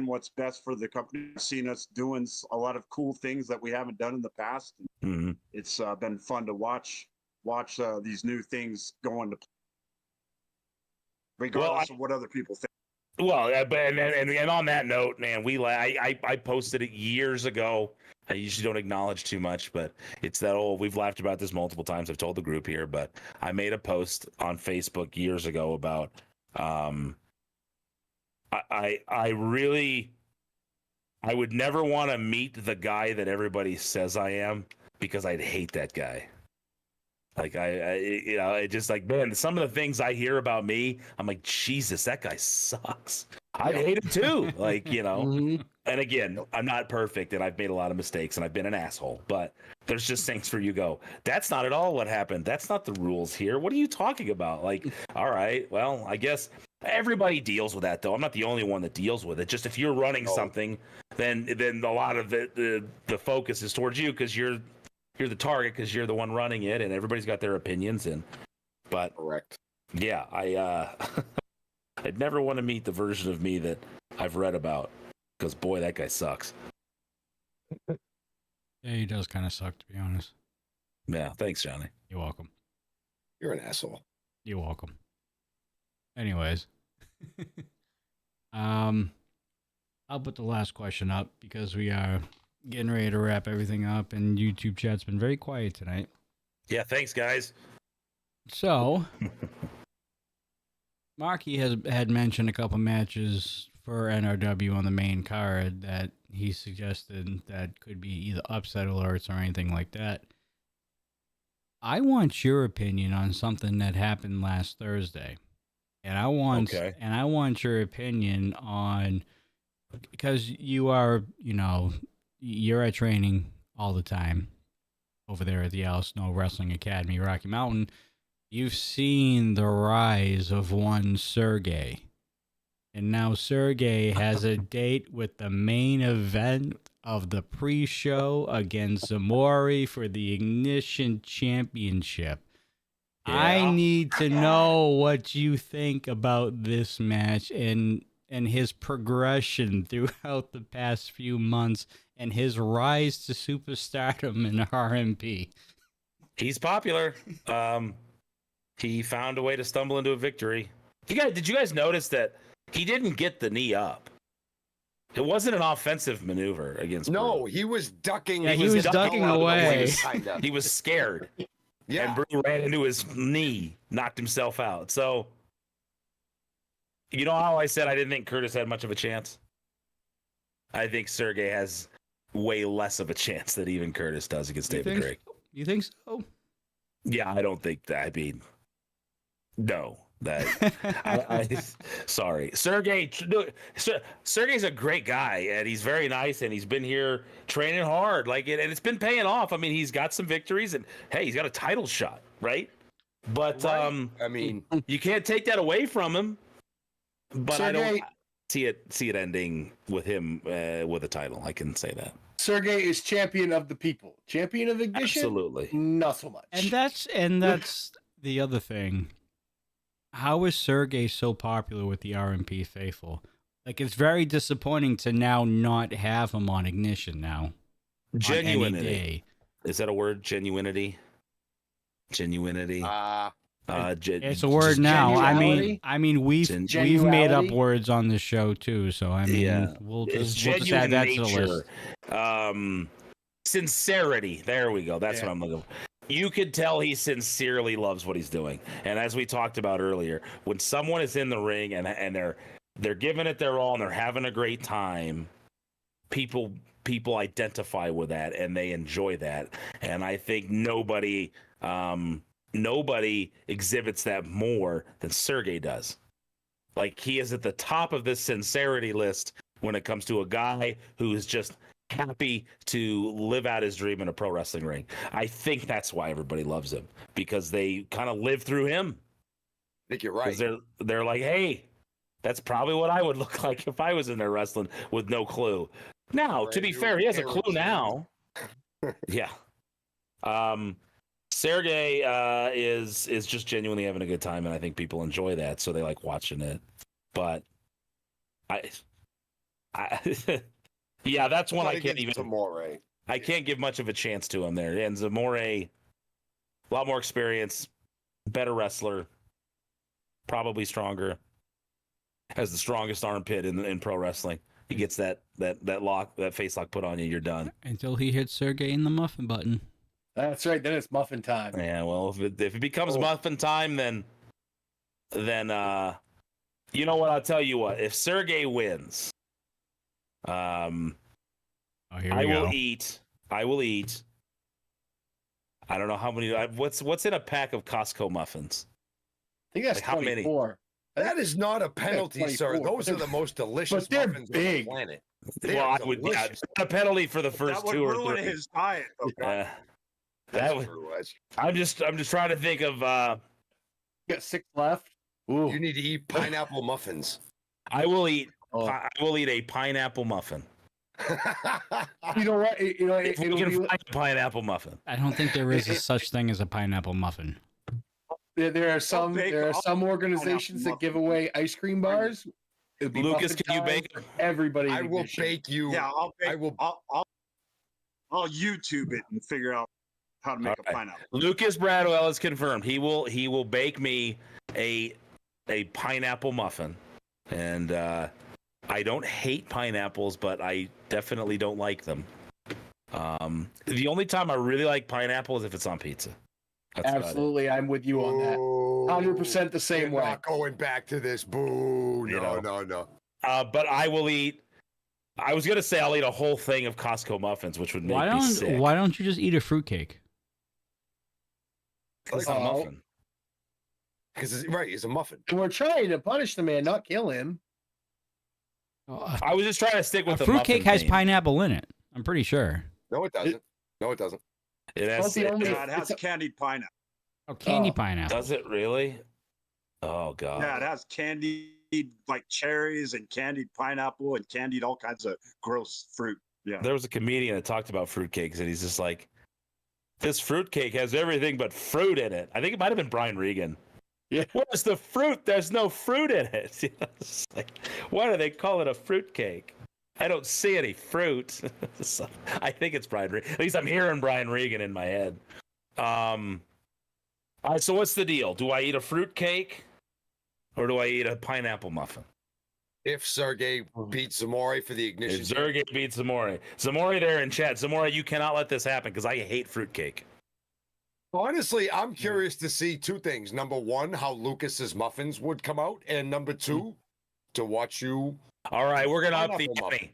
what's best for the company. I've seen us doing a lot of cool things that we haven't done in the past. Mm-hmm. It's been fun to watch these new things go into play, regardless of what other people think. Well, and on that note, man, I posted it years ago. I usually don't acknowledge too much, but it's that old. We've laughed about this multiple times. I've told the group here, but I made a post on Facebook years ago about I would never want to meet the guy that everybody says I am, because I'd hate that guy. Like it just like, man, some of the things I hear about me, I'm like, Jesus, that guy sucks. I hate him too. Like, you know, and again, I'm not perfect and I've made a lot of mistakes and I've been an asshole, but there's just things for you go, that's not at all what happened. That's not the rules here. What are you talking about? Like, all right, well, I guess everybody deals with that though. I'm not the only one that deals with it. Just if you're running something, then a lot of the focus is towards you, because you're the target, because you're the one running it, and everybody's got their opinions. But correct. Yeah, I'd never want to meet the version of me that I've read about, because boy, that guy sucks. Yeah, he does kind of suck, to be honest. Yeah, thanks, Johnny. You're welcome. You're an asshole. You're welcome. Anyways, I'll put the last question up because we are getting ready to wrap everything up, and YouTube chat's been very quiet tonight. Yeah, thanks, guys. So, Marky had mentioned a couple matches for NRW on the main card that he suggested that could be either upset alerts or anything like that. I want your opinion on something that happened last Thursday. And I want your opinion on, because you're at training all the time over there at the Al Snow Wrestling Academy, Rocky Mountain. You've seen the rise of one Sergey. And now Sergey has a date with the main event of the pre-show against Zamori for the Ignition Championship. Yeah. I need to know what you think about this match and his progression throughout the past few months and his rise to superstardom in RMP. He's popular. He found a way to stumble into a victory. Did you guys notice that he didn't get the knee up? It wasn't an offensive maneuver against Brew. He was ducking. Yeah, he was ducking away. He was scared. Yeah. And Brew ran into his knee, knocked himself out. So, you know how I said I didn't think Curtis had much of a chance? I think Sergey has way less of a chance than even Curtis does against David Drake. You think so? Yeah, I don't think that. I mean, no. Sorry. Sergey's a great guy, and he's very nice, and he's been here training hard, and it's been paying off. I mean, he's got some victories, and hey, he's got a title shot, right? But I mean, you can't take that away from him. But Sergey, I don't see it ending with him with a title. I can say that. Sergey is champion of the people, champion of Ignition. Absolutely, not so much. And that's the other thing. How is Sergey so popular with the RMP faithful? Like, it's very disappointing to now not have him on Ignition now. Genuinity. Is that a word? Genuinity? Genuinity. It's a word now. I mean, we've made up words on the show too. So I mean, we'll just add that to the list. Sincerity. There we go. That's what I'm looking for. You could tell he sincerely loves what he's doing. And as we talked about earlier, when someone is in the ring and they're giving it their all and they're having a great time, people identify with that and they enjoy that. And I think nobody exhibits that more than Sergey does. Like, he is at the top of this sincerity list when it comes to a guy who is just happy to live out his dream in a pro wrestling ring. I think that's why everybody loves him, because they kind of live through him. I think you're right. They're like, hey, that's probably what I would look like if I was in there wrestling with no clue. Now, to be fair, he has a clue now. Yeah. Sergey is just genuinely having a good time, and I think people enjoy that, so they like watching it. But I yeah, that's one I can't even. Zamore. I can't give much of a chance to him there. And Zamore, a lot more experience, better wrestler, probably stronger, has the strongest armpit in pro wrestling. He gets that face lock put on you, you're done. Until he hits Sergey in the muffin button. That's right. Then it's muffin time. Yeah, well, if it becomes muffin time, then you know what? I'll tell you what. If Sergey wins, I will eat. I don't know how many. What's in a pack of Costco muffins? I think that's 24. That is not a penalty, sir. Those are the most delicious muffins on the planet. Well, a penalty for the first two or three. That would ruin his diet. Okay. I'm just trying to think of. You got 6 left. Ooh. You need to eat pineapple muffins. I will eat. I will eat a pineapple muffin. You know what? If we can find a pineapple muffin. I don't think there is a such thing as a pineapple muffin. There are some organizations that give away ice cream bars. Lucas, can you bake? Everybody. I will bake you. Yeah, I'll YouTube it and figure out how to make a pineapple. Lucas Bradwell is confirmed. He will bake me a pineapple muffin, and I don't hate pineapples, but I definitely don't like them. The only time I really like pineapple is if it's on pizza. That's absolutely, I'm with you on that. 100% the same way. Not going back to this. Boo! No. But I will eat. I was gonna say I'll eat a whole thing of Costco muffins, which would make me sick. Why don't you just eat a fruitcake? It's not a muffin. Because he's a muffin. And we're trying to punish the man, not kill him. I was just trying to stick with the fruitcake muffin has theme. pineapple in it. I'm pretty sure. No, it doesn't. No, it doesn't. It has, it has candied pineapple. Oh, candy pineapple. Does it really? Oh god. Yeah, it has candied like cherries and candied pineapple and candied all kinds of gross fruit. Yeah. There was a comedian that talked about fruitcakes, and he's just like, "This fruitcake has everything but fruit in it." I think it might have been Brian Regan. Yeah. Where's the fruit? There's no fruit in it. It's like, why do they call it a fruitcake? I don't see any fruit. So, I think it's Brian Regan. At least I'm hearing Brian Regan in my head. All right, so what's the deal? Do I eat a fruitcake or do I eat a pineapple muffin? If Sergey beats Zamori for the ignition. If Sergey beats Zamori. Zamori there in chat. Zamori, you cannot let this happen because I hate fruitcake. Honestly, I'm curious to see two things. Number one, how Lucas's muffins would come out. And number two, to watch you. All right, we're going to up the Pineapple muffin.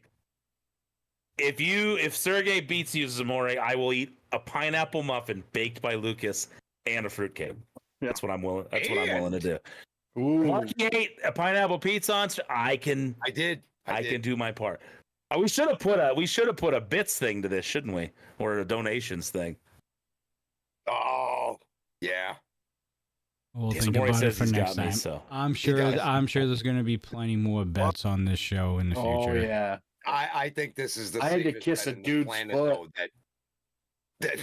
ante. If Sergey beats you, Zamori, I will eat a pineapple muffin baked by Lucas and a fruitcake. That's what I'm willing. That's what I'm willing to do. Marky ate a pineapple pizza on. I can do my part. We should have put a bits thing to this, shouldn't we? Or a donations thing. Oh, yeah. We'll Yeah, think Zamori about it says for he's next got me, time. so. I'm sure there's going to be plenty more bets on this show in the future. Oh yeah. I think this is the I had to safest kiss bet a in the dude's planet, foot. though, that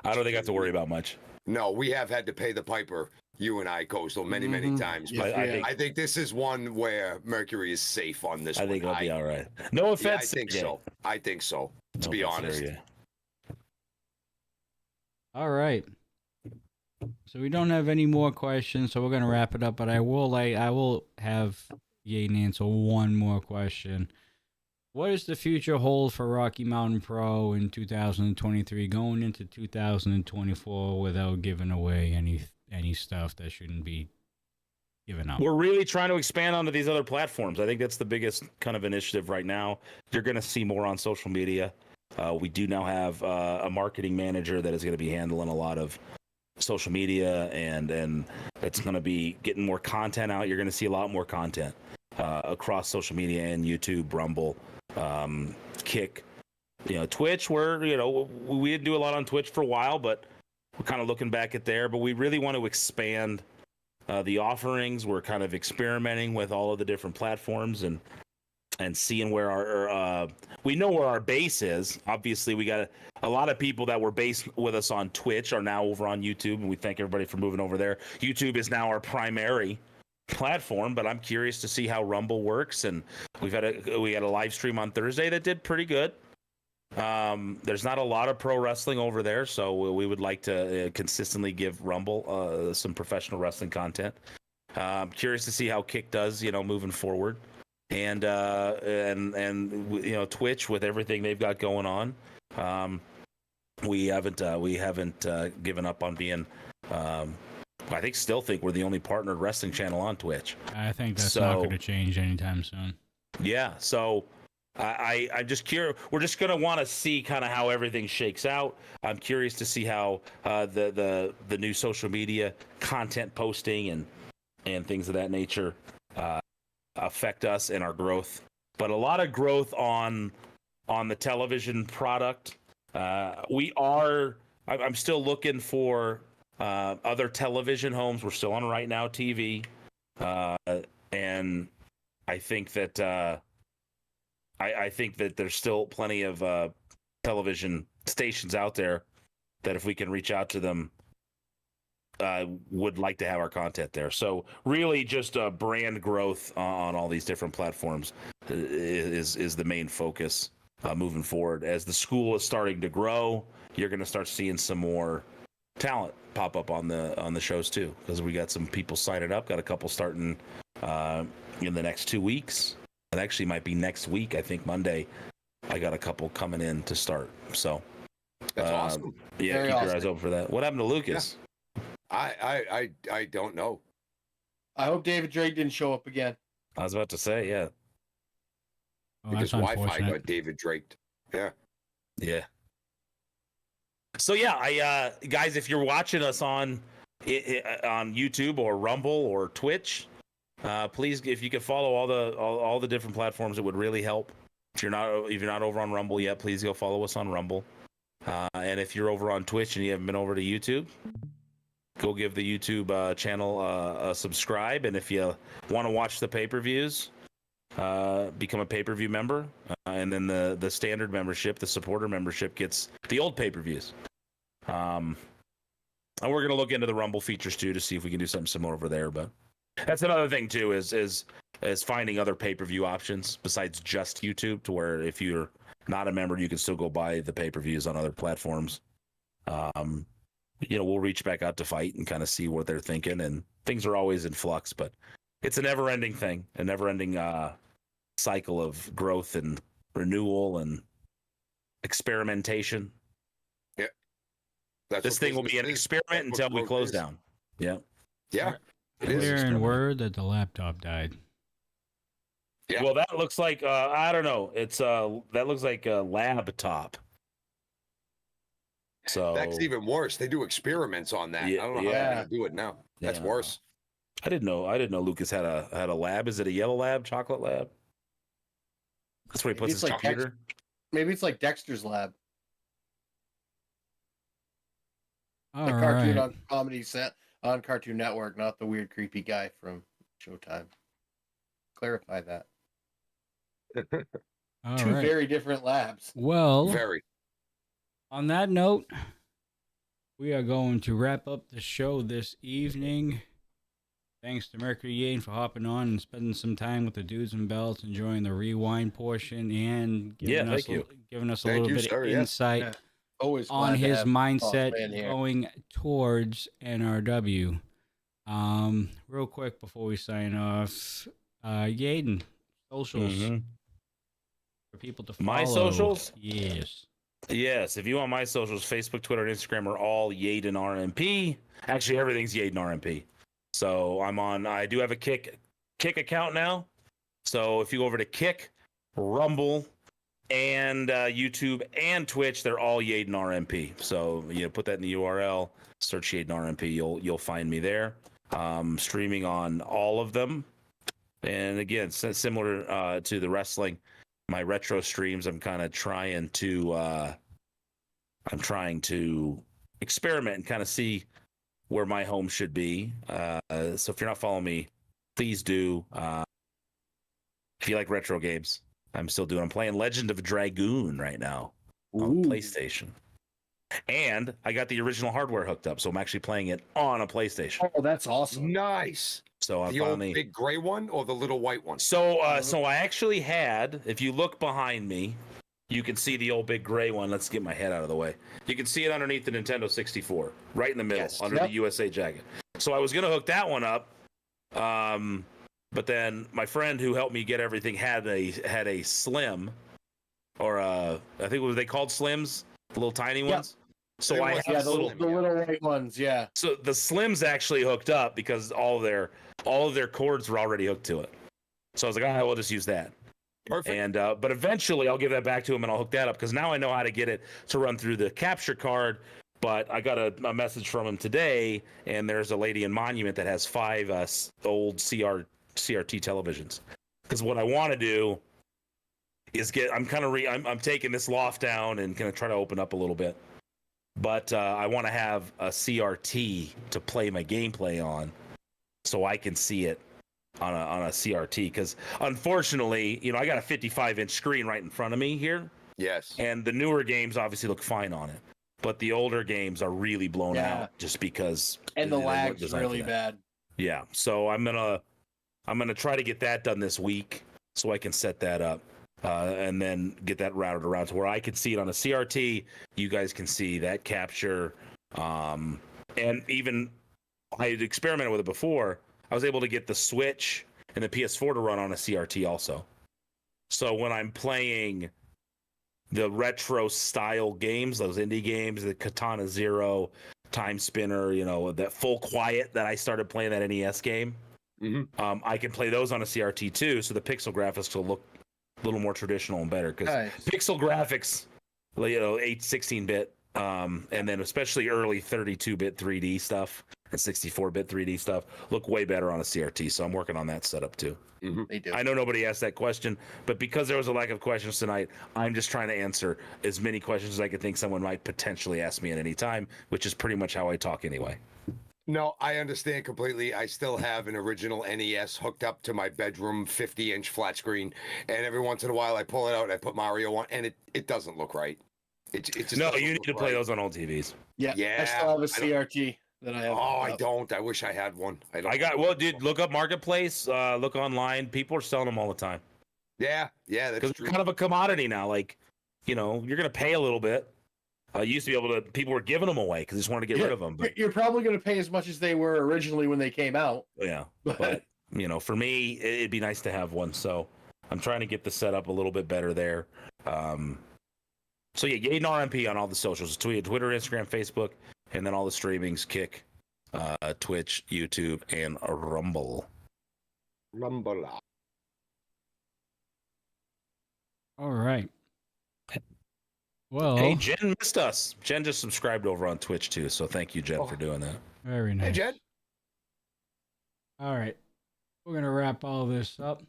I don't think I have to worry about much. No, we have had to pay the piper, you and I, Coastal, many times. But I think this is one where Mercury is safe on this. I think one. I'll be all right. No offense. I think so. I think so. To No be offense, honest. Sergey. All right. So we don't have any more questions, so we're gonna wrap it up. But I will have Yaden answer one more question. What does the future hold for Rocky Mountain Pro in 2023, going into 2024, without giving away any stuff that shouldn't be given up? We're really trying to expand onto these other platforms. I think that's the biggest kind of initiative right now. You're going to see more on social media. We do now have a marketing manager that is going to be handling a lot of social media, and it's going to be getting more content out. You're going to see a lot more content across social media and YouTube, Rumble, Kick, Twitch. We didn't do a lot on Twitch for a while, but we're kind of looking back at there. But we really want to expand the offerings. We're kind of experimenting with all of the different platforms and seeing where our we know where our base is. Obviously, we got a lot of people that were based with us on Twitch are now over on YouTube, and we thank everybody for moving over there. YouTube is now our primary platform, but I'm curious to see how Rumble works. And we had a live stream on Thursday that did pretty good. There's not a lot of pro wrestling over there, so we would like to consistently give Rumble some professional wrestling content. I'm curious to see how Kick does, moving forward. And Twitch with everything they've got going on. We haven't given up on being. I still think we're the only partnered wrestling channel on Twitch. I think that's not going to change anytime soon. Yeah, so I'm just curious. We're just going to want to see kind of how everything shakes out. I'm curious to see how the new social media content posting and things of that nature affect us and our growth. But a lot of growth on the television product. I'm still looking for other television homes. We're still on Right Now TV, and I think that I think that there's still plenty of television stations out there that if we can reach out to them, would like to have our content there. So really just brand growth on all these different platforms is the main focus moving forward. As the school is starting to grow, you're going to start seeing some more talent pop up on the shows too, because we got some people signing up, got a couple starting in the next 2 weeks. It actually might be next week. I think Monday I got a couple coming in to start. So that's awesome. Yeah, Very keep awesome. your eyes open for that. What happened to Lucas? Yeah. I don't know. I hope David Drake didn't show up again. I was about to say, yeah. Because Wi-Fi got David Drake. Yeah. Yeah. So yeah, guys, if you're watching us on on YouTube or Rumble or Twitch. Please, if you could follow all the different platforms, it would really help. If you're not over on Rumble yet, please go follow us on Rumble. And if you're over on Twitch and you haven't been over to YouTube, go give the YouTube channel a subscribe. And if you want to watch the pay-per-views, become a pay-per-view member. And then the standard membership, the supporter membership, gets the old pay-per-views. And we're going to look into the Rumble features too to see if we can do something similar over there. But that's another thing too, is finding other pay-per-view options besides just YouTube, to where if you're not a member, you can still go buy the pay-per-views on other platforms. We'll reach back out to Fight and kind of see what they're thinking, and things are always in flux, but it's a never-ending thing, a never-ending cycle of growth and renewal and experimentation. Yeah. This thing will be an experiment until we close down. Yeah. Yeah. Clear and word that the laptop died. Yeah. Well, that looks like I don't know. It's that looks like a lab top. So that's even worse. They do experiments on that. I don't know how they're gonna do it now. That's worse. I didn't know Lucas had a lab. Is it a yellow lab, chocolate lab? That's where he puts his computer. Maybe it's like Dexter's Lab. All the cartoon right. on Comedy Set on Cartoon Network, not the weird, creepy guy from Showtime. Clarify that. All Two right. very different labs. Well, very. On that note, we are going to wrap up the show this evening. Thanks to Mercury Yaden for hopping on and spending some time with the dudes and belts, enjoying the rewind portion, and giving us a little bit of insight Always on glad to his have mindset Boss Man here. going towards NRW. Real quick before we sign off, Yaden, socials for people to follow. My socials? Yes. Yes, if you want my socials, Facebook, Twitter, and Instagram are all Yaden RMP. Actually, everything's Yaden RMP. So I do have a Kick account now. So if you go over to Kick, Rumble, and YouTube and Twitch, they're all Yaden RMP. So put that in the URL, search Yaden RMP, you'll find me there. Streaming on all of them. And again, similar to the wrestling, my retro streams, I'm kind of trying to experiment and kind of see where my home should be. So if you're not following me, please do. If you like retro games, I'm playing Legend of Dragoon right now on PlayStation. And I got the original hardware hooked up, so I'm actually playing it on a PlayStation. Oh, that's awesome. Nice. So the old big gray one or the little white one? So I actually had, if you look behind me, you can see the old big gray one. Let's get my head out of the way. You can see it underneath the Nintendo 64, right in the middle, under the USA jacket. So I was going to hook that one up, but then my friend who helped me get everything had a Slim, or I think what were they called, Slims, the little tiny ones. So I have the little white ones, yeah. So the Slims actually hooked up because all of their cords were already hooked to it. So I was like, all right, we'll just use that. Perfect. And but eventually I'll give that back to him and I'll hook that up because now I know how to get it to run through the capture card. But I got a message from him today, and there's a lady in Monument that has 5 old CRT televisions. Because what I want to do is I'm taking this loft down and gonna try to open up a little bit. But I want to have a CRT to play my gameplay on, so I can see it on a CRT. Because unfortunately, I got a 55-inch screen right in front of me here. Yes. And the newer games obviously look fine on it, but the older games are really blown out just because. And the lag's really bad. Yeah. So I'm gonna try to get that done this week so I can set that up. And then get that routed around to where I can see it on a CRT. You guys can see that capture. And even I had experimented with it before. I was able to get the Switch and the PS4 to run on a CRT also. So when I'm playing the retro style games, those indie games, the Katana Zero, Time Spinner, that Full Quiet that I started playing, that NES game, I can play those on a CRT too. So the pixel graphics will look a little more traditional and better because pixel graphics, 16-bit, and then especially early 32-bit 3D stuff and 64-bit 3D stuff look way better on a CRT. So I'm working on that setup too. They do. I know nobody asked that question, but because there was a lack of questions tonight, I'm just trying to answer as many questions as I could think someone might potentially ask me at any time, which is pretty much how I talk anyway. No, I understand completely. I still have an original NES hooked up to my bedroom 50-inch flat screen, and every once in a while I pull it out and I put Mario on, and it doesn't look right. It just no, doesn't you need look to play right. those on old TVs. Yeah, Yeah, I still have a I don't- CRT that I have. Oh, I don't. I wish I had one. I don't. Well, dude, look up Marketplace, look online. People are selling them all the time. Yeah, that's Because true. it's kind of a commodity now. Like, you're going to pay a little bit. Used to be able to, people were giving them away because they just wanted to get rid of them. But You're probably going to pay as much as they were originally when they came out. yeah, but for me, it'd be nice to have one. So I'm trying to get the setup a little bit better there. So yeah, Yaden RMP on all the socials: Twitter, Instagram, Facebook, and then all the streamings: Kick, Twitch, YouTube, and Rumble. Rumble. All right. Well, Hey, Jen missed us. Jen just subscribed over on Twitch too, so thank you, Jen, for doing that. very nice. Hey, Jen. All right. We're going to wrap all this up.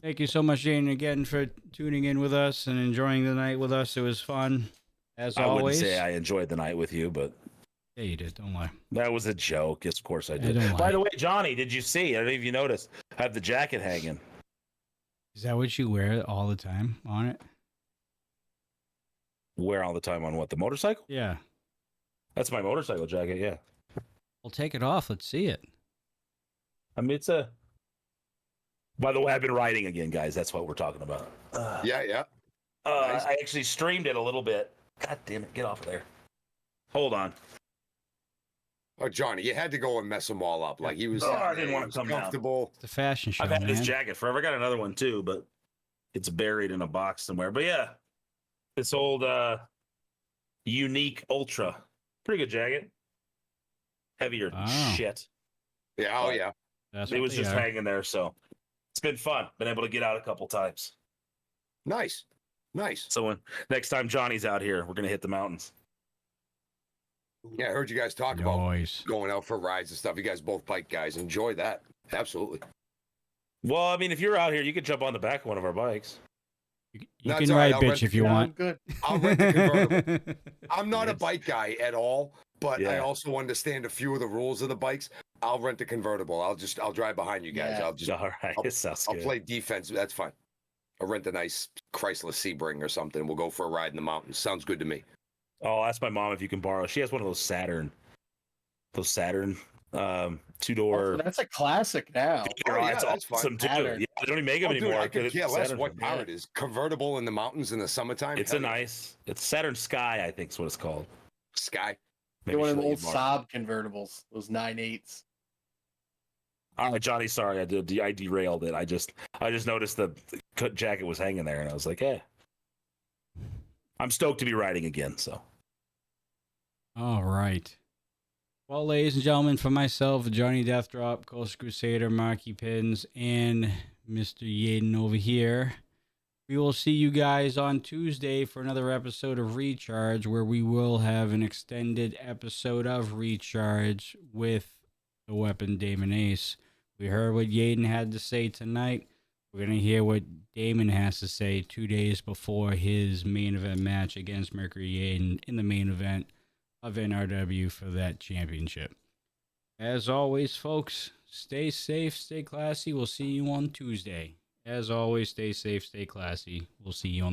Thank you so much, Jane, again, for tuning in with us and enjoying the night with us. It was fun, as I always. wouldn't say I enjoyed the night with you, but Yeah, you did. Don't lie. that was a joke. Yes, of course I did. don't By lie. the way, Johnny, did you see? I don't know if you noticed. I have the jacket hanging. Is that what you wear all the time on it? Wear all the time on what? The motorcycle? Yeah. That's my motorcycle jacket, yeah. Well, take it off. Let's see it. I mean, it's a... By the way, I've been riding again, guys. That's what we're talking about. Yeah. Nice. I actually streamed it a little bit. God damn it. Get off of there. Hold on. Oh, Johnny, you had to go and mess them all up. Like he was. I didn't want he to was come down. comfortable. It's a fashion show, I've had man. this jacket forever. I got another one too, but it's buried in a box somewhere. But yeah, this old Unique Ultra. Pretty good jacket. Heavier than Oh. shit. Yeah, oh yeah. That's It what was they just are. hanging there, so it's been fun. Been able to get out a couple times. Nice. So when next time Johnny's out here, we're gonna hit the mountains. Yeah, I heard you guys talk Nice. about going out for rides and stuff. You guys both bike guys. Enjoy that. Absolutely. Well, I mean, if you're out here, you could jump on the back of one of our bikes. You No, can it's all right. ride I'll bitch rent if the you car. want. Good. I'll rent the convertible. I'm not a bike guy at all, but I Yeah. also understand a few of the rules of the bikes. I'll rent the convertible. I'll drive behind you guys. Yeah. I'll just All right, it sounds I'll good. play defense. That's fine. I'll rent a nice Chrysler Sebring or something. We'll go for a ride in the mountains. Sounds good to me. I'll ask my mom if you can borrow. She has one of those Saturn two-door. That's a classic now. Oh, yeah, it's that's fine. awesome too. Saturn. Yeah, they don't even make them Oh, dude, anymore. I could It's care less Saturn. what power it is. Convertible in the mountains in the summertime. It's hell a yeah. nice. It's Saturn Sky, I think is what it's called. Sky. They're one of the she'll old let you borrow. Saab convertibles, those 9.8s. All right, Johnny. Sorry, I derailed it. I just noticed the cut jacket was hanging there, and I was like, "Hey, I'm stoked to be riding again." So All right. Well, ladies and gentlemen, for myself, Johnny Deathdrop, Coast Crusader, Marky Pins, and Mr. Yaden over here, we will see you guys on Tuesday for another episode of Recharge, where we will have an extended episode of Recharge with the weapon Damon Ace. We heard what Yaden had to say tonight. We're going to hear what Damon has to say 2 days before his main event match against Mercury Yaden in the main event of NRW for that championship. As always, folks, stay safe, stay classy. We'll see you on Tuesday. As always, stay safe, stay classy. We'll see you on